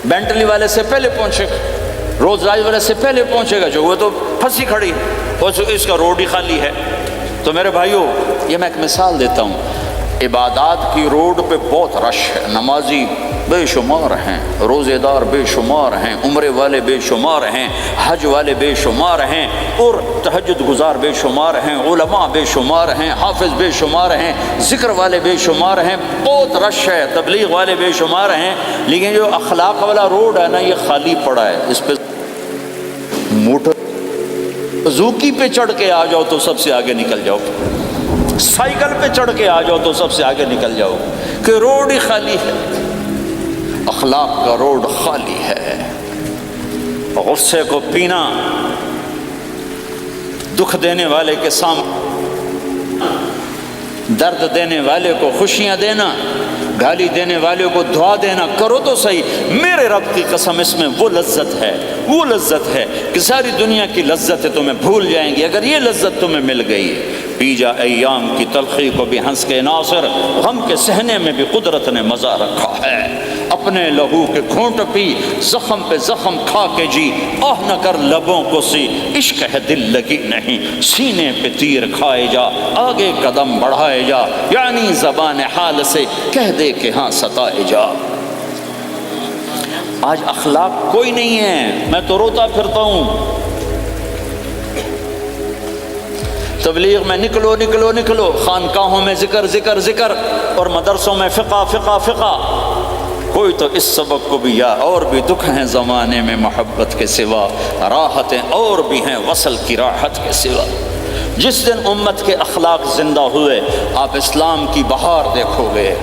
بینٹلی والے سے پہلے پہنچے گا، رولز رائس والے سے پہلے پہنچے گا، جو وہ تو پھنسی کھڑی اور اس کا روڈ ہی خالی ہے. تو میرے بھائیوں، یہ میں ایک مثال دیتا ہوں. عبادات کی روڈ پہ بہت رش ہے، نمازی بے شمار ہیں، روزے دار بے شمار ہیں، عمرے والے بے شمار ہیں، حج والے بے شمار ہیں، اور تہجد گزار بے شمار ہیں، علماء بے شمار ہیں، حافظ بے شمار ہیں، ذکر والے بے شمار ہیں، بہت رش ہے، تبلیغ والے بے شمار ہیں. لیکن جو اخلاق والا روڈ ہے نا، یہ خالی پڑا ہے. اس پہ موٹر زوکی پہ چڑھ کے آ جاؤ تو سب سے آگے نکل جاؤ، سائیکل پہ چڑھ کے آ جاؤ تو سب سے آگے نکل جاؤ، کہ روڈ ہی خالی ہے. اخلاق کا روڈ خالی ہے. غصے کو پینا، دکھ دینے والے کے سامنے، درد دینے والے کو خوشیاں دینا، گالی دینے والے کو دعا دینا، کرو تو صحیح. میرے رب کی قسم، اس میں وہ لذت ہے، وہ لذت ہے کہ ساری دنیا کی لذتیں تمہیں بھول جائیں گی اگر یہ لذت تمہیں مل گئی. پی جا ایام کی تلخی کو بھی ہنس کے ناصر، غم کے سہنے میں بھی قدرت نے مزہ رکھا ہے. اپنے لہو کے گھونٹ پی، زخم پہ زخم کھا کے جی، آہ نہ کر لبوں کو سی، عشق ہے دل لگی نہیں، سینے پہ تیر کھائے جا، آگے قدم بڑھائے جا، یعنی زبان حال سے کہہ دے کہ ہاں ستائے جا. آج اخلاق کوئی نہیں ہے، میں تو روتا پھرتا ہوں. تبلیغ میں نکلو نکلو نکلو، خانقاہوں میں ذکر ذکر ذکر، اور مدرسوں میں فقہ فقہ فقہ. کوئی تو اس سبق کو بھی، یا اور بھی دکھ ہیں زمانے میں محبت کے سوا، راحتیں اور بھی ہیں وصل کی راحت کے سوا. جس دن امت کے اخلاق زندہ ہوئے، آپ اسلام کی بہار دیکھو گے.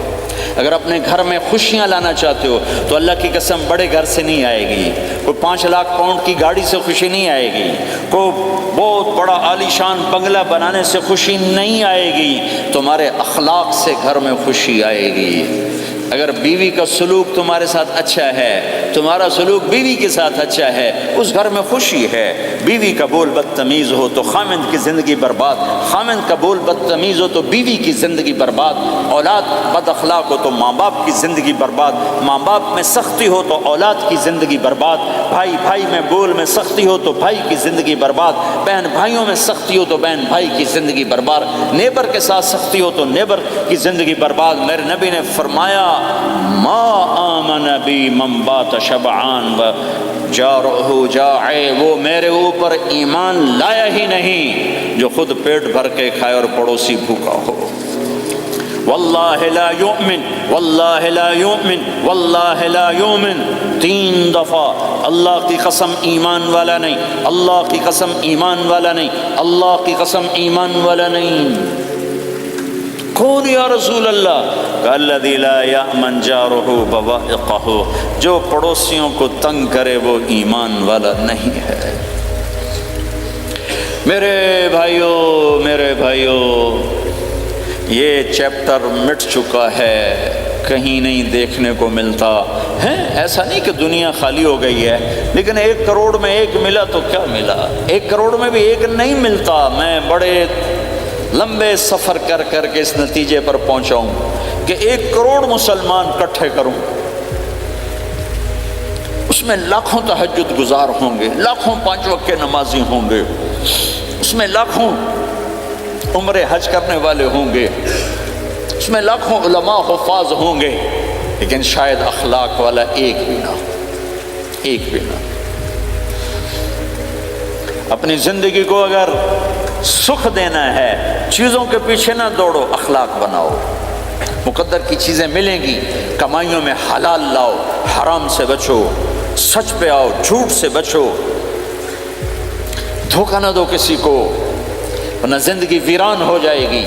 اگر اپنے گھر میں خوشیاں لانا چاہتے ہو تو اللہ کی قسم بڑے گھر سے نہیں آئے گی، کوئی 5 لاکھ پاؤنڈ کی گاڑی سے خوشی نہیں آئے گی، کوئی بہت بڑا عالی شان بنگلہ بنانے سے خوشی نہیں آئے گی. تمہارے اخلاق سے گھر میں خوشی آئے گی. اگر بیوی کا سلوک تمہارے ساتھ اچھا ہے، تمہارا سلوک بیوی کے ساتھ اچھا ہے، اس گھر میں خوشی ہے. بیوی کا بول بدتمیز ہو تو خامند کی زندگی برباد، خامند کا بول بدتمیز ہو تو بیوی کی زندگی برباد، اولاد بد اخلاق ہو تو ماں باپ کی زندگی برباد، ماں باپ میں سختی ہو تو اولاد کی زندگی برباد، بھائی بھائی میں بول میں سختی ہو تو بھائی کی زندگی برباد، بہن بھائیوں میں سختی ہو تو بہن بھائی کی زندگی برباد، نیبر کے ساتھ سختی ہو تو نیبر کی زندگی برباد. میرے نبی نے فرمایا، ما آمن بی من بات شبعان و جارہ جائع، وہ میرے اوپر ایمان لایا ہی نہیں جو خود پیٹ بھر کے کھائے اور پڑوسی بھوکا ہو. واللہ لا یؤمن، واللہ لا یؤمن، واللہ لا یؤمن. 3 دفعہ اللہ کی قسم ایمان والا نہیں، اللہ کی قسم ایمان والا نہیں، اللہ کی قسم ایمان والا نہیں. کون یا رسول اللہ؟ الذی لا یأمن جارہ بوائقہ، جو پڑوسیوں کو تنگ کرے وہ ایمان والا نہیں ہے. میرے بھائیوں، یہ چیپٹر مٹ چکا ہے، کہیں نہیں دیکھنے کو ملتا ہے. ایسا نہیں کہ دنیا خالی ہو گئی ہے، لیکن 1 کروڑ میں 1 ملا تو کیا ملا، 1 کروڑ میں بھی 1 نہیں ملتا. میں بڑے لمبے سفر کر کر کے اس نتیجے پر پہنچا ہوں کہ 1 کروڑ مسلمان اکٹھے کروں، اس میں لاکھوں تہجد گزار ہوں گے، لاکھوں 5 وقت کے نمازی ہوں گے، اس میں لاکھوں عمرے حج کرنے والے ہوں گے، اس میں لاکھوں علماء حفاظ ہوں گے، لیکن شاید اخلاق والا ایک بھی نہ. اپنی زندگی کو اگر سکھ دینا ہے، چیزوں کے پیچھے نہ دوڑو، اخلاق بناؤ. مقدر کی چیزیں ملیں گی، کمائیوں میں حلال لاؤ، حرام سے بچو، سچ پہ آؤ، جھوٹ سے بچو، دھوکہ نہ دو کسی کو، ورنہ زندگی ویران ہو جائے گی.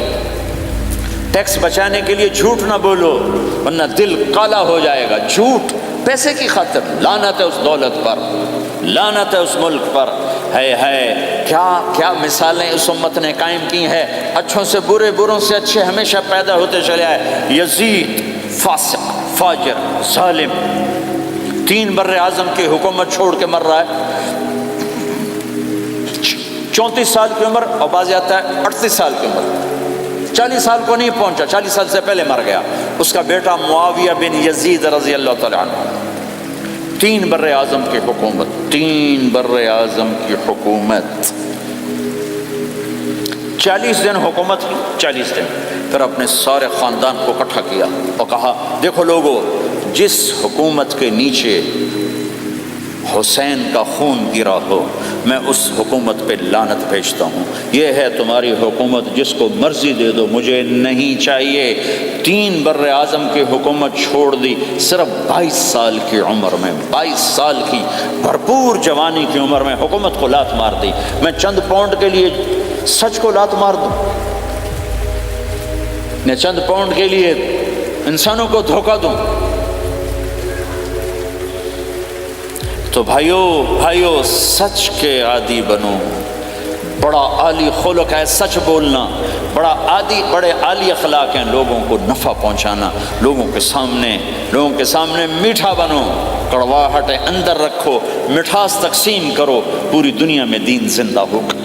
ٹیکس بچانے کے لیے جھوٹ نہ بولو، ورنہ دل کالا ہو جائے گا. جھوٹ پیسے کی خاطر لعنت ہے اس دولت پر، لعنت ہے اس ملک پر۔ ہے کیا مثالیں اس امت نے قائم کی ہیں، اچھوں سے برے، بروں سے اچھے ہمیشہ پیدا ہوتے چلے آئے۔ یزید فاسق، فاجر، ظالم، 3 بر اعظم کی حکومت چھوڑ کے مر رہا ہے، 34 سال کی عمر، اور بعض آتا ہے 38 سال کی عمر، 40 سال کو نہیں پہنچا، 40 سال سے پہلے مر گیا۔ اس کا بیٹا معاویہ بن یزید رضی اللہ تعالیٰ عنہ، 3 بر اعظم کی حکومت، 3 بر اعظم کی حکومت، 40 دن حکومت کی، 40 دن، پھر اپنے سارے خاندان کو اکٹھا کیا اور کہا دیکھو لوگو، جس حکومت کے نیچے حسین کا خون گرا ہو میں اس حکومت پہ لعنت بھیجتا ہوں۔ یہ ہے تمہاری حکومت، جس کو مرضی دے دو، مجھے نہیں چاہیے۔ 3 بر اعظم کی حکومت چھوڑ دی، صرف 22 سال کی عمر میں، 22 سال کی بھرپور جوانی کی عمر میں حکومت کو لات مار دی۔ میں چند پاؤنڈ کے لیے سچ کو لات مار دوں، میں چند پاؤنڈ کے لیے انسانوں کو دھوکہ دوں؟ تو بھائیو سچ کے عادی بنو۔ بڑا عالی خلق ہے سچ بولنا، بڑے عالی اخلاق ہیں لوگوں کو نفع پہنچانا، لوگوں کے سامنے میٹھا بنو، کڑواہٹ اندر رکھو، مٹھاس تقسیم کرو، پوری دنیا میں دین زندہ ہوگا۔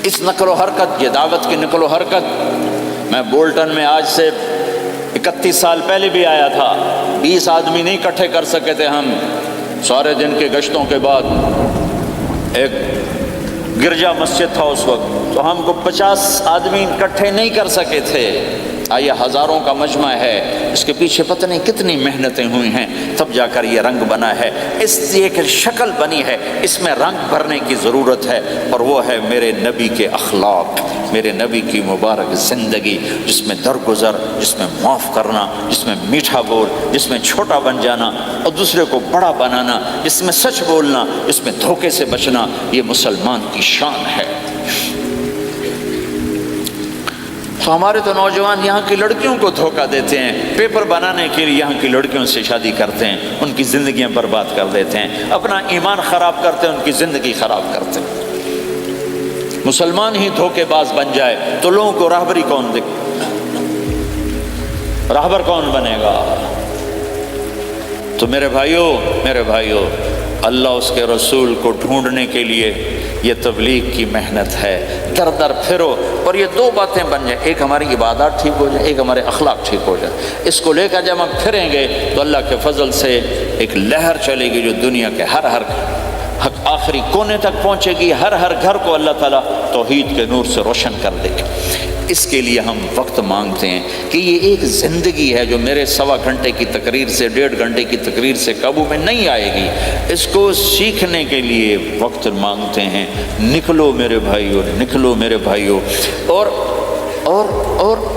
اس نقل و حرکت، یہ دعوت کی نقل و حرکت، میں بولٹن میں آج سے 31 سال پہلے بھی آیا تھا، 20 آدمی نہیں اکٹھے کر سکے تھے ہم، سارے دن کے گشتوں کے بعد۔ ایک گرجا مسجد تھا اس وقت، تو ہم کو 50 آدمی اکٹھے نہیں کر سکے تھے۔ آئیے ہزاروں کا مجمع ہے، اس کے پیچھے پتہ نہیں کتنی محنتیں ہوئی ہیں، تب جا کر یہ رنگ بنا ہے، اس ایک شکل بنی ہے، اس میں رنگ بھرنے کی ضرورت ہے، اور وہ ہے میرے نبی کے اخلاق، میرے نبی کی مبارک زندگی، جس میں درگزر، جس میں معاف کرنا، جس میں میٹھا بول، جس میں چھوٹا بن جانا اور دوسرے کو بڑا بنانا، جس میں سچ بولنا، جس میں دھوکے سے بچنا، یہ مسلمان کی شان ہے۔ تو ہمارے تو نوجوان یہاں کی لڑکیوں کو دھوکہ دیتے ہیں، پیپر بنانے کے لیے یہاں کی لڑکیوں سے شادی کرتے ہیں، ان کی زندگیاں برباد کر دیتے ہیں، اپنا ایمان خراب کرتے ہیں، ان کی زندگی خراب کرتے ہیں۔ مسلمان ہی دھوکے باز بن جائے تو لوگوں کو راہبری کون دے، راہبر کون بنے گا؟ تو میرے بھائیو، اللہ اس کے رسول کو ڈھونڈنے کے لیے یہ تبلیغ کی محنت ہے، در در پھرو، اور یہ 2 باتیں بن جائیں، ایک ہماری عبادات ٹھیک ہو جائے، ایک ہمارے اخلاق ٹھیک ہو جائے۔ اس کو لے کر جب ہم پھریں گے تو اللہ کے فضل سے ایک لہر چلے گی جو دنیا کے ہر آخری کونے تک پہنچے گی، ہر گھر کو اللہ تعالیٰ توحید کے نور سے روشن کر دے گا۔ اس کے لیے ہم وقت مانگتے ہیں کہ یہ ایک زندگی ہے جو میرے 1.25 گھنٹے کی تقریر سے 1.5 گھنٹے کی تقریر سے قابو میں نہیں آئے گی، اس کو سیکھنے کے لیے وقت مانگتے ہیں۔ نکلو میرے بھائیو، نکلو میرے بھائیو، اور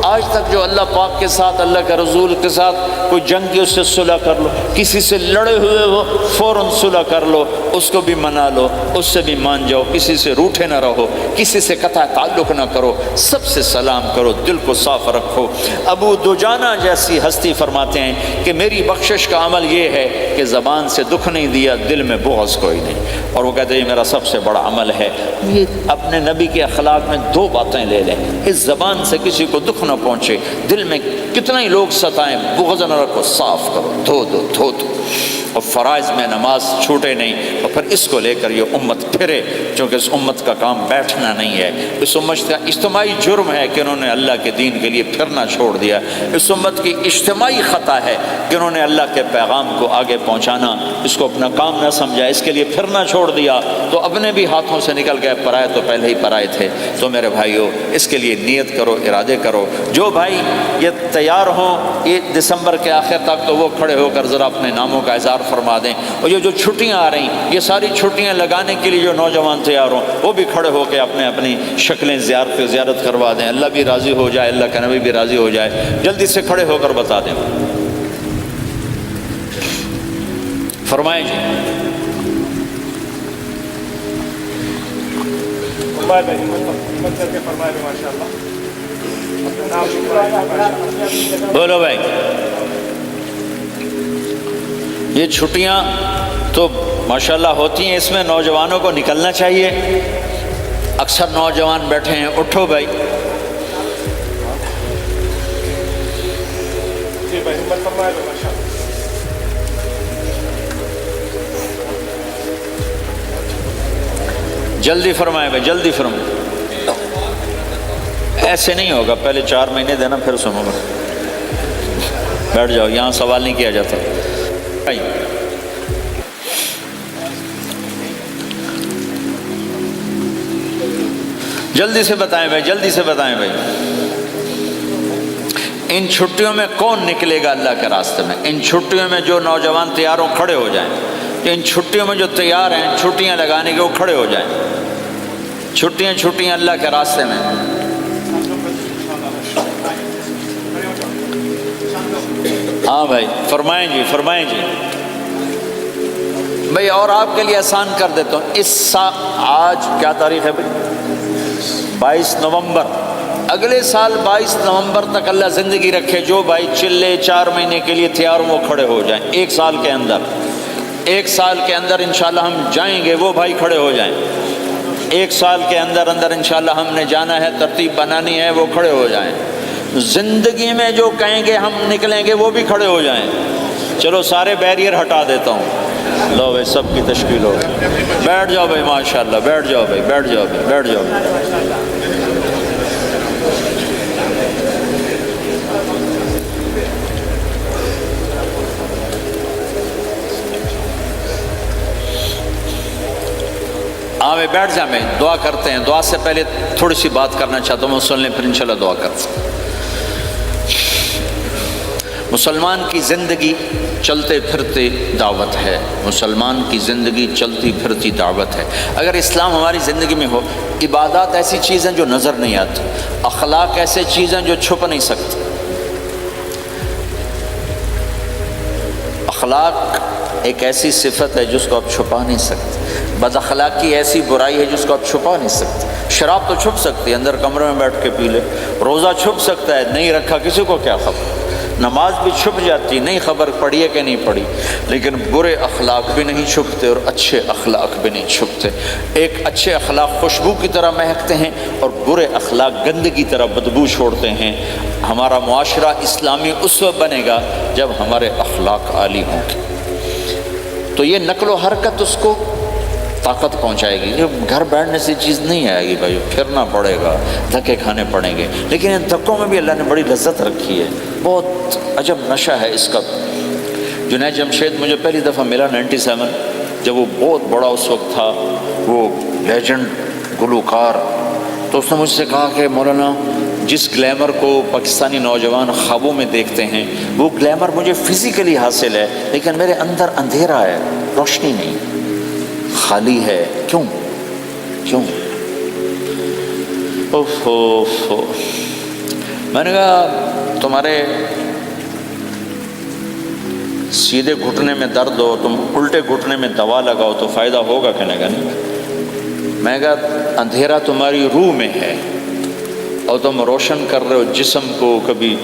آج تک جو اللہ پاک کے ساتھ، اللہ کے رسول کے ساتھ کوئی جنگ کی، اس سے صلح کر لو، کسی سے لڑے ہوئے ہو فوراً صلح کر لو، اس کو بھی منا لو، اس سے بھی مان جاؤ، کسی سے روٹھے نہ رہو، کسی سے قطع تعلق نہ کرو، سب سے سلام کرو، دل کو صاف رکھو۔ ابو دجانہ جیسی ہستی فرماتے ہیں کہ میری بخشش کا عمل یہ ہے کہ زبان سے دکھ نہیں دیا، دل میں بغض کوئی نہیں، اور وہ کہتے ہیں یہ میرا سب سے بڑا عمل ہے۔ یہ اپنے نبی کے اخلاق میں 2 باتیں لے لیں، اس زبان سے کسی کو دکھ نہ پہنچے، دل میں کتنا ہی لوگ ستائیں، بغض نہ رکھو، صاف کرو، دھو دو، اور فرائض میں نماز چھوٹے نہیں، اور پھر اس کو لے کر یہ امت پھرے، چونکہ اس امت کا کام بیٹھنا نہیں ہے، اس امت کا اجتماعی جرم ہے کہ انہوں نے اللہ کے دین کے لیے پھرنا چھوڑ دیا، اس امت کی اجتماعی خطا ہے کہ انہوں نے اللہ کے پیغام کو آگے پہنچانا اس کو اپنا کام نہ سمجھا، اس کے لیے پھرنا چھوڑ دیا تو اپنے بھی ہاتھوں سے نکل گئے، پرائے تو پہلے ہی پرائے تھے۔ تو میرے بھائیو، اس کے لیے نیت کرو، ارادے کرو۔ جو بھائی یہ تیار ہوں 1 دسمبر کے آخر تک، تو وہ کھڑے ہو کر ذرا اپنے ناموں کا اظہار فرما دیں، اور یہ جو چھٹیاں آ رہی ہیں، یہ ساری چھٹیاں لگانے کے لیے جو نوجوان تیار ہوں وہ بھی کھڑے ہو کے اپنی شکلیں زیارت کروا دیں، اللہ بھی راضی ہو جائے، اللہ کا نبی بھی راضی ہو جائے، جلدی سے کھڑے ہو کر بتا دیں۔ فرمائیں جی۔ بولو بھائی۔ یہ چھٹیاں تو ماشاءاللہ ہوتی ہیں، اس میں نوجوانوں کو نکلنا چاہیے۔ اکثر نوجوان بیٹھے ہیں، اٹھو بھائی۔ جلدی فرمائیں بھائی، جلدی فرمائیں۔ ایسے نہیں ہوگا، پہلے 4 مہینے دینا پھر سنو گا۔ بیٹھ جاؤ، یہاں سوال نہیں کیا جاتا۔ جلدی سے بتائیں بھائی، جلدی سے بتائیں بھائی۔ ان چھٹیوں میں کون نکلے گا اللہ کے راستے میں؟ ان چھٹیوں میں جو نوجوان تیار ہو کھڑے ہو جائیں۔ ان چھٹیوں میں جو تیار ہیں چھٹیاں لگانے کے، وہ کھڑے ہو جائیں۔ چھٹیاں اللہ کے راستے میں۔ ہاں بھائی فرمائیں جی، فرمائیں جی بھائی۔ اور آپ کے لیے آسان کر دیتا ہوں، اس سال آج کیا تاریخ ہے بھائی؟ 22 نومبر۔ اگلے سال 22 نومبر تک اللہ زندگی رکھے، جو بھائی چلے 4 مہینے کے لیے تیار وہ کھڑے ہو جائیں۔ 1 سال کے اندر، 1 سال کے اندر انشاءاللہ ہم جائیں گے، وہ بھائی کھڑے ہو جائیں۔ 1 سال کے اندر انشاءاللہ ہم نے جانا ہے، ترتیب بنانی ہے، وہ کھڑے ہو جائیں۔ زندگی میں جو کہیں گے ہم نکلیں گے، وہ بھی کھڑے ہو جائیں۔ چلو سارے بیریئر ہٹا دیتا ہوں، لو بھائی سب کی تشکیل ہو گئی۔ بیٹھ جاؤ بھائی، ماشاءاللہ بیٹھ جاؤ بھائی، بیٹھ جاؤ بھائی، بیٹھ جاؤ بھائی۔ ہاں بھائی بیٹھ جائیں بھائی، دعا کرتے ہیں۔ دعا سے پہلے تھوڑی سی بات کرنا چاہتا ہوں، سن لیں پھر انشاءاللہ دعا کرتے ہیں۔ مسلمان کی زندگی چلتے پھرتے دعوت ہے، مسلمان کی زندگی چلتی پھرتی دعوت ہے۔ اگر اسلام ہماری زندگی میں ہو، عبادات ایسی چیزیں جو نظر نہیں آتی، اخلاق ایسے چیزیں جو چھپ نہیں سکتی۔ اخلاق ایک ایسی صفت ہے جس کو آپ چھپا نہیں سکتے، بد اخلاقی ایسی برائی ہے جس کو آپ چھپا نہیں سکتے۔ شراب تو چھپ سکتی ہے، اندر کمرے میں بیٹھ کے پی لے۔ روزہ چھپ سکتا ہے، نہیں رکھا کسی کو کیا خبر۔ نماز بھی چھپ جاتی، نہیں خبر پڑھی ہے کہ نہیں پڑھی۔ لیکن برے اخلاق بھی نہیں چھپتے اور اچھے اخلاق بھی نہیں چھپتے۔ ایک اچھے اخلاق خوشبو کی طرح مہکتے ہیں اور برے اخلاق گندگی کی طرح بدبو چھوڑتے ہیں۔ ہمارا معاشرہ اسلامی اس وقت بنے گا جب ہمارے اخلاق عالی ہوں گے، تو یہ نقل و حرکت اس کو طاقت پہنچائے گی۔ یہ گھر بیٹھنے سے چیز نہیں آئے گی بھائی، پھرنا پڑے گا، دھکے کھانے پڑیں گے۔ لیکن ان دھکوں میں بھی اللہ نے بڑی لذت رکھی ہے، بہت عجب نشہ ہے اس کا۔ جنید جمشید مجھے پہلی دفعہ ملا 97، جب وہ بہت بڑا اس وقت تھا، وہ لیجنڈ گلوکار۔ تو اس نے مجھ سے کہا کہ مولانا جس گلیمر کو پاکستانی نوجوان خوابوں میں دیکھتے ہیں، وہ گلیمر مجھے فزیکلی حاصل ہے، لیکن میرے اندر اندھیرا ہے، روشنی نہیں، خالی ہے۔ کیوں؟ میں نے کہا تمہارے سیدھے گھٹنے میں درد ہو، تم الٹے گھٹنے میں دوا لگاؤ تو فائدہ ہوگا کہ نہیں؟ میں نے کہا اندھیرا تمہاری روح میں ہے اور تم روشن کر رہے ہو جسم کو، کبھی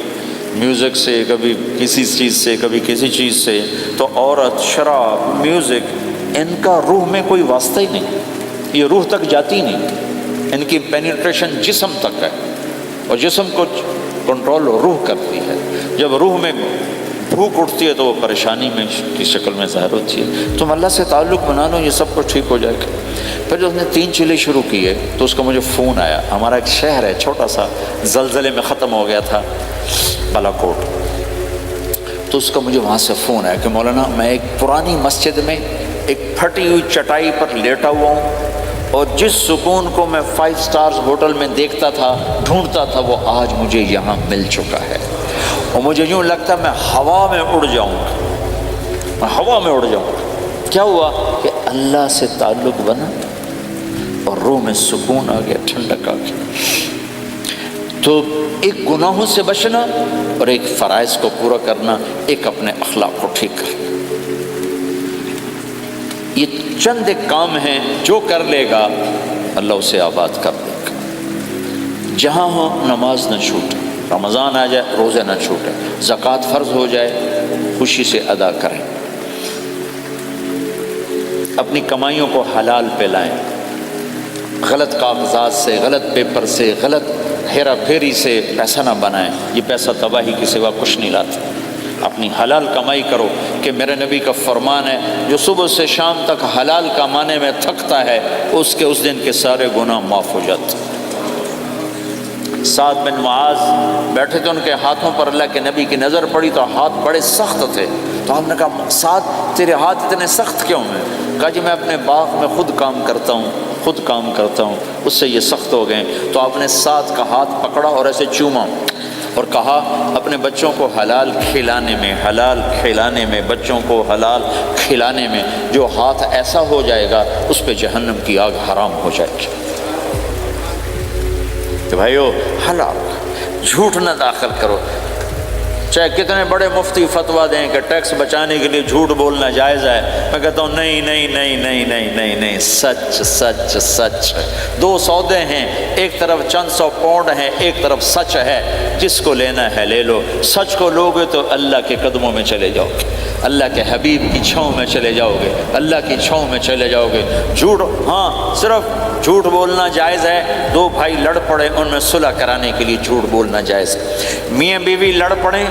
میوزک سے، کبھی کسی چیز سے، کبھی کسی چیز سے۔ تو عورت، شراب، میوزک، ان کا روح میں کوئی واسطہ ہی نہیں، یہ روح تک جاتی نہیں، ان کی پینیٹریشن جسم تک ہے اور جسم کو کنٹرول روح کرتی ہے۔ جب روح میں بھوک اٹھتی ہے تو وہ پریشانی میں کی شکل میں ظاہر ہوتی ہے۔ تم اللہ سے تعلق بنا لو، یہ سب کچھ ٹھیک ہو جائے گا۔ پھر جو اس نے 3 چیلے شروع کیے تو اس کا مجھے فون آیا۔ ہمارا ایک شہر ہے چھوٹا سا، زلزلے میں ختم ہو گیا تھا، بالا کوٹ۔ تو اس کا مجھے وہاں سے فون آیا کہ مولانا میں ایک پرانی مسجد میں ایک پھٹی ہوئی چٹائی پر لیٹا ہوا ہوں، اور جس سکون کو میں 5 سٹارز ہوٹل میں دیکھتا تھا، ڈھونڈتا تھا، وہ آج مجھے یہاں مل چکا ہے، اور مجھے یوں لگتا میں ہوا میں اڑ جاؤں گا، میں ہوا میں اڑ جاؤں گا۔ کیا ہوا کہ اللہ سے تعلق بنا اور روح میں سکون آ گیا، ٹھنڈک آ گئی۔ تو ایک گناہوں سے بچنا اور ایک فرائض کو پورا کرنا، ایک اپنے اخلاق کو ٹھیک کرنا، یہ چند ایک کام ہیں جو کر لے گا اللہ اسے آباد کر دے گا۔ جہاں ہو نماز نہ چھوٹے، رمضان آ جائے روزے نہ چھوٹے، زکوٰۃ فرض ہو جائے خوشی سے ادا کریں، اپنی کمائیوں کو حلال پہ لائیں، غلط کاغذات سے، غلط پیپر سے، غلط ہیرا پھیری سے پیسہ نہ بنائیں، یہ پیسہ تباہی کے سوا کچھ نہیں لاتا۔ اپنی حلال کمائی کرو، کہ میرے نبی کا فرمان ہے جو صبح سے شام تک حلال کمانے میں تھکتا ہے اس دن کے سارے گناہ معاف ہو جاتے۔ سعد بن معاذ بیٹھے تھے، ان کے ہاتھوں پر اللہ کے نبی کی نظر پڑی تو ہاتھ بڑے سخت تھے، تو ہم نے کہا سعد تیرے ہاتھ اتنے سخت کیوں ہیں؟ کہا جی میں اپنے باغ میں خود کام کرتا ہوں، اس سے یہ سخت ہو گئے۔ تو آپ نے سعد کا ہاتھ پکڑا اور ایسے چوما اور کہا اپنے بچوں کو حلال کھلانے میں بچوں کو حلال کھلانے میں جو ہاتھ ایسا ہو جائے گا اس پہ جہنم کی آگ حرام ہو جائے گی۔ کہ بھائیو حلال، جھوٹ نہ داخل کرو، چاہے کتنے بڑے مفتی فتویٰ دیں کہ ٹیکس بچانے کے لیے جھوٹ بولنا جائز ہے، میں کہتا ہوں نہیں، سچ۔ دو سودے ہیں، ایک طرف چند سو پاؤنڈ ہیں، ایک طرف سچ ہے، جس کو لینا ہے لے لو۔ سچ کو لوگے تو اللہ کے قدموں میں چلے جاؤ گے، اللہ کے حبیب کی چھاؤں میں چلے جاؤ گے، اللہ کی چھاؤں میں چلے جاؤ گے۔ جھوٹ، ہاں صرف جھوٹ بولنا جائز ہے، دو بھائی لڑ پڑے ان میں صلح کرانے کے لیے جھوٹ بولنا جائز ہے۔ میاں بیوی لڑ پڑیں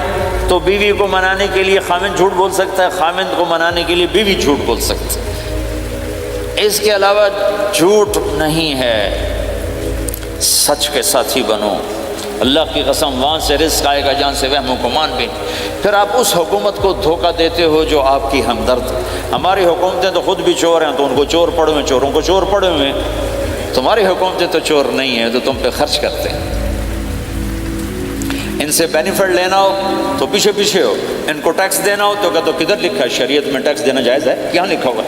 تو بیوی کو منانے کے لیے خامند جھوٹ بول سکتا ہے، خامند کو منانے کے لیے بیوی جھوٹ بول سکتی ہے۔ اس کے علاوہ جھوٹ نہیں ہے، سچ کے ساتھی بنو۔ اللہ کی قسم وہاں سے رزق آئے گا جہاں سے وہم و گمان بھی۔ پھر آپ اس حکومت کو دھوکہ دیتے ہو جو آپ کی ہمدرد۔ ہماری حکومتیں تو خود بھی چور ہیں تو ان کو چور پڑے ہوئے، چوروں کو چور پڑے ہوئے۔ تمہاری حکومتیں تو چور نہیں ہیں، تو تم پہ خرچ کرتے ہیں۔ ان سے بینیفٹ لینا ہو تو پیچھے ہو، ان کو ٹیکس دینا ہو تو کہتے ہو کدھر لکھا ہے شریعت میں ٹیکس دینا جائز ہے؟ کہاں لکھا ہوگا؟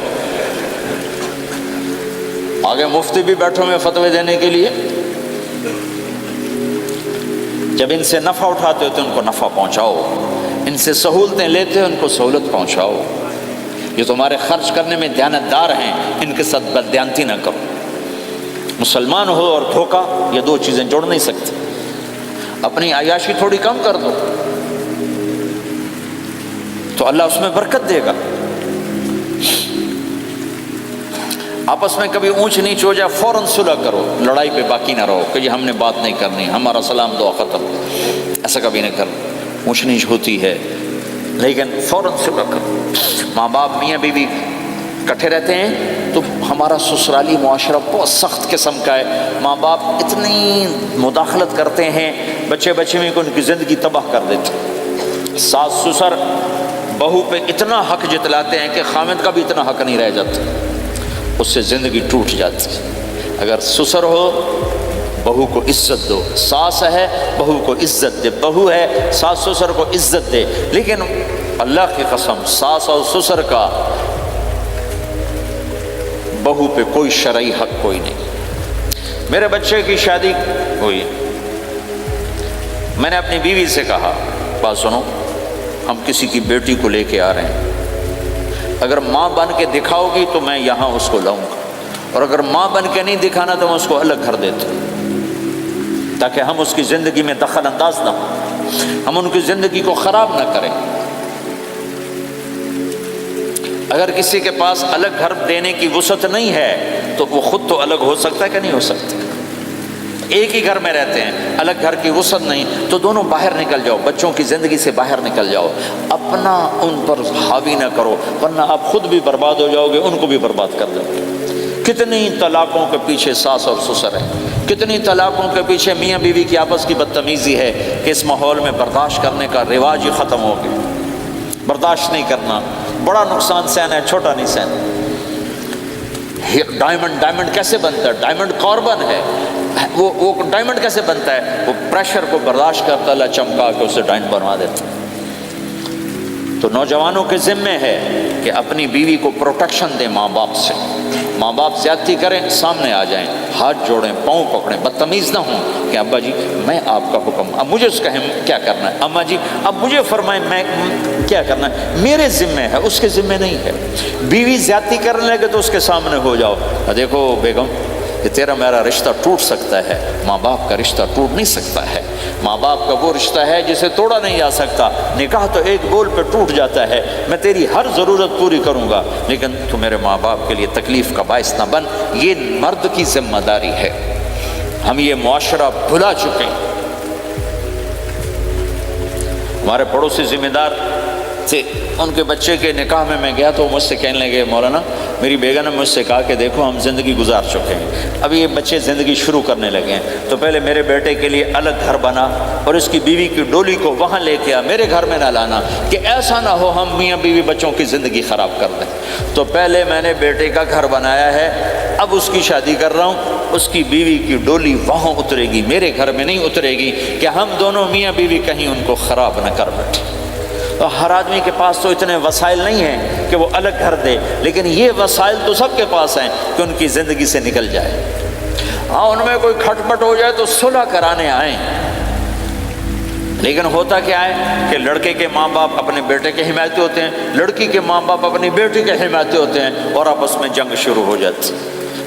آگے مفتی بھی بیٹھے ہوئے فتوے دینے کے لیے۔ جب ان سے نفع اٹھاتے ہو تو ان کو نفع پہنچاؤ، ان سے سہولتیں لیتے ہو ان کو سہولت پہنچاؤ۔ یہ تمہارے خرچ کرنے میں دیانتدار ہیں، ان کے ساتھ بددیانتی نہ کرو۔ مسلمان ہو اور دھوکہ، یہ دو چیزیں جوڑ نہیں سکتے۔ اپنی عیاشی تھوڑی کم کر دو تو اللہ اس میں برکت دے گا۔ آپس میں کبھی اونچ نیچ ہو جائے فوراً صلح کرو، لڑائی پہ باقی نہ رہو کہ یہ ہم نے بات نہیں کرنی، ہمارا سلام دعا ختم، ایسا کبھی نہ کرو۔ اونچ نیچ ہوتی ہے لیکن فوراً صلح کرو۔ ماں باپ میاں بیوی اکٹھے رہتے ہیں تو ہمارا سسرالی معاشرہ بہت سخت قسم کا ہے، ماں باپ اتنی مداخلت کرتے ہیں، بچے میں کو ان کی زندگی تباہ کر دیتے۔ ساس سسر بہو پہ اتنا حق جتلاتے ہیں کہ خامد کا بھی اتنا حق نہیں رہ جاتا، اس سے زندگی ٹوٹ جاتی۔ اگر سسر ہو بہو کو عزت دو، ساس ہے بہو کو عزت دے، بہو ہے ساس سسر کو عزت دے۔ لیکن اللہ کی قسم ساس اور سسر کا بہو پہ کوئی شرعی حق کوئی نہیں۔ میرے بچے کی شادی ہوئی، میں نے اپنی بیوی سے کہا بات سنو، ہم کسی کی بیٹی کو لے کے آ رہے ہیں، اگر ماں بن کے دکھاؤ گی تو میں یہاں اس کو لاؤں گا، اور اگر ماں بن کے نہیں دکھانا تو میں اس کو الگ گھر دیتا ہوں، تاکہ ہم اس کی زندگی میں دخل انداز نہ ہوں، ہم ان کی زندگی کو خراب نہ کریں۔ اگر کسی کے پاس الگ گھر دینے کی وسعت نہیں ہے تو وہ خود تو الگ ہو سکتا ہے کہ نہیں ہو سکتا؟ ایک ہی گھر میں رہتے ہیں، الگ گھر کی وسعت نہیں تو دونوں باہر نکل جاؤ، بچوں کی زندگی سے باہر نکل جاؤ، اپنا ان پر حاوی نہ کرو، ورنہ آپ خود بھی برباد ہو جاؤ گے، ان کو بھی برباد کر دو گے۔ کتنی طلاقوں کے پیچھے ساس اور سسر ہے، کتنی طلاقوں کے پیچھے میاں بیوی کی آپس کی بدتمیزی ہے کہ اس ماحول میں برداشت کرنے کا رواج ہی ختم ہو گیا۔ برداشت نہیں کرنا، بڑا نقصان سہنا ہے، چھوٹا نہیں سہنا۔ ڈائمنڈ کیسے بنتا ہے؟ ڈائمنڈ کاربن ہے، وہ ڈائمنڈ کیسے بنتا ہے؟ وہ پریشر کو برداشت کرتا اللہ چمکا کے اسے ڈائمنڈ بنوا دیتا۔ تو نوجوانوں کے ذمے ہے کہ اپنی بیوی کو پروٹیکشن دیں ماں باپ سے، ماں باپ زیادتی کریں سامنے آ جائیں، ہاتھ جوڑیں، پاؤں پکڑیں، بدتمیز نہ ہوں کہ ابا جی میں آپ کا حکم، اب مجھے اس کا کیا کرنا ہے، اماں جی اب مجھے فرمائیں میں کیا کرنا ہے، میرے ذمے ہے، اس کے ذمے نہیں ہے۔ بیوی زیادتی کرنے لگے تو اس کے سامنے ہو جاؤ، دیکھو بیگم کہ تیرا میرا رشتہ ٹوٹ سکتا ہے، ماں باپ کا رشتہ ٹوٹ نہیں سکتا ہے۔ ماں باپ کا وہ رشتہ ہے جسے توڑا نہیں جا سکتا۔ نکاح تو ایک بول پہ ٹوٹ جاتا ہے، میں تیری ہر ضرورت پوری کروں گا لیکن تو میرے ماں باپ کے لیے تکلیف کا باعث نہ بن۔ یہ مرد کی ذمہ داری ہے۔ ہم یہ معاشرہ بھلا چکے ہیں۔ ہمارے پڑوسی ذمہ دار تھے، ان کے بچے کے نکاح میں گیا تو مجھ سے کہنے لگے مولانا میری بیگم نے مجھ سے کہا کہ دیکھو ہم زندگی گزار چکے ہیں، اب یہ بچے زندگی شروع کرنے لگے ہیں، تو پہلے میرے بیٹے کے لیے الگ گھر بنا اور اس کی بیوی کی ڈولی کو وہاں لے کے آ، میرے گھر میں نہ لانا کہ ایسا نہ ہو ہم میاں بیوی بچوں کی زندگی خراب کر دیں۔ تو پہلے میں نے بیٹے کا گھر بنایا ہے، اب اس کی شادی کر رہا ہوں، اس کی بیوی کی ڈولی وہاں اترے گی، میرے گھر میں نہیں اترے گی کہ ہم دونوں میاں بیوی کہیں ان کو خراب نہ کر بیٹھے۔ تو ہر آدمی کے پاس تو اتنے وسائل نہیں ہیں کہ وہ الگ گھر دے، لیکن یہ وسائل تو سب کے پاس ہیں کہ ان کی زندگی سے نکل جائے۔ ہاں ان میں کوئی کھٹ پٹ ہو جائے تو صلح کرانے آئیں، لیکن ہوتا کیا ہے کہ لڑکے کے ماں باپ اپنے بیٹے کے حمایتی ہوتے ہیں، لڑکی کے ماں باپ اپنی بیٹی کے حمایتی ہوتے ہیں اور آپس میں جنگ شروع ہو جاتی،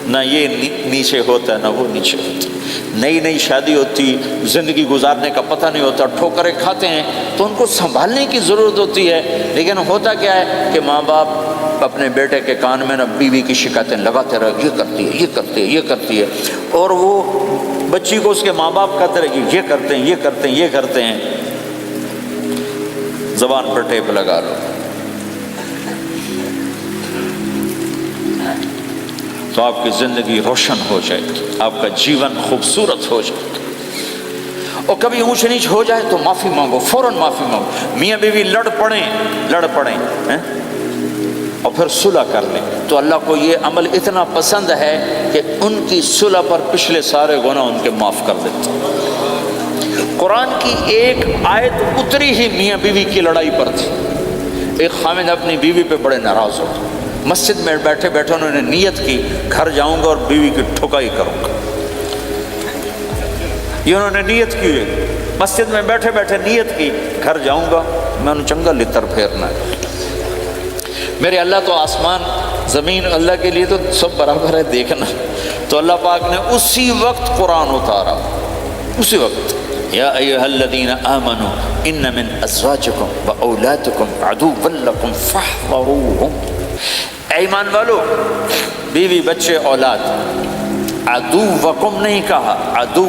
نہ یہ نیچے ہوتا ہے نہ وہ نیچے ہوتا ہے۔ نئی نئی شادی ہوتی، زندگی گزارنے کا پتہ نہیں ہوتا، ٹھوکریں کھاتے ہیں تو ان کو سنبھالنے کی ضرورت ہوتی ہے، لیکن ہوتا کیا ہے کہ ماں باپ اپنے بیٹے کے کان میں نہ بیوی کی شکایتیں لگاتے رہے، یہ کرتی ہے، یہ کرتی ہے، یہ کرتی ہے، اور وہ بچی کو اس کے ماں باپ کہتے رہے کہ یہ کرتے ہیں، یہ کرتے ہیں، یہ کرتے ہیں۔ زبان پر ٹیپ لگا لو تو آپ کی زندگی روشن ہو جائے گی، آپ کا جیون خوبصورت ہو جائے گا۔ اور کبھی اونچ نیچ ہو جائے تو معافی مانگو، فوراً معافی مانگو۔ میاں بیوی لڑ پڑیں اور پھر صلح کر لیں تو اللہ کو یہ عمل اتنا پسند ہے کہ ان کی صلح پر پچھلے سارے گناہ ان کے معاف کر دیتے۔ قرآن کی ایک آیت اتری ہی میاں بیوی کی لڑائی پر تھی۔ ایک خامد اپنی بیوی پہ بڑے ناراض ہو، مسجد میں بیٹھے بیٹھے انہوں نے نیت کی گھر جاؤں گا اور بیوی کی ٹھکائی کروں گا۔ یہ انہوں نے نیت کی، مسجد میں بیٹھے بیٹھے نیت کی گھر جاؤں گا، میں انہوں چنگا لتر پھیرنا ہے۔ میرے اللہ تو آسمان زمین اللہ کے لیے تو سب برابر ہے دیکھنا، تو اللہ پاک نے اسی وقت قرآن اتارا، اسی وقت یا ایھا الذین آمنوا ان من ازواجکم واولادکم عدوا لکم فاحذروہم۔ اے ایمان والو، بیوی بچے اولاد، عدوکم نہیں کہا، عدو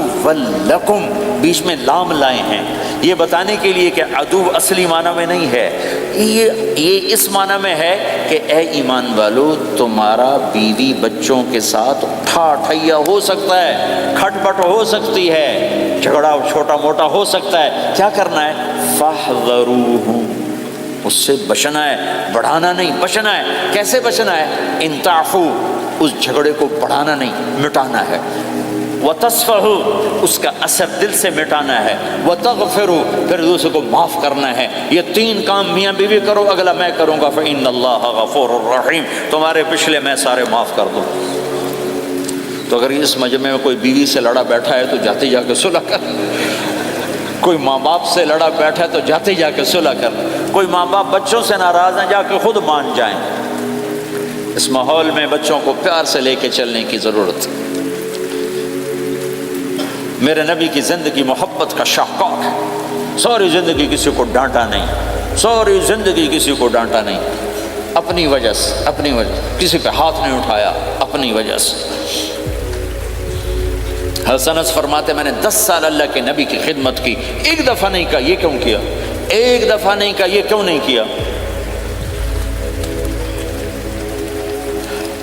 لکم، بیچ میں لام لائے ہیں یہ بتانے کے لیے کہ عدو اصلی معنی میں نہیں ہے، یہ اس معنی میں ہے کہ اے ایمان والو تمہارا بیوی بچوں کے ساتھ ٹھیا ہو سکتا ہے، کھٹ پٹ ہو سکتی ہے، جھگڑا چھوٹا موٹا ہو سکتا ہے، کیا کرنا ہے؟ فاحذروہم، اس سے بچنا ہے، بڑھانا نہیں، بچنا ہے۔ کیسے بچنا ہے؟ ان تعفو، اس جھگڑے کو بڑھانا نہیں، مٹانا ہے۔ وتصفحوا، اس کا اثر دل سے مٹانا ہے۔ وتغفروا، پھر دوسرے کو معاف کرنا ہے۔ یہ تین کام میاں بیوی کرو، اگلا میں کروں گا، فإن اللہ غفور الرحیم، تمہارے پچھلے میں سارے معاف کر دوں۔ تو اگر اس مجمع میں کوئی بیوی سے لڑا بیٹھا ہے تو جاتے جا کے صلح کر، کوئی ماں باپ سے لڑا بیٹھا ہے تو جاتے جا کے صلح کر، کوئی ماں باپ بچوں سے ناراض ہیں جا کے خود مان جائیں۔ اس ماحول میں بچوں کو پیار سے لے کے چلنے کی ضرورت ہے۔ میرے نبی کی زندگی محبت کا شاہکار ہے، ساری زندگی کسی کو ڈانٹا نہیں، ساری زندگی کسی کو ڈانٹا نہیں، اپنی وجہ سے، اپنی وجہ سے کسی پہ ہاتھ نہیں اٹھایا، اپنی وجہ سے۔ حسن انس فرماتے میں نے 10 سال اللہ کے نبی کی خدمت کی، ایک دفعہ نہیں کہا یہ کیوں کیا، ایک دفعہ نہیں کہا یہ کیوں نہیں کیا۔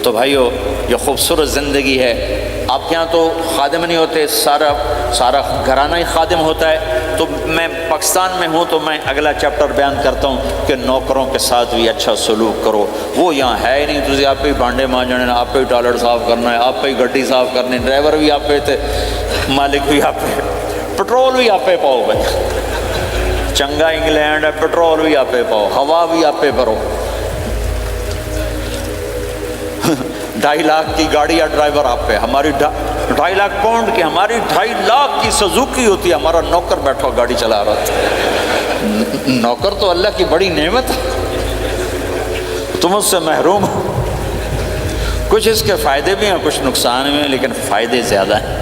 تو بھائیو یہ خوبصورت زندگی ہے۔ آپ کے یہاں تو خادم نہیں ہوتے، سارا گھرانہ ہی خادم ہوتا ہے۔ تو میں پاکستان میں ہوں تو میں اگلا چیپٹر بیان کرتا ہوں کہ نوکروں کے ساتھ بھی اچھا سلوک کرو۔ وہ یہاں ہے نہیں، تو آپ پہ ہی بانڈے مانجنے، آپ پہ ہی ٹوائلٹ صاف کرنا ہے، آپ پہ ہی گڈی صاف کرنی، ڈرائیور بھی آپ پہ تھے، مالک بھی آپ پہ، پٹرول بھی آپ پہ پاؤ بھائی، چنگا انگلینڈ ہے، پٹرول بھی آپ پہ پاؤ، ہوا بھی آپ پہ بھرو۔ 2.5 لاکھ کی گاڑی یا ڈرائیور آپ پہ، ہماری 2.5 لاکھ پاؤنڈ کی، ہماری 2.5 لاکھ کی سزوکی ہوتی ہے، ہمارا نوکر بیٹھا گاڑی چلا رہا تھا۔ نوکر تو اللہ کی بڑی نعمت ہے، تم اس سے محروم ہو۔ کچھ اس کے فائدے بھی ہیں کچھ نقصان بھی ہیں، لیکن فائدے زیادہ ہیں۔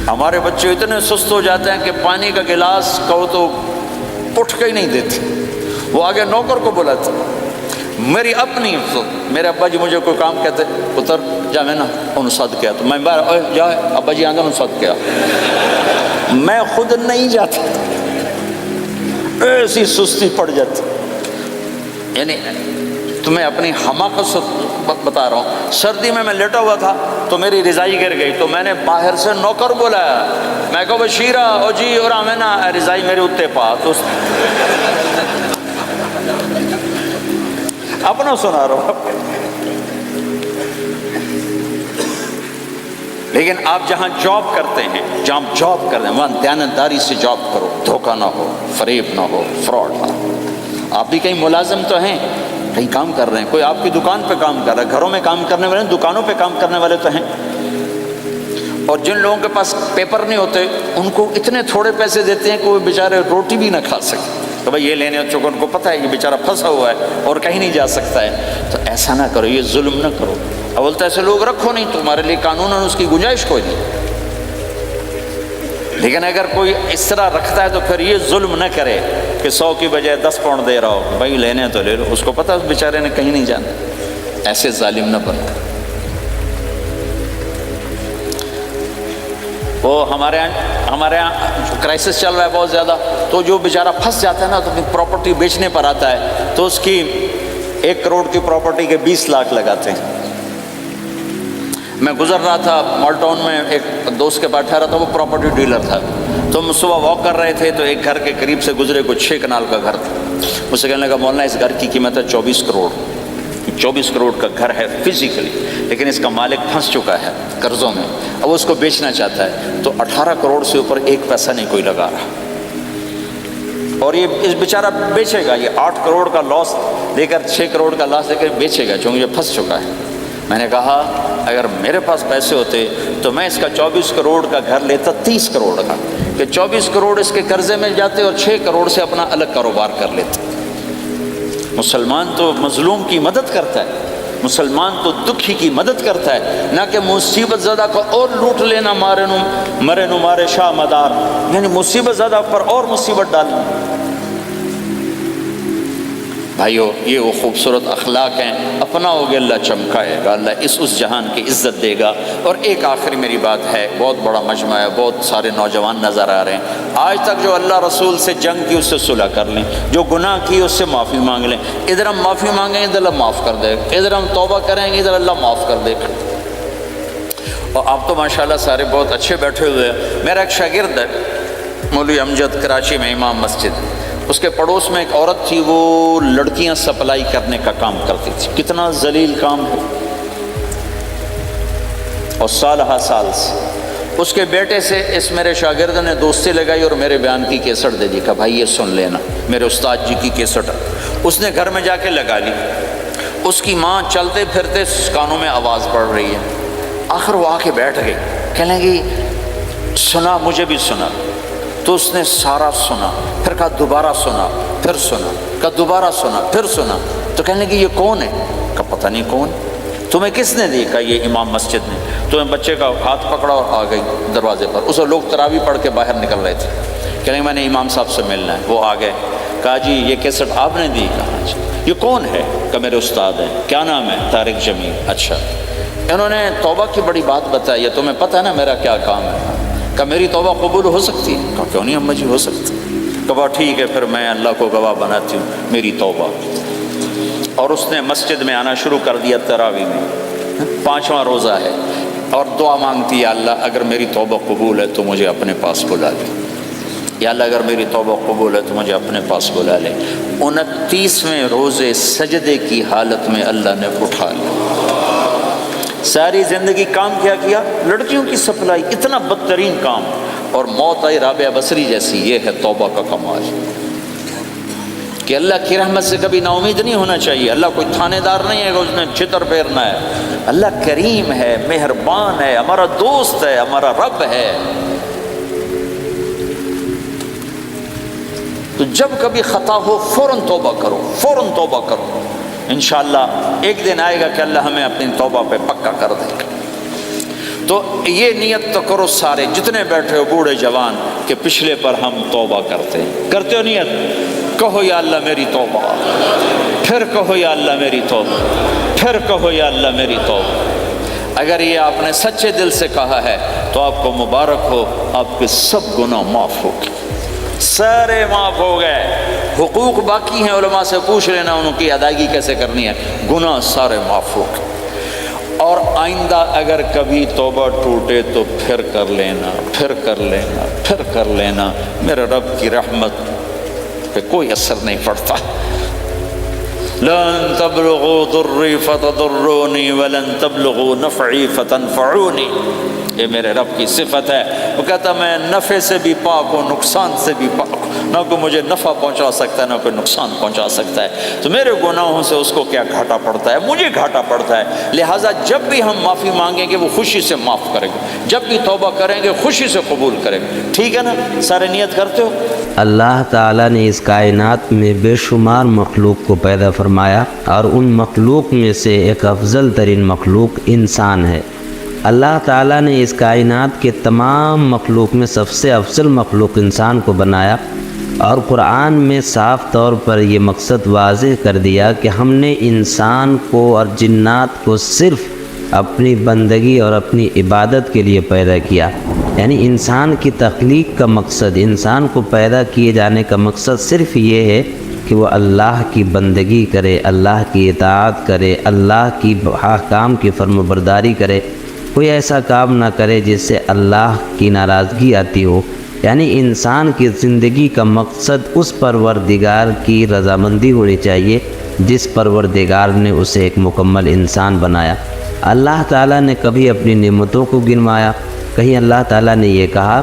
ہمارے بچے اتنے سست ہو جاتے ہیں کہ پانی کا گلاس کہو تو اٹھ کے ہی نہیں دیتے، وہ آگے نوکر کو بلاتے۔ میری اپنی میرے ابا جی مجھے کوئی کام کہتے اتر جا میں نا ان صد کیا، تو میں باہر جا ابا جی آندر ان صد کیا، میں خود نہیں جاتا، ایسی سستی پڑ جاتی۔ یعنی تمہیں اپنی حماقت بتا رہا ہوں، سردی میں لیٹا ہوا تھا تو میری رضائی گر گئی، تو میں نے باہر سے نوکر بولایا، میں کہو بشیرہ او جی اور آمینہ رضائی میرے اتے پا، تو اپنا سنا رہا ہوں۔ لیکن آپ جہاں جاب کرتے ہیں، جہاں جاب کرتے ہیں وہاں دیانتداری سے جاب کرو، دھوکہ نہ ہو، فریب نہ ہو، فراڈ نہ ہو۔ آپ بھی کہیں ملازم تو ہیں، کہیں کام کر رہے ہیں، کوئی آپ کی دکان پہ کام کر رہا ہے، گھروں میں کام کرنے والے، دکانوں پہ کام کرنے والے تو ہیں۔ اور جن لوگوں کے پاس پیپر نہیں ہوتے ان کو اتنے تھوڑے پیسے دیتے ہیں کہ وہ بیچارے روٹی بھی نہ کھا سکتے، تو بھائی یہ لینے چونکہ ان کو پتہ ہے یہ بیچارہ پھنسا ہوا ہے اور کہیں نہیں جا سکتا ہے، تو ایسا نہ کرو، یہ ظلم نہ کرو۔ اول تو ایسے لوگ رکھو نہیں، تمہارے لیے قانون اس کی گنجائش کوئی نہیں، لیکن اگر کوئی اس طرح رکھتا ہے تو پھر یہ ظلم نہ کرے کہ 100 کی بجائے 10 پاؤنڈ دے رہا ہو، بھائی لینے تو لے لو، اس کو پتہ ہے اس بیچارے نے کہیں نہیں جانا، ایسے ظالم نہ بنو۔ وہ ہمارے یہاں کرائسس چل رہا ہے بہت زیادہ، تو جو بیچارہ پھنس جاتا ہے نا تو اپنی پراپرٹی بیچنے پر آتا ہے تو اس کی 1 کروڑ کی پراپرٹی کے 20 لاکھ لگاتے ہیں۔ میں گزر رہا تھا مال ٹاؤن میں، ایک دوست کے پاس ٹھہرا تھا، وہ پراپرٹی ڈیلر تھا، تو ہم صبح واک کر رہے تھے تو ایک گھر کے قریب سے گزرے، کچھ 6 کنال کا گھر تھا، مجھ سے کہنے لگا مولانا اس گھر کی قیمت ہے 24 کروڑ، 24 کروڑ کا گھر ہے فزیکلی، لیکن اس کا مالک پھنس چکا ہے قرضوں میں، اب اس کو بیچنا چاہتا ہے، تو 18 کروڑ سے اوپر 1 پیسہ نہیں کوئی لگا رہا، اور یہ اس بیچارہ بیچے گا، یہ 8 کروڑ کا لاس لے کر 6 کروڑ کا لاس لے کر بیچے گا چونکہ یہ پھنس چکا ہے۔ میں نے کہا اگر میرے پاس پیسے ہوتے تو میں اس کا 24 کروڑ کا گھر لیتا 30 کروڑ کا، کہ 24 کروڑ اس کے قرضے میں جاتے اور 6 کروڑ سے اپنا الگ کاروبار کر لیتے۔ مسلمان تو مظلوم کی مدد کرتا ہے، مسلمان تو دکھی کی مدد کرتا ہے، نہ کہ مصیبت زدہ کو اور لوٹ لینا، مرے نو مارے شاہ مدار، یعنی مصیبت زدہ پر اور مصیبت ڈالنا۔ بھائیو یہ وہ خوبصورت اخلاق ہیں، اپناؤ گے اللہ چمکائے گا، اللہ اس جہان کی عزت دے گا۔ اور ایک آخری میری بات ہے، بہت بڑا مجمع ہے، بہت سارے نوجوان نظر آ رہے ہیں، آج تک جو اللہ رسول سے جنگ کی اس سے صلح کر لیں، جو گناہ کی اس سے معافی مانگ لیں، ادھر ہم معافی مانگیں گے ادھر اللہ معاف کر دے گا، ادھر ہم توبہ کریں گے ادھر اللہ معاف کر دے گا۔ اور آپ تو ماشاءاللہ سارے بہت اچھے بیٹھے ہوئے ہیں۔ میرا ایک شاگرد ہے مولوی امجد، کراچی میں امام مسجد، اس کے پڑوس میں ایک عورت تھی، وہ لڑکیاں سپلائی کرنے کا کام کرتی تھی، کتنا ذلیل کام ہے، اور سال ہا سال سے اس کے بیٹے سے اس میرے شاگرد نے دوستی لگائی اور میرے بیان کی کیسٹ دے دی، کہا بھائی یہ سن لینا، میرے استاد جی کی کیسٹ ہے۔ اس نے گھر میں جا کے لگا لی، اس کی ماں چلتے پھرتے کانوں میں آواز پڑ رہی ہے، آخر وہ آ کے بیٹھ گئی، کہنے لگی سنا، مجھے بھی سنا، تو اس نے سارا سنا، پھر کہا دوبارہ سنا، پھر سنا، کہا دوبارہ سنا، پھر سنا، تو کہنے لگی یہ کون ہے؟ کہا پتہ نہیں کون، تمہیں کس نے دی؟ کہا یہ امام مسجد نے۔ تو میں بچے کا ہاتھ پکڑا اور آ گئی دروازے پر، اسے لوگ تراویح پڑھ کے باہر نکل رہے تھے، کہنے میں نے امام صاحب سے ملنا ہے، وہ آ گئے، کہا جی یہ کیسٹ آپ نے دی؟ کہا جی۔ یہ کون ہے؟ کہا میرے استاد ہیں۔ کیا نام ہے؟ طارق جمیل۔ اچھا، انہوں نے توبہ کی بڑی بات بتائی ہے، تمہیں پتہ ہے نا میرا کیا کام ہے؟ کہ میری توبہ قبول ہو سکتی ہے؟ کہا کیوں نہیں اماں جی ہو سکتی۔ کہا ٹھیک ہے پھر میں اللہ کو گواہ بناتی ہوں میری توبہ۔ اور اس نے مسجد میں آنا شروع کر دیا تراویح میں، 5واں روزہ ہے، اور دعا مانگتی ہے اللہ اگر میری توبہ قبول ہے تو مجھے اپنے پاس بلا لے، یا اللہ اگر میری توبہ قبول ہے تو مجھے اپنے پاس بلا لے۔ 29ویں روزے سجدے کی حالت میں اللہ نے اٹھا لیا۔ ساری زندگی کام کیا؟ لڑکیوں کی سپلائی، اتنا بدترین کام، اور موت آئی رابعہ بصری جیسی۔ یہ ہے توبہ کا کمال، کہ اللہ کی رحمت سے کبھی نا امید نہیں ہونا چاہیے۔ اللہ کوئی تھانے دار نہیں ہے کہ اس نے چھتر پھیرنا ہے، اللہ کریم ہے، مہربان ہے، ہمارا دوست ہے، ہمارا رب ہے۔ تو جب کبھی خطا ہو فوراً توبہ کرو، فوراً توبہ کرو، انشاءاللہ ایک دن آئے گا کہ اللہ ہمیں اپنی توبہ پہ پکا کر دے گا۔ تو یہ نیت تو کرو سارے جتنے بیٹھے ہو، بوڑھے جوان، کہ پچھلے پر ہم توبہ کرتے ہیں۔ کرتے ہو نیت؟ کہو یا اللہ میری توبہ، پھر کہو یا اللہ میری توبہ، پھر کہو یا اللہ میری توبہ۔ اگر یہ آپ نے سچے دل سے کہا ہے تو آپ کو مبارک ہو، آپ کے سب گناہ معاف ہو گئے، سارے معاف ہو گئے۔ حقوق باقی ہیں، علماء سے پوچھ لینا ان کی ادائیگی کیسے کرنی ہے، گناہ سارے معاف ہو گئے۔ اور آئندہ اگر کبھی توبہ ٹوٹے تو پھر کر لینا، پھر کر لینا، پھر کر لینا، میرے رب کی رحمت پہ کوئی اثر نہیں پڑتا۔ لن تبلغوا ضری فتضرونی ولن تبلغوا نفعی فتنفعونی، یہ میرے رب کی صفت ہے۔ وہ کہتا میں نفع سے بھی پاک ہوں، نقصان سے بھی پاک ہوں، نہ کوئی مجھے نفع پہنچا سکتا ہے نہ کوئی نقصان پہنچا سکتا ہے۔ تو میرے گناہوں سے اس کو کیا گھاٹا پڑتا ہے، مجھے گھاٹا پڑتا ہے۔ لہٰذا جب بھی ہم معافی مانگیں گے وہ خوشی سے معاف کریں گے، جب بھی توبہ کریں گے خوشی سے قبول کریں گے، ٹھیک ہے نا؟ سارے نیت کرتے ہو؟ اللہ تعالیٰ نے اس کائنات میں بے شمار مخلوق کو پیدا فرمایا، اور ان مخلوق میں سے ایک افضل ترین مخلوق انسان ہے۔ اللہ تعالیٰ نے اس کائنات کے تمام مخلوق میں سب سے افضل مخلوق انسان کو بنایا، اور قرآن میں صاف طور پر یہ مقصد واضح کر دیا کہ ہم نے انسان کو اور جنات کو صرف اپنی بندگی اور اپنی عبادت کے لیے پیدا کیا۔ یعنی انسان کی تخلیق کا مقصد، انسان کو پیدا کیے جانے کا مقصد صرف یہ ہے کہ وہ اللہ کی بندگی کرے، اللہ کی اطاعت کرے، اللہ کی احکام کی فرمانبرداری کرے، کوئی ایسا کام نہ کرے جس سے اللہ کی ناراضگی آتی ہو۔ یعنی انسان کی زندگی کا مقصد اس پروردگار کی رضامندی ہونی چاہیے جس پروردگار نے اسے ایک مکمل انسان بنایا۔ اللہ تعالیٰ نے کبھی اپنی نعمتوں کو گنوایا؟ کہیں اللہ تعالیٰ نے یہ کہا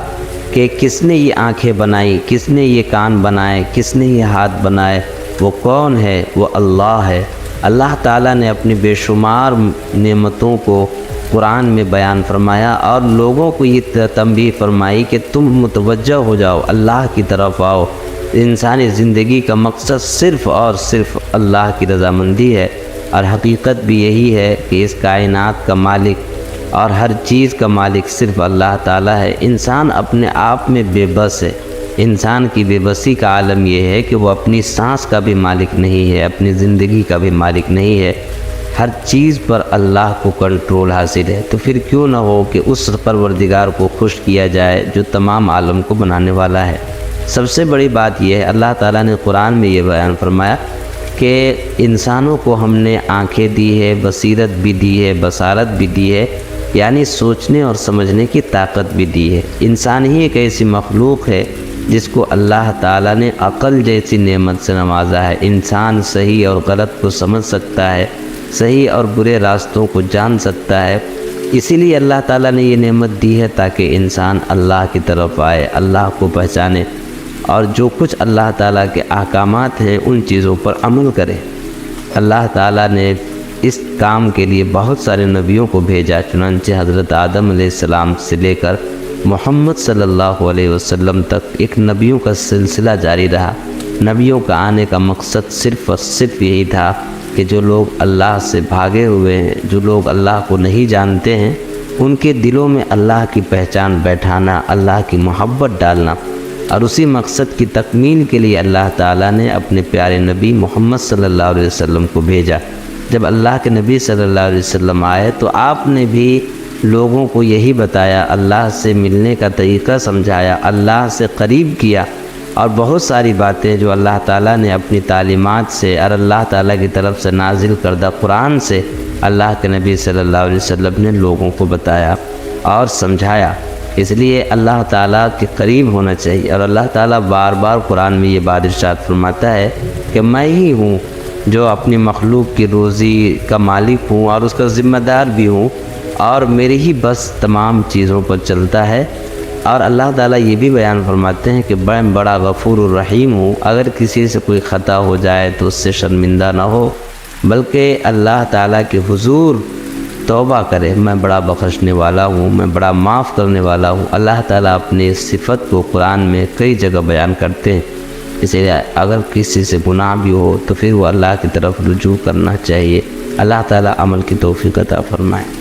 کہ کس نے یہ آنکھیں بنائی، کس نے یہ کان بنائے، کس نے یہ ہاتھ بنائے؟ وہ کون ہے؟ وہ اللہ ہے۔ اللہ تعالیٰ نے اپنی بے شمار نعمتوں کو قرآن میں بیان فرمایا، اور لوگوں کو یہ تنبیہ فرمائی کہ تم متوجہ ہو جاؤ، اللہ کی طرف آؤ۔ انسانی زندگی کا مقصد صرف اور صرف اللہ کی رضامندی ہے، اور حقیقت بھی یہی ہے کہ اس کائنات کا مالک اور ہر چیز کا مالک صرف اللہ تعالیٰ ہے۔ انسان اپنے آپ میں بے بس ہے۔ انسان کی بے بسی کا عالم یہ ہے کہ وہ اپنی سانس کا بھی مالک نہیں ہے، اپنی زندگی کا بھی مالک نہیں ہے۔ ہر چیز پر اللہ کو کنٹرول حاصل ہے، تو پھر کیوں نہ ہو کہ اس پروردگار کو خوش کیا جائے جو تمام عالم کو بنانے والا ہے۔ سب سے بڑی بات یہ ہے، اللہ تعالیٰ نے قرآن میں یہ بیان فرمایا کہ انسانوں کو ہم نے آنکھیں دی ہے، بصیرت بھی دی ہے، بصارت بھی دی ہے، یعنی سوچنے اور سمجھنے کی طاقت بھی دی ہے۔ انسان ہی ایک ایسی مخلوق ہے جس کو اللہ تعالیٰ نے عقل جیسی نعمت سے نوازا ہے۔ انسان صحیح اور غلط کو سمجھ سکتا ہے، صحیح اور برے راستوں کو جان سکتا ہے۔ اسی لیے اللہ تعالیٰ نے یہ نعمت دی ہے تاکہ انسان اللہ کی طرف آئے، اللہ کو پہچانے، اور جو کچھ اللہ تعالیٰ کے احکامات ہیں ان چیزوں پر عمل کرے۔ اللہ تعالیٰ نے اس کام کے لیے بہت سارے نبیوں کو بھیجا، چنانچہ حضرت آدم علیہ السلام سے لے کر محمد صلی اللہ علیہ وسلم تک ایک نبیوں کا سلسلہ جاری رہا۔ نبیوں کا آنے کا مقصد صرف اور صرف یہی تھا کہ جو لوگ اللہ سے بھاگے ہوئے ہیں، جو لوگ اللہ کو نہیں جانتے ہیں، ان کے دلوں میں اللہ کی پہچان بیٹھانا، اللہ کی محبت ڈالنا، اور اسی مقصد کی تکمیل کے لیے اللہ تعالیٰ نے اپنے پیارے نبی محمد صلی اللہ علیہ وسلم کو بھیجا۔ جب اللہ کے نبی صلی اللہ علیہ وسلم آئے تو آپ نے بھی لوگوں کو یہی بتایا، اللہ سے ملنے کا طریقہ سمجھایا، اللہ سے قریب کیا، اور بہت ساری باتیں جو اللہ تعالیٰ نے اپنی تعلیمات سے اور اللہ تعالیٰ کی طرف سے نازل کردہ قرآن سے اللہ کے نبی صلی اللہ علیہ وسلم نے لوگوں کو بتایا اور سمجھایا۔ اس لیے اللہ تعالیٰ کے قریب ہونا چاہیے، اور اللہ تعالیٰ بار بار قرآن میں یہ بات ارشاد فرماتا ہے کہ میں ہی ہوں جو اپنی مخلوق کی روزی کا مالک ہوں اور اس کا ذمہ دار بھی ہوں، اور میری ہی بس تمام چیزوں پر چلتا ہے۔ اور اللہ تعالیٰ یہ بھی بیان فرماتے ہیں کہ میں بڑا غفور الرحیم ہوں، اگر کسی سے کوئی خطا ہو جائے تو اس سے شرمندہ نہ ہو، بلکہ اللہ تعالیٰ کے حضور توبہ کرے، میں بڑا بخشنے والا ہوں، میں بڑا معاف کرنے والا ہوں۔ اللہ تعالیٰ اپنے اس صفت کو قرآن میں کئی جگہ بیان کرتے ہیں۔ اس لیے اگر کسی سے گناہ بھی ہو تو پھر وہ اللہ کی طرف رجوع کرنا چاہیے۔ اللہ تعالیٰ عمل کی توفیق عطا فرمائے۔